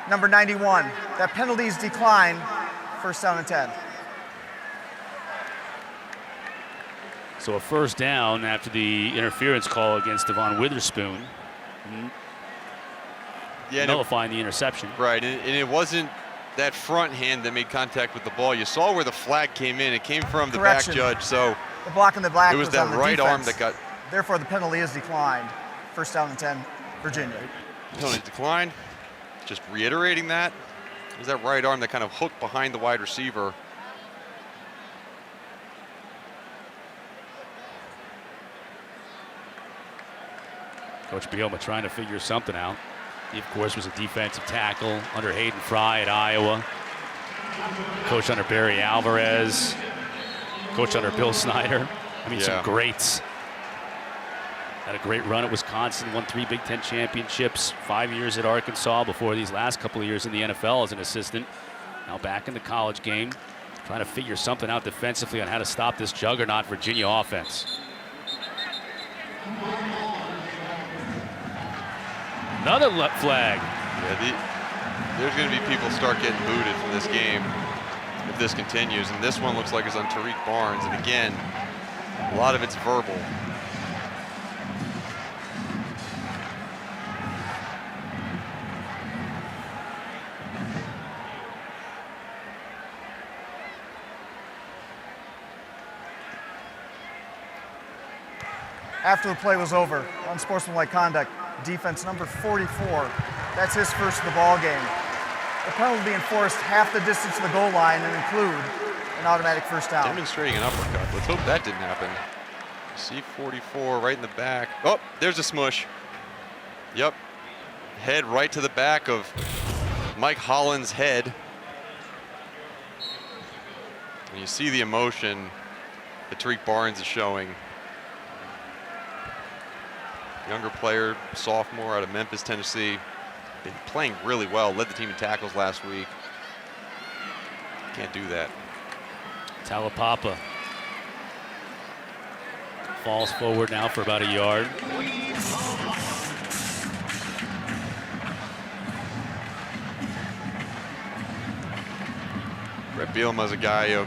number 91. That penalty is declined, first down and 10. So a first down after the interference call against Devon Witherspoon. Yeah, nullifying the interception. Right, and it wasn't that front hand that made contact with the ball. You saw where the flag came in. It came from the back judge, so the block in the black it was that right arm that got. Therefore, the penalty is declined. First down and 10, Virginia. Penalty declined. Just reiterating that. It was that right arm that kind of hooked behind the wide receiver. Coach Bielma trying to figure something out. He, of course, was a defensive tackle under Hayden Fry at Iowa. Coach under Barry Alvarez. Coach under Bill Snyder. I mean, some greats. Had a great run at Wisconsin, won 3 Big Ten championships, 5 years at Arkansas before these last couple of years in the NFL as an assistant. Now back in the college game, trying to figure something out defensively on how to stop this juggernaut Virginia offense. Another flag. Yeah, there's going to be people start getting booted from this game if this continues. And this one looks like it's on Tariq Barnes. And again, a lot of it's verbal. after the play was over. Unsportsmanlike conduct. Defense number 44. That's his first of the ball game. The penalty being enforced half the distance to the goal line and include an automatic first down. Demonstrating an uppercut. Let's hope that didn't happen. C44 right in the back. Oh, there's a smush. Yep. Head right to the back of Mike Holland's head. And you see the emotion that Tariq Barnes is showing. Younger player, sophomore out of Memphis, Tennessee. Been playing really well, led the team in tackles last week. Can't do that. Talapapa falls forward now for about a yard. Brett Bielema's a guy, you know,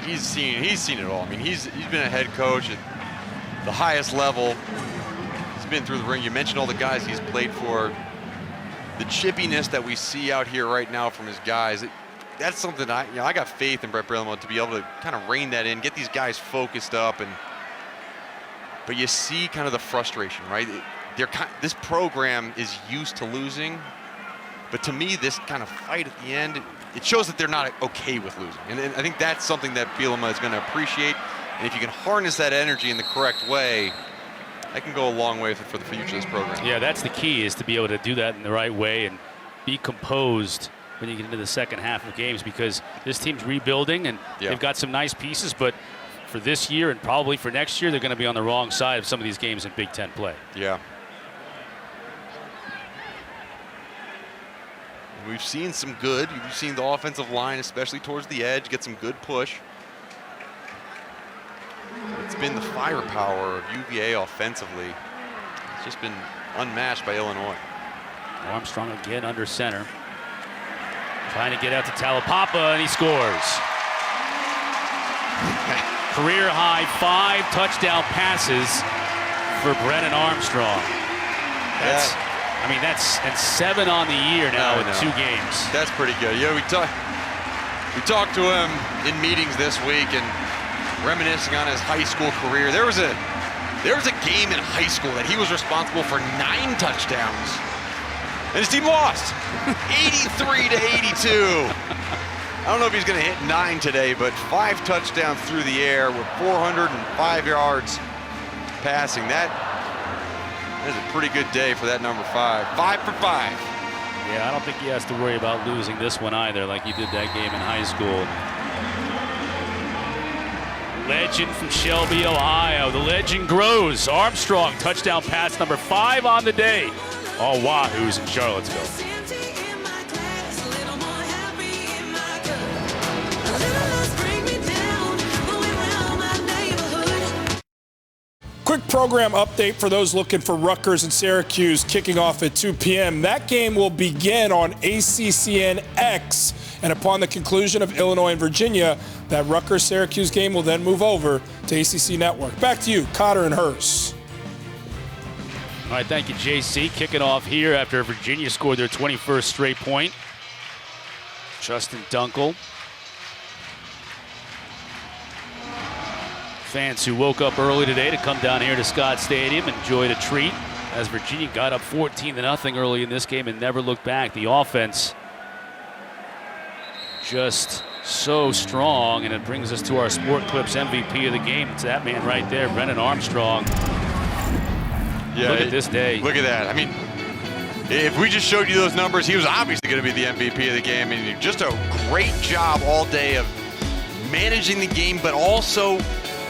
he's seen it all. I mean, he's been a head coach at the highest level. He's been through the ring. You mentioned all the guys he's played for. The chippiness that we see out here right now from his guys, that's something I got faith in Brett Bielema to be able to kind of rein that in, get these guys focused up, but you see kind of the frustration, right? This program is used to losing, but to me, this kind of fight at the end, it shows that they're not okay with losing, and I think that's something that Bielema is going to appreciate. And if you can harness that energy in the correct way, that can go a long way for the future of this program. Yeah, that's the key, is to be able to do that in the right way and be composed when you get into the second half of games, because this team's rebuilding and they've got some nice pieces, but for this year and probably for next year, they're going to be on the wrong side of some of these games in Big Ten play. Yeah. We've seen some good. We've seen the offensive line, especially towards the edge, get some good push. It's been the firepower of UVA offensively. It's just been unmatched by Illinois. Armstrong again under center. Trying to get out to Talapapa, and he scores. Career high 5 touchdown passes for Brennan Armstrong. That's 7 on the year now in 2 games. That's pretty good. Yeah, we talked to him in meetings this week and reminiscing on his high school career. There was a game in high school that he was responsible for 9 touchdowns, and his team lost 83-82. I don't know if he's going to hit 9 today, but 5 touchdowns through the air with 405 yards passing. That is a pretty good day for that number 5. 5 for 5. Yeah, I don't think he has to worry about losing this one either, like he did that game in high school. Legend from Shelby, Ohio. The legend grows. Armstrong, touchdown pass number 5 on the day. All Wahoos in Charlottesville. Quick program update for those looking for Rutgers and Syracuse kicking off at 2 p.m. That game will begin on ACCN-X, and upon the conclusion of Illinois and Virginia, that Rutgers-Syracuse game will then move over to ACC Network. Back to you, Cotter and Hurst. All right, thank you, JC. Kicking off here after Virginia scored their 21st straight point. Justin Dunkel. Fans who woke up early today to come down here to Scott Stadium enjoyed a treat as Virginia got up 14-0 early in this game and never looked back. The offense just so strong, and it brings us to our Sport Clips MVP of the game. It's that man right there, Brennan Armstrong. Yeah, look at this day. Look at that. I mean, if we just showed you those numbers, he was obviously going to be the MVP of the game. And just a great job all day of managing the game, but also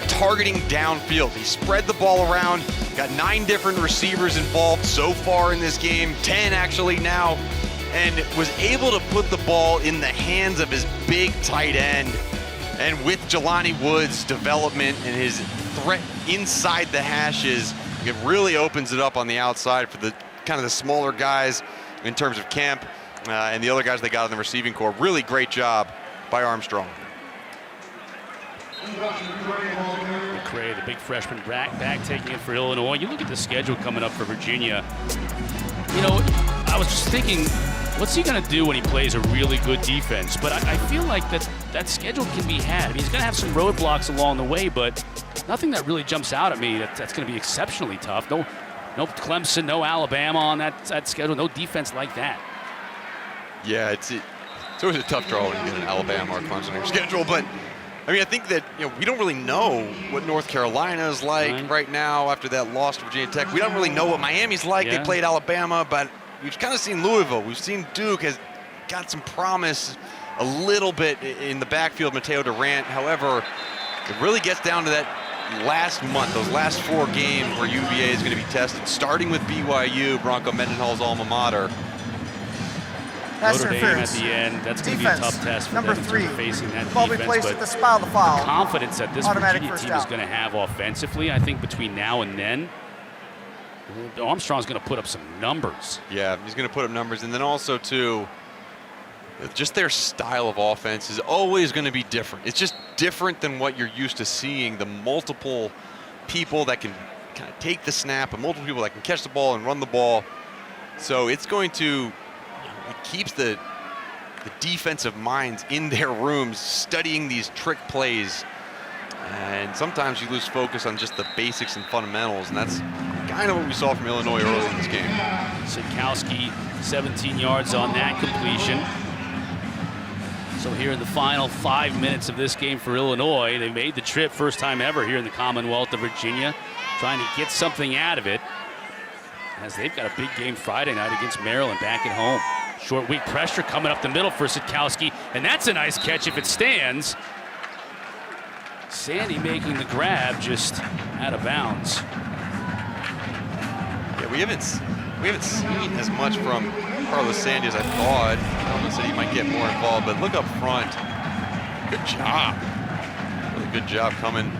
targeting downfield. He spread the ball around, got 9 different receivers involved so far in this game, 10 actually now, and was able to put the ball in the hands of his big tight end. And with Jelani Woods' development and his threat inside the hashes, it really opens it up on the outside for the kind of the smaller guys in terms of Kemp and the other guys they got in the receiving corps. Really great job by Armstrong. McCray, the big freshman back taking it for Illinois. You look at the schedule coming up for Virginia. You know, I was just thinking, what's he going to do when he plays a really good defense? But I feel like that schedule can be had. I mean, he's going to have some roadblocks along the way, but nothing that really jumps out at me that's going to be exceptionally tough. No Clemson, no Alabama on that schedule. No defense like that. Yeah, it's always a tough draw when you get an Alabama or Clemson on your schedule. But I mean, I think that we don't really know what North Carolina is like right now after that loss to Virginia Tech. We don't really know what Miami's like. Yeah. They played Alabama, but we've kind of seen Louisville. We've seen Duke has got some promise a little bit in the backfield, Mateo Durant. However, it really gets down to that last month, those last 4 games where UVA is going to be tested, starting with BYU, Bronco Mendenhall's alma mater. Notre Dame at the end. That's going to be a tough test for number them 3. facing that Ball be defense. placed But at the spot of the foul. confidence that this Automatic Virginia first team is down. going to have offensively, I think between now and then, Armstrong's going to put up some numbers. Yeah, he's going to put up numbers. And then also, too, just their style of offense is always going to be different. It's just different than what you're used to seeing. The multiple people that can kind of take the snap and multiple people that can catch the ball and run the ball. So it's going to, it keeps the defensive minds in their rooms studying these trick plays. And sometimes you lose focus on just the basics and fundamentals, and that's kind of what we saw from Illinois early in this game. Sikowski, 17 yards on that completion. So here in the final 5 minutes of this game for Illinois, they made the trip first time ever here in the Commonwealth of Virginia, trying to get something out of it, as they've got a big game Friday night against Maryland back at home. Short weak pressure coming up the middle for Sikowski, and that's a nice catch if it stands. Sandy making the grab just out of bounds. Yeah, we haven't seen as much from Carlos Sandy as I thought. Almost said he might get more involved, but look up front. Good job. Really good job coming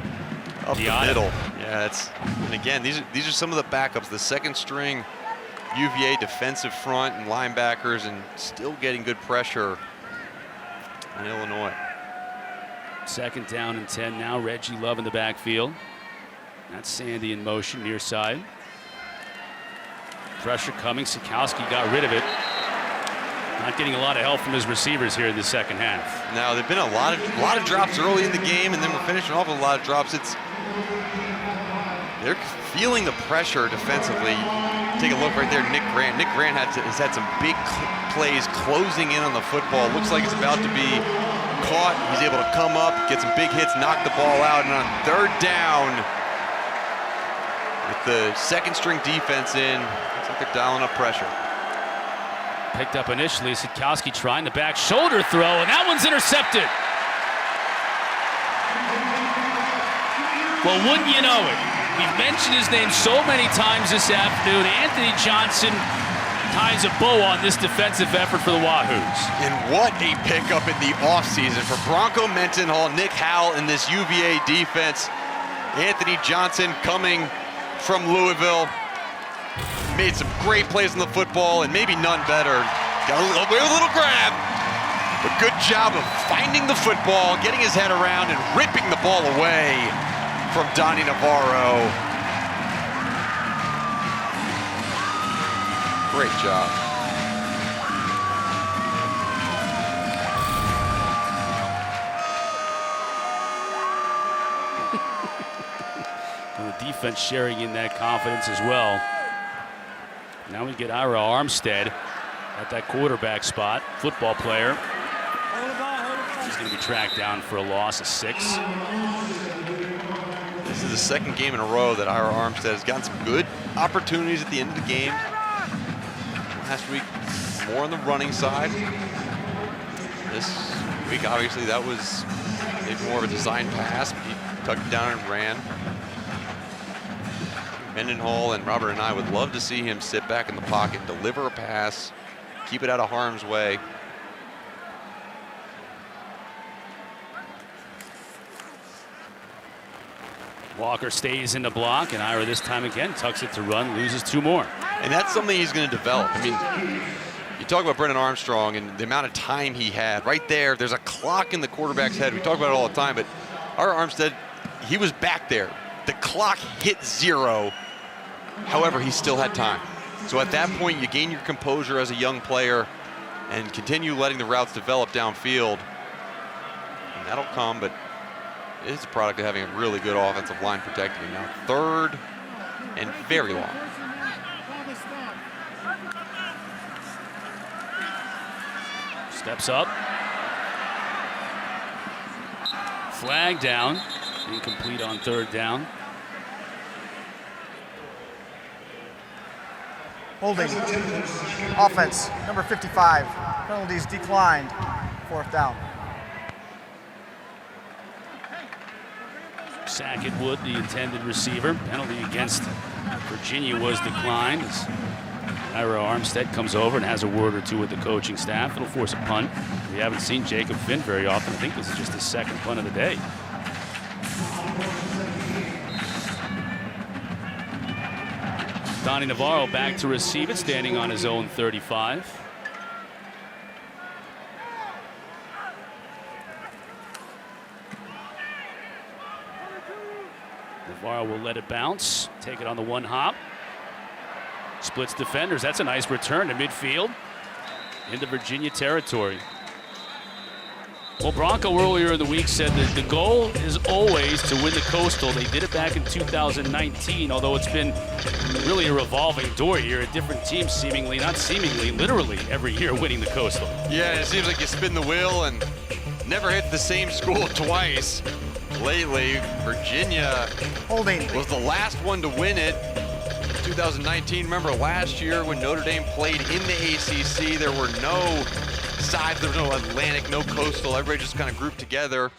up the middle. Yeah, and again, these are some of the backups, the second string UVA defensive front and linebackers, and still getting good pressure on Illinois. 2nd down and 10 now. Reggie Love in the backfield. That's Sandy in motion near side. Pressure coming. Sikowski got rid of it. Not getting a lot of help from his receivers here in the second half. Now, there've been a lot of drops early in the game, and then we're finishing off with a lot of drops. They're feeling the pressure defensively. Take a look right there, Nick Grant. Nick Grant has had some big plays closing in on the football. Looks like it's about to be caught. He's able to come up, get some big hits, knock the ball out, and on 3rd down, with the second string defense in, looks like they're dialing up pressure. Picked up initially, Sikowski trying the back shoulder throw, and that one's intercepted. Well, wouldn't you know it? We've mentioned his name so many times this afternoon. Anthony Johnson ties a bow on this defensive effort for the Wahoos. And what a pickup in the offseason for Bronco Mendenhall, Nick Howell, and this UVA defense. Anthony Johnson coming from Louisville. Made some great plays on the football, and maybe none better. Got a little grab. But good job of finding the football, getting his head around, and ripping the ball away from Donnie Navarro. Great job. And the defense sharing in that confidence as well. Now we get Ira Armstead at that quarterback spot, football player. He's going to be tracked down for a loss of 6. This is the 2nd game in a row that Ira Armstead has gotten some good opportunities at the end of the game. Last week, more on the running side. This week, obviously, that was maybe more of a design pass, but he tucked it down and ran. Mendenhall and Robert and I would love to see him sit back in the pocket, deliver a pass, keep it out of harm's way. Walker stays in the block, and Ira this time again tucks it to run, loses 2 more. And that's something he's going to develop. I mean, you talk about Brennan Armstrong and the amount of time he had. Right there's a clock in the quarterback's head. We talk about it all the time, but Ira Armstead, he was back there. The clock hit 0. However, he still had time. So at that point, you gain your composure as a young player and continue letting the routes develop downfield. And that'll come, but it's a product of having a really good offensive line protecting him. Now 3rd and very long. Steps up. Flag down. Incomplete on 3rd down. Holding. Offense, number 55. Penalties declined. 4th down. Sackett Wood, the intended receiver. Penalty against Virginia was declined. As Ira Armstead comes over and has a word or two with the coaching staff. It'll force a punt. We haven't seen Jacob Finn very often. I think this is just his 2nd punt of the day. Donnie Navarro back to receive it, standing on his own 35. Navarro will let it bounce, take it on the 1 hop. Splits defenders. That's a nice return to midfield into Virginia territory. Well, Bronco earlier in the week said that the goal is always to win the Coastal. They did it back in 2019, although it's been really a revolving door here. Different teams seemingly, not seemingly, literally every year winning the Coastal. Yeah, it seems like you spin the wheel and never hit the same school twice. Lately, Virginia was the last one to win it. 2019, remember last year when Notre Dame played in the ACC, there were no sides, there was no Atlantic, no Coastal, everybody just kind of grouped together.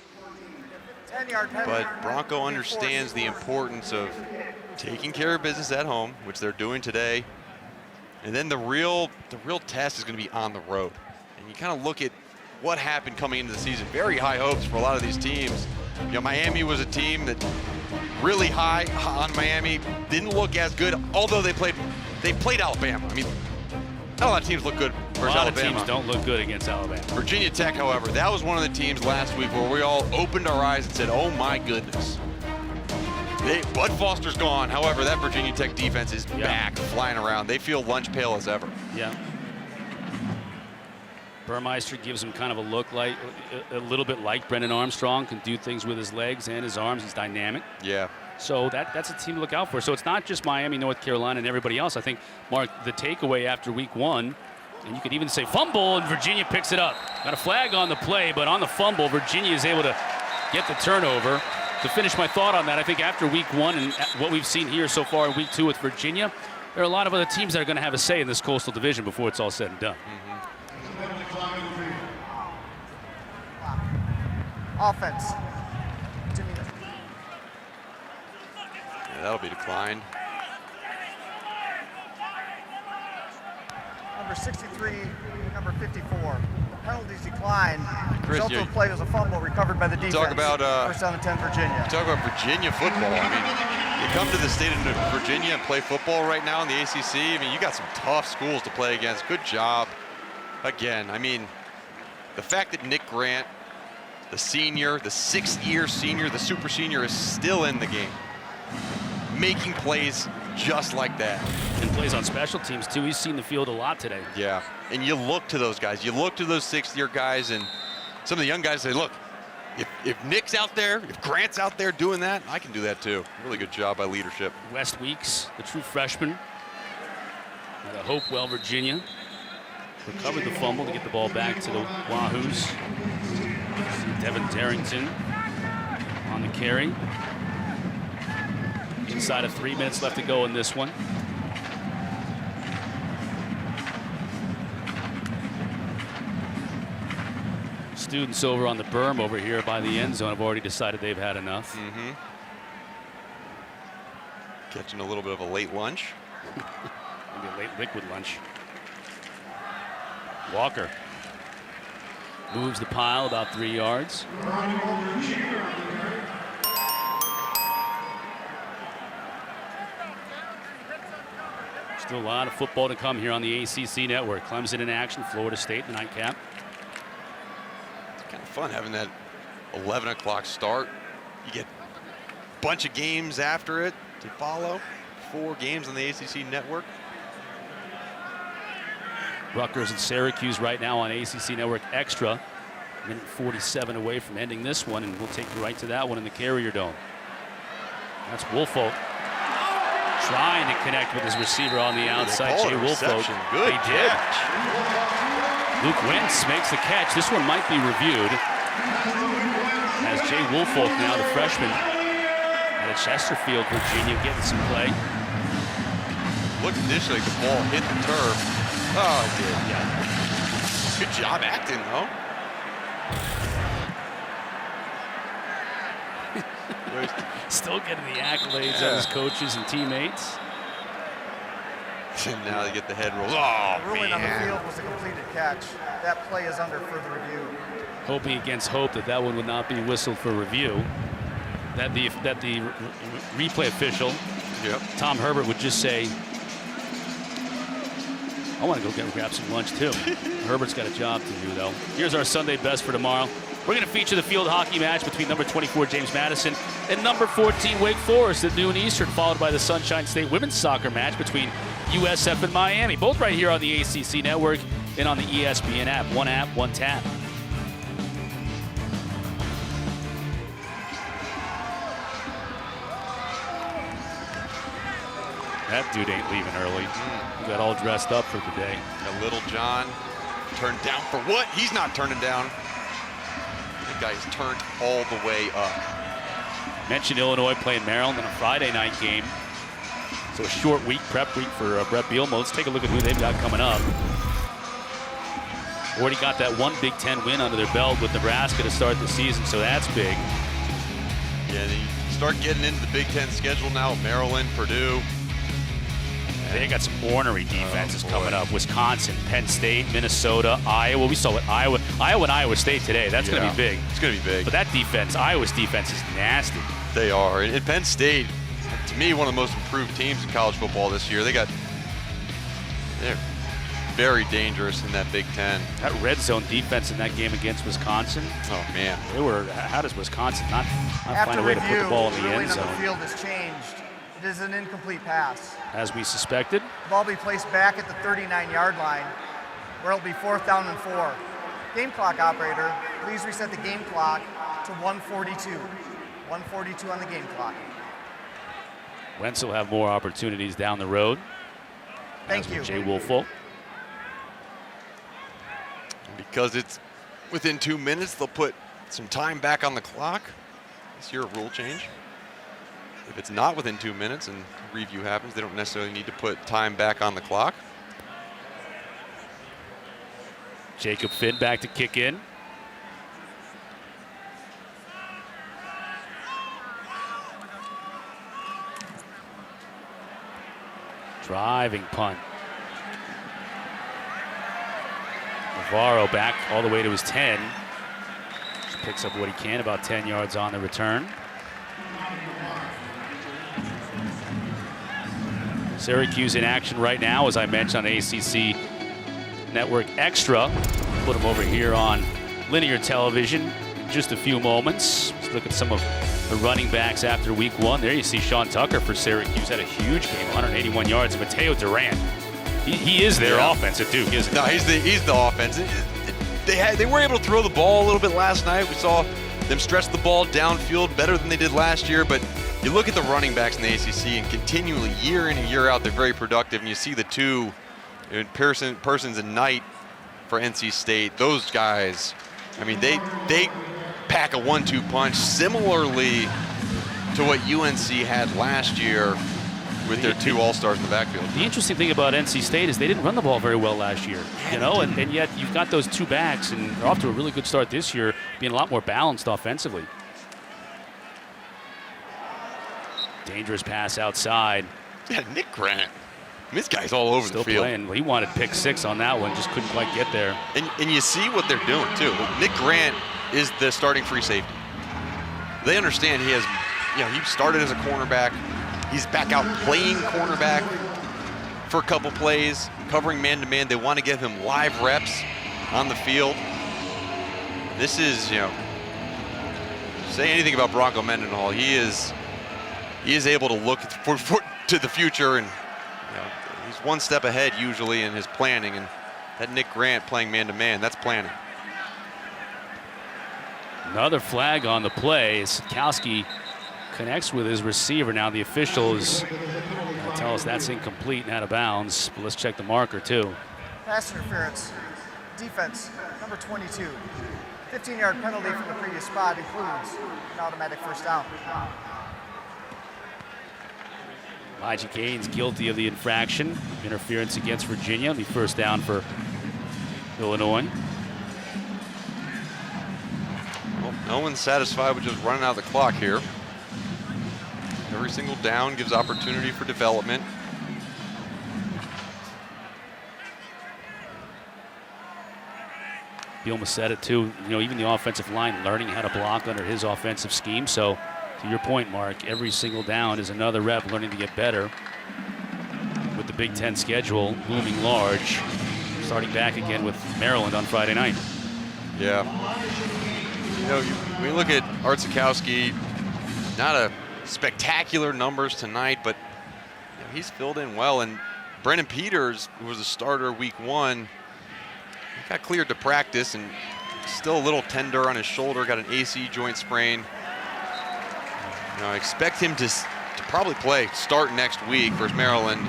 But Bronco understands the importance of taking care of business at home, which they're doing today. And then the real test is going to be on the road. And you kind of look at what happened coming into the season. Very high hopes for a lot of these teams. You know, Miami was a team that really high on Miami, didn't look as good, although they played Alabama. I mean, not a lot of teams look good versus Alabama. A lot of teams don't look good against Alabama. Virginia Tech, however, that was one of the teams last week where we all opened our eyes and said, oh my goodness. Bud Foster's gone. However, that Virginia Tech defense is back, flying around. They feel lunch pail as ever. Yeah. Burmeister gives him kind of a look like, a little bit like Brendan Armstrong, can do things with his legs and his arms. He's dynamic. Yeah. So that's a team to look out for. So it's not just Miami, North Carolina, and everybody else. I think, Mark, the takeaway after week 1, and you could even say fumble, and Virginia picks it up. Got a flag on the play, but on the fumble, Virginia is able to get the turnover. To finish my thought on that, I think after week 1 and what we've seen here so far in week 2 with Virginia, there are a lot of other teams that are going to have a say in this Coastal Division before it's all said and done. Offense. Yeah, that'll be declined. Number 63, number 54. Penalties declined. Chris, Result of the play was a fumble recovered by the defense. Talk about 1st down and 10, Virginia. Talk about Virginia football. I mean, you come to the state of Virginia and play football right now in the ACC. I mean, you got some tough schools to play against. Good job. Again, I mean, the fact that Nick Grant, the senior, the 6th-year senior, the super senior, is still in the game, making plays just like that. And plays on special teams, too. He's seen the field a lot today. Yeah, and you look to those guys. You look to those 6th-year guys, and some of the young guys say, look, if Nick's out there, if Grant's out there doing that, I can do that too. Really good job by leadership. West Weeks, the true freshman out of Hopewell, Virginia, recovered the fumble to get the ball back to the Wahoos. Devin Darrington on the carry. Inside of 3 minutes left to go in this one. Students over on the berm over here by the end zone have already decided they've had enough. Catching a little bit of a late lunch. Maybe a late liquid lunch. Walker moves the pile about 3 yards. Still a lot of football to come here on the ACC network. Clemson in action, Florida State, the nightcap. It's kind of fun having that 11 o'clock start. You get a bunch of games after it to follow. 4 games on the ACC network. Rutgers and Syracuse right now on ACC Network Extra. Minute 47 away from ending this one, and we'll take you right to that one in the Carrier Dome. That's Woolfolk trying to connect with his receiver on the outside, Jay Woolfolk. Good They did. catch. Luke Wentz makes the catch. This one might be reviewed. As Jay Woolfolk, now the freshman out of Chesterfield, Virginia, getting some play. Looked initially like the ball hit the turf. Oh, it did. Yeah. Good job acting, though. Still getting the accolades of his coaches and teammates. And now they get the head roll. Oh, The ruling on the man. field was a completed catch. That play is under further review. Hoping against hope that that one would not be whistled for review. That the replay official, Tom Herbert, would just say, I want to go grab some lunch too. Herbert's got a job to do, though. Here's our Sunday best for tomorrow. We're going to feature the field hockey match between number 24 James Madison and number 14 Wake Forest at noon Eastern, followed by the Sunshine State women's soccer match between USF and Miami. Both right here on the ACC network and on the ESPN app. One tap. That dude ain't leaving early. He got all dressed up for the day. A Little John turned down for what? He's not turning down. The guy's turned all the way up. Mentioned Illinois playing Maryland in a Friday night game. So a short week, prep week for Brett Bielema. Let's take a look at who they've got coming up. Already got that one Big Ten win under their belt with Nebraska to start the season, so that's big. Yeah, they start getting into the Big Ten schedule now. Maryland, Purdue. They got some ornery defenses coming up. Wisconsin, Penn State, Minnesota, Iowa. We saw what Iowa and Iowa State today. That's going to be big. It's going to be big. But that defense, Iowa's defense is nasty. They are. And Penn State, to me, one of the most improved teams in college football this year. They're very dangerous in that Big Ten. That red zone defense in that game against Wisconsin. Oh, man. How does Wisconsin not After find a way to put the ball in the ruling end zone? on the field has changed. It is an incomplete pass. As we suspected. The ball will be placed back at the 39-yard line, where it'll be 4th down and 4. Game clock operator, please reset the game clock to 1:42. 1:42 on the game clock. Wentz will have more opportunities down the road. Thank you. Jay Woolfolk. Because it's within 2 minutes, they'll put some time back on the clock. Is here a rule change? If it's not within 2 minutes and review happens, they don't necessarily need to put time back on the clock. Jacob Finn back to kick in. Driving punt. Navarro back all the way to his 10. Just picks up what he can, about 10 yards on the return. Syracuse in action right now, as I mentioned, on ACC Network Extra. Put them over here on linear television in just a few moments. Let's look at some of the running backs after week 1. There you see Sean Tucker for Syracuse had a huge game, 181 yards. And Mateo Durant, he is their offense at Duke, isn't he? No, he's the offense. They were able to throw the ball a little bit last night. We saw them stretch the ball downfield better than they did last year, but you look at the running backs in the ACC, and continually, year in and year out, they're very productive. And you see the two, Persons and Knight for NC State. Those guys, I mean, they pack a 1-2 punch, similarly to what UNC had last year with their two all-stars in the backfield. The interesting thing about NC State is they didn't run the ball very well last year, and yet you've got those two backs, and they're off to a really good start this year, being a lot more balanced offensively. Dangerous pass outside. Yeah, Nick Grant. I mean, this guy's all over Still the field. playing. He wanted pick 6 on that one, just couldn't quite get there. And you see what they're doing, too. Nick Grant is the starting free safety. They understand he started as a cornerback. He's back out playing cornerback for a couple plays, covering man-to-man. They want to give him live reps on the field. This is, say anything about Bronco Mendenhall, he is able to look to the future, and he's one step ahead usually in his planning. And that Nick Grant playing man-to-man, that's planning. Another flag on the play. Sikowski connects with his receiver. Now the official is going to tell us that's incomplete and out of bounds. But let's check the marker too. Pass interference. Defense, number 22. 15-yard penalty from the previous spot includes an automatic first down. Elijah Gaines guilty of the infraction. Interference against Virginia. It'll be first down for Illinois. Well, no one's satisfied with just running out the clock here. Every single down gives opportunity for development. Bielma said it too, you know, even the offensive line learning how to block under his offensive scheme. So to your point, Mark, every single down is another rep learning to get better. With the Big Ten schedule looming large, starting back again with Maryland on Friday night. Yeah. You know, when you look at Art Sikowski, not a spectacular numbers tonight, but you know, he's filled in well. And Brennan Peters, who was a starter week 1, he got cleared to practice and still a little tender on his shoulder, got an AC joint sprain. You know, I expect him to probably start next week versus Maryland.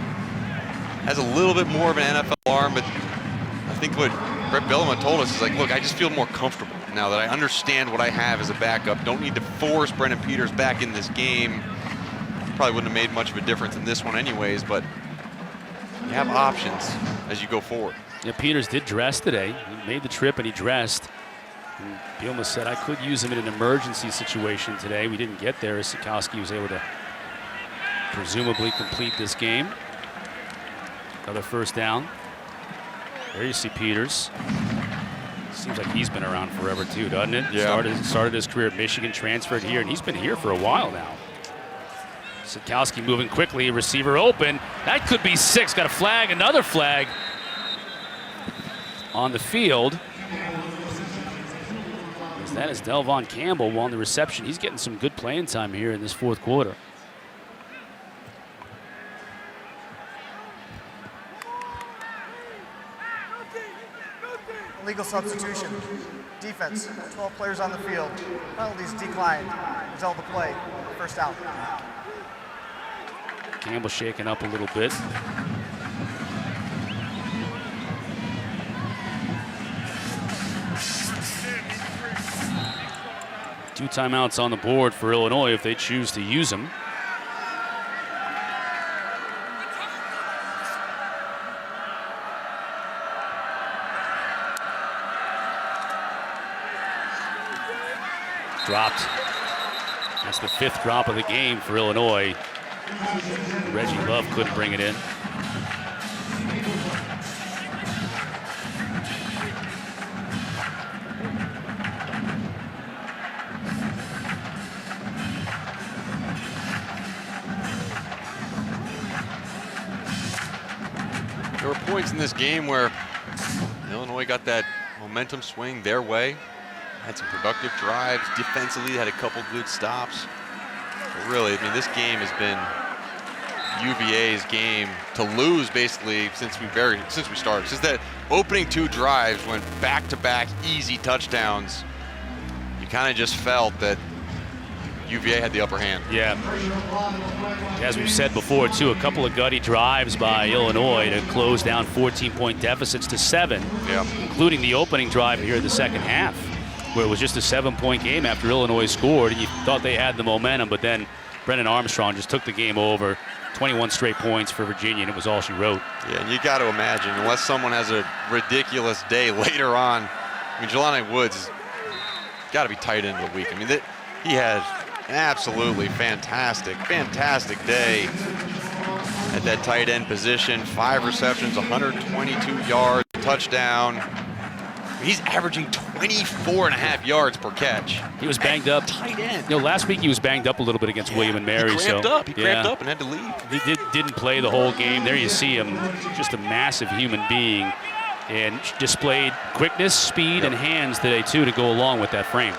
Has a little bit more of an NFL arm, but I think what Brett Bielema told us is like, look, I just feel more comfortable now that I understand what I have as a backup. Don't need to force Brennan Peters back in this game. Probably wouldn't have made much of a difference in this one anyways, but you have options as you go forward. Yeah, Peters did dress today. He made the trip and he dressed. And Bielema said, I could use him in an emergency situation today. We didn't get there as Sikowski was able to presumably complete this game. Another first down. There you see Peters. Seems like he's been around forever too, doesn't it? Yeah. Started his career at Michigan, transferred here, and he's been here for a while now. Sikowski moving quickly, receiver open. That could be 6. Got a flag, another flag on the field. That is Delvon Campbell on the reception. He's getting some good playing time here in this fourth quarter. Illegal substitution. Defense, 12 players on the field. Penalties declined. Result of play, first down. Campbell shaking up a little bit. Two timeouts on the board for Illinois if they choose to use them. Dropped. That's the 5th drop of the game for Illinois. Reggie Love couldn't bring it in. There were points in this game where Illinois got that momentum swing their way. Had some productive drives. Defensively, had a couple good stops. But really, I mean, this game has been UVA's game to lose basically since we started. Since that opening 2 drives went back-to-back easy touchdowns, you kind of just felt that UVA had the upper hand. Yeah. As we've said before, too, a couple of gutty drives by Illinois to close down 14-point deficits to 7, including the opening drive here in the second half, where it was just a 7-point game after Illinois scored, and you thought they had the momentum, but then Brennan Armstrong just took the game over. 21 straight points for Virginia, and it was all she wrote. Yeah, and you got to imagine, unless someone has a ridiculous day later on, I mean, Jelani Woods got to be tight end of the week. I mean, he had an absolutely fantastic day at that tight end position. 5 receptions, 122 yards, touchdown. He's averaging 24.5 yards per catch. He was banged up. Tight end. You know, last week he was banged up a little bit against William and Mary. He cramped up and had to leave. He didn't play the whole game. There you see him, just a massive human being, and displayed quickness, speed, and hands today, too, to go along with that frame.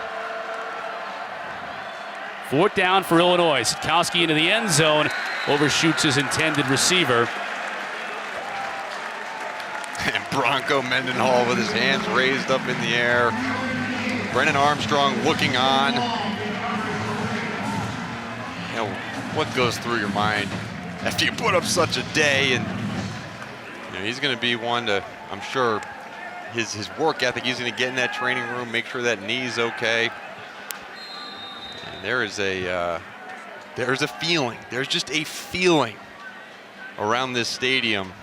4th down for Illinois. Sikowski into the end zone, overshoots his intended receiver. And Bronco Mendenhall with his hands raised up in the air. Brennan Armstrong looking on. You know, what goes through your mind after you put up such a day? And you know, he's going to be one to, I'm sure, his work ethic, he's going to get in that training room, make sure that knee's okay. And there's a feeling. There's just a feeling around this stadium.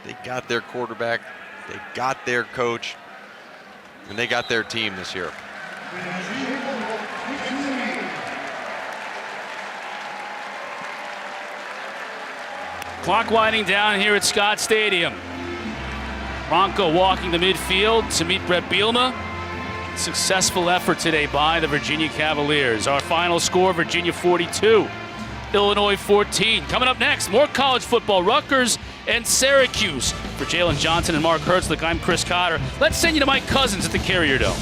They got their quarterback, they got their coach, and they got their team this year. Clock winding down here at Scott Stadium. Bronco walking the midfield to meet Brett Bielema. Successful effort today by the Virginia Cavaliers. Our final score, Virginia 42, Illinois 14. Coming up next, more college football, Rutgers and Syracuse. For Jalen Johnson and Mark Herzlich, I'm Chris Cotter. Let's send you to Mike Cousins at the Carrier Dome.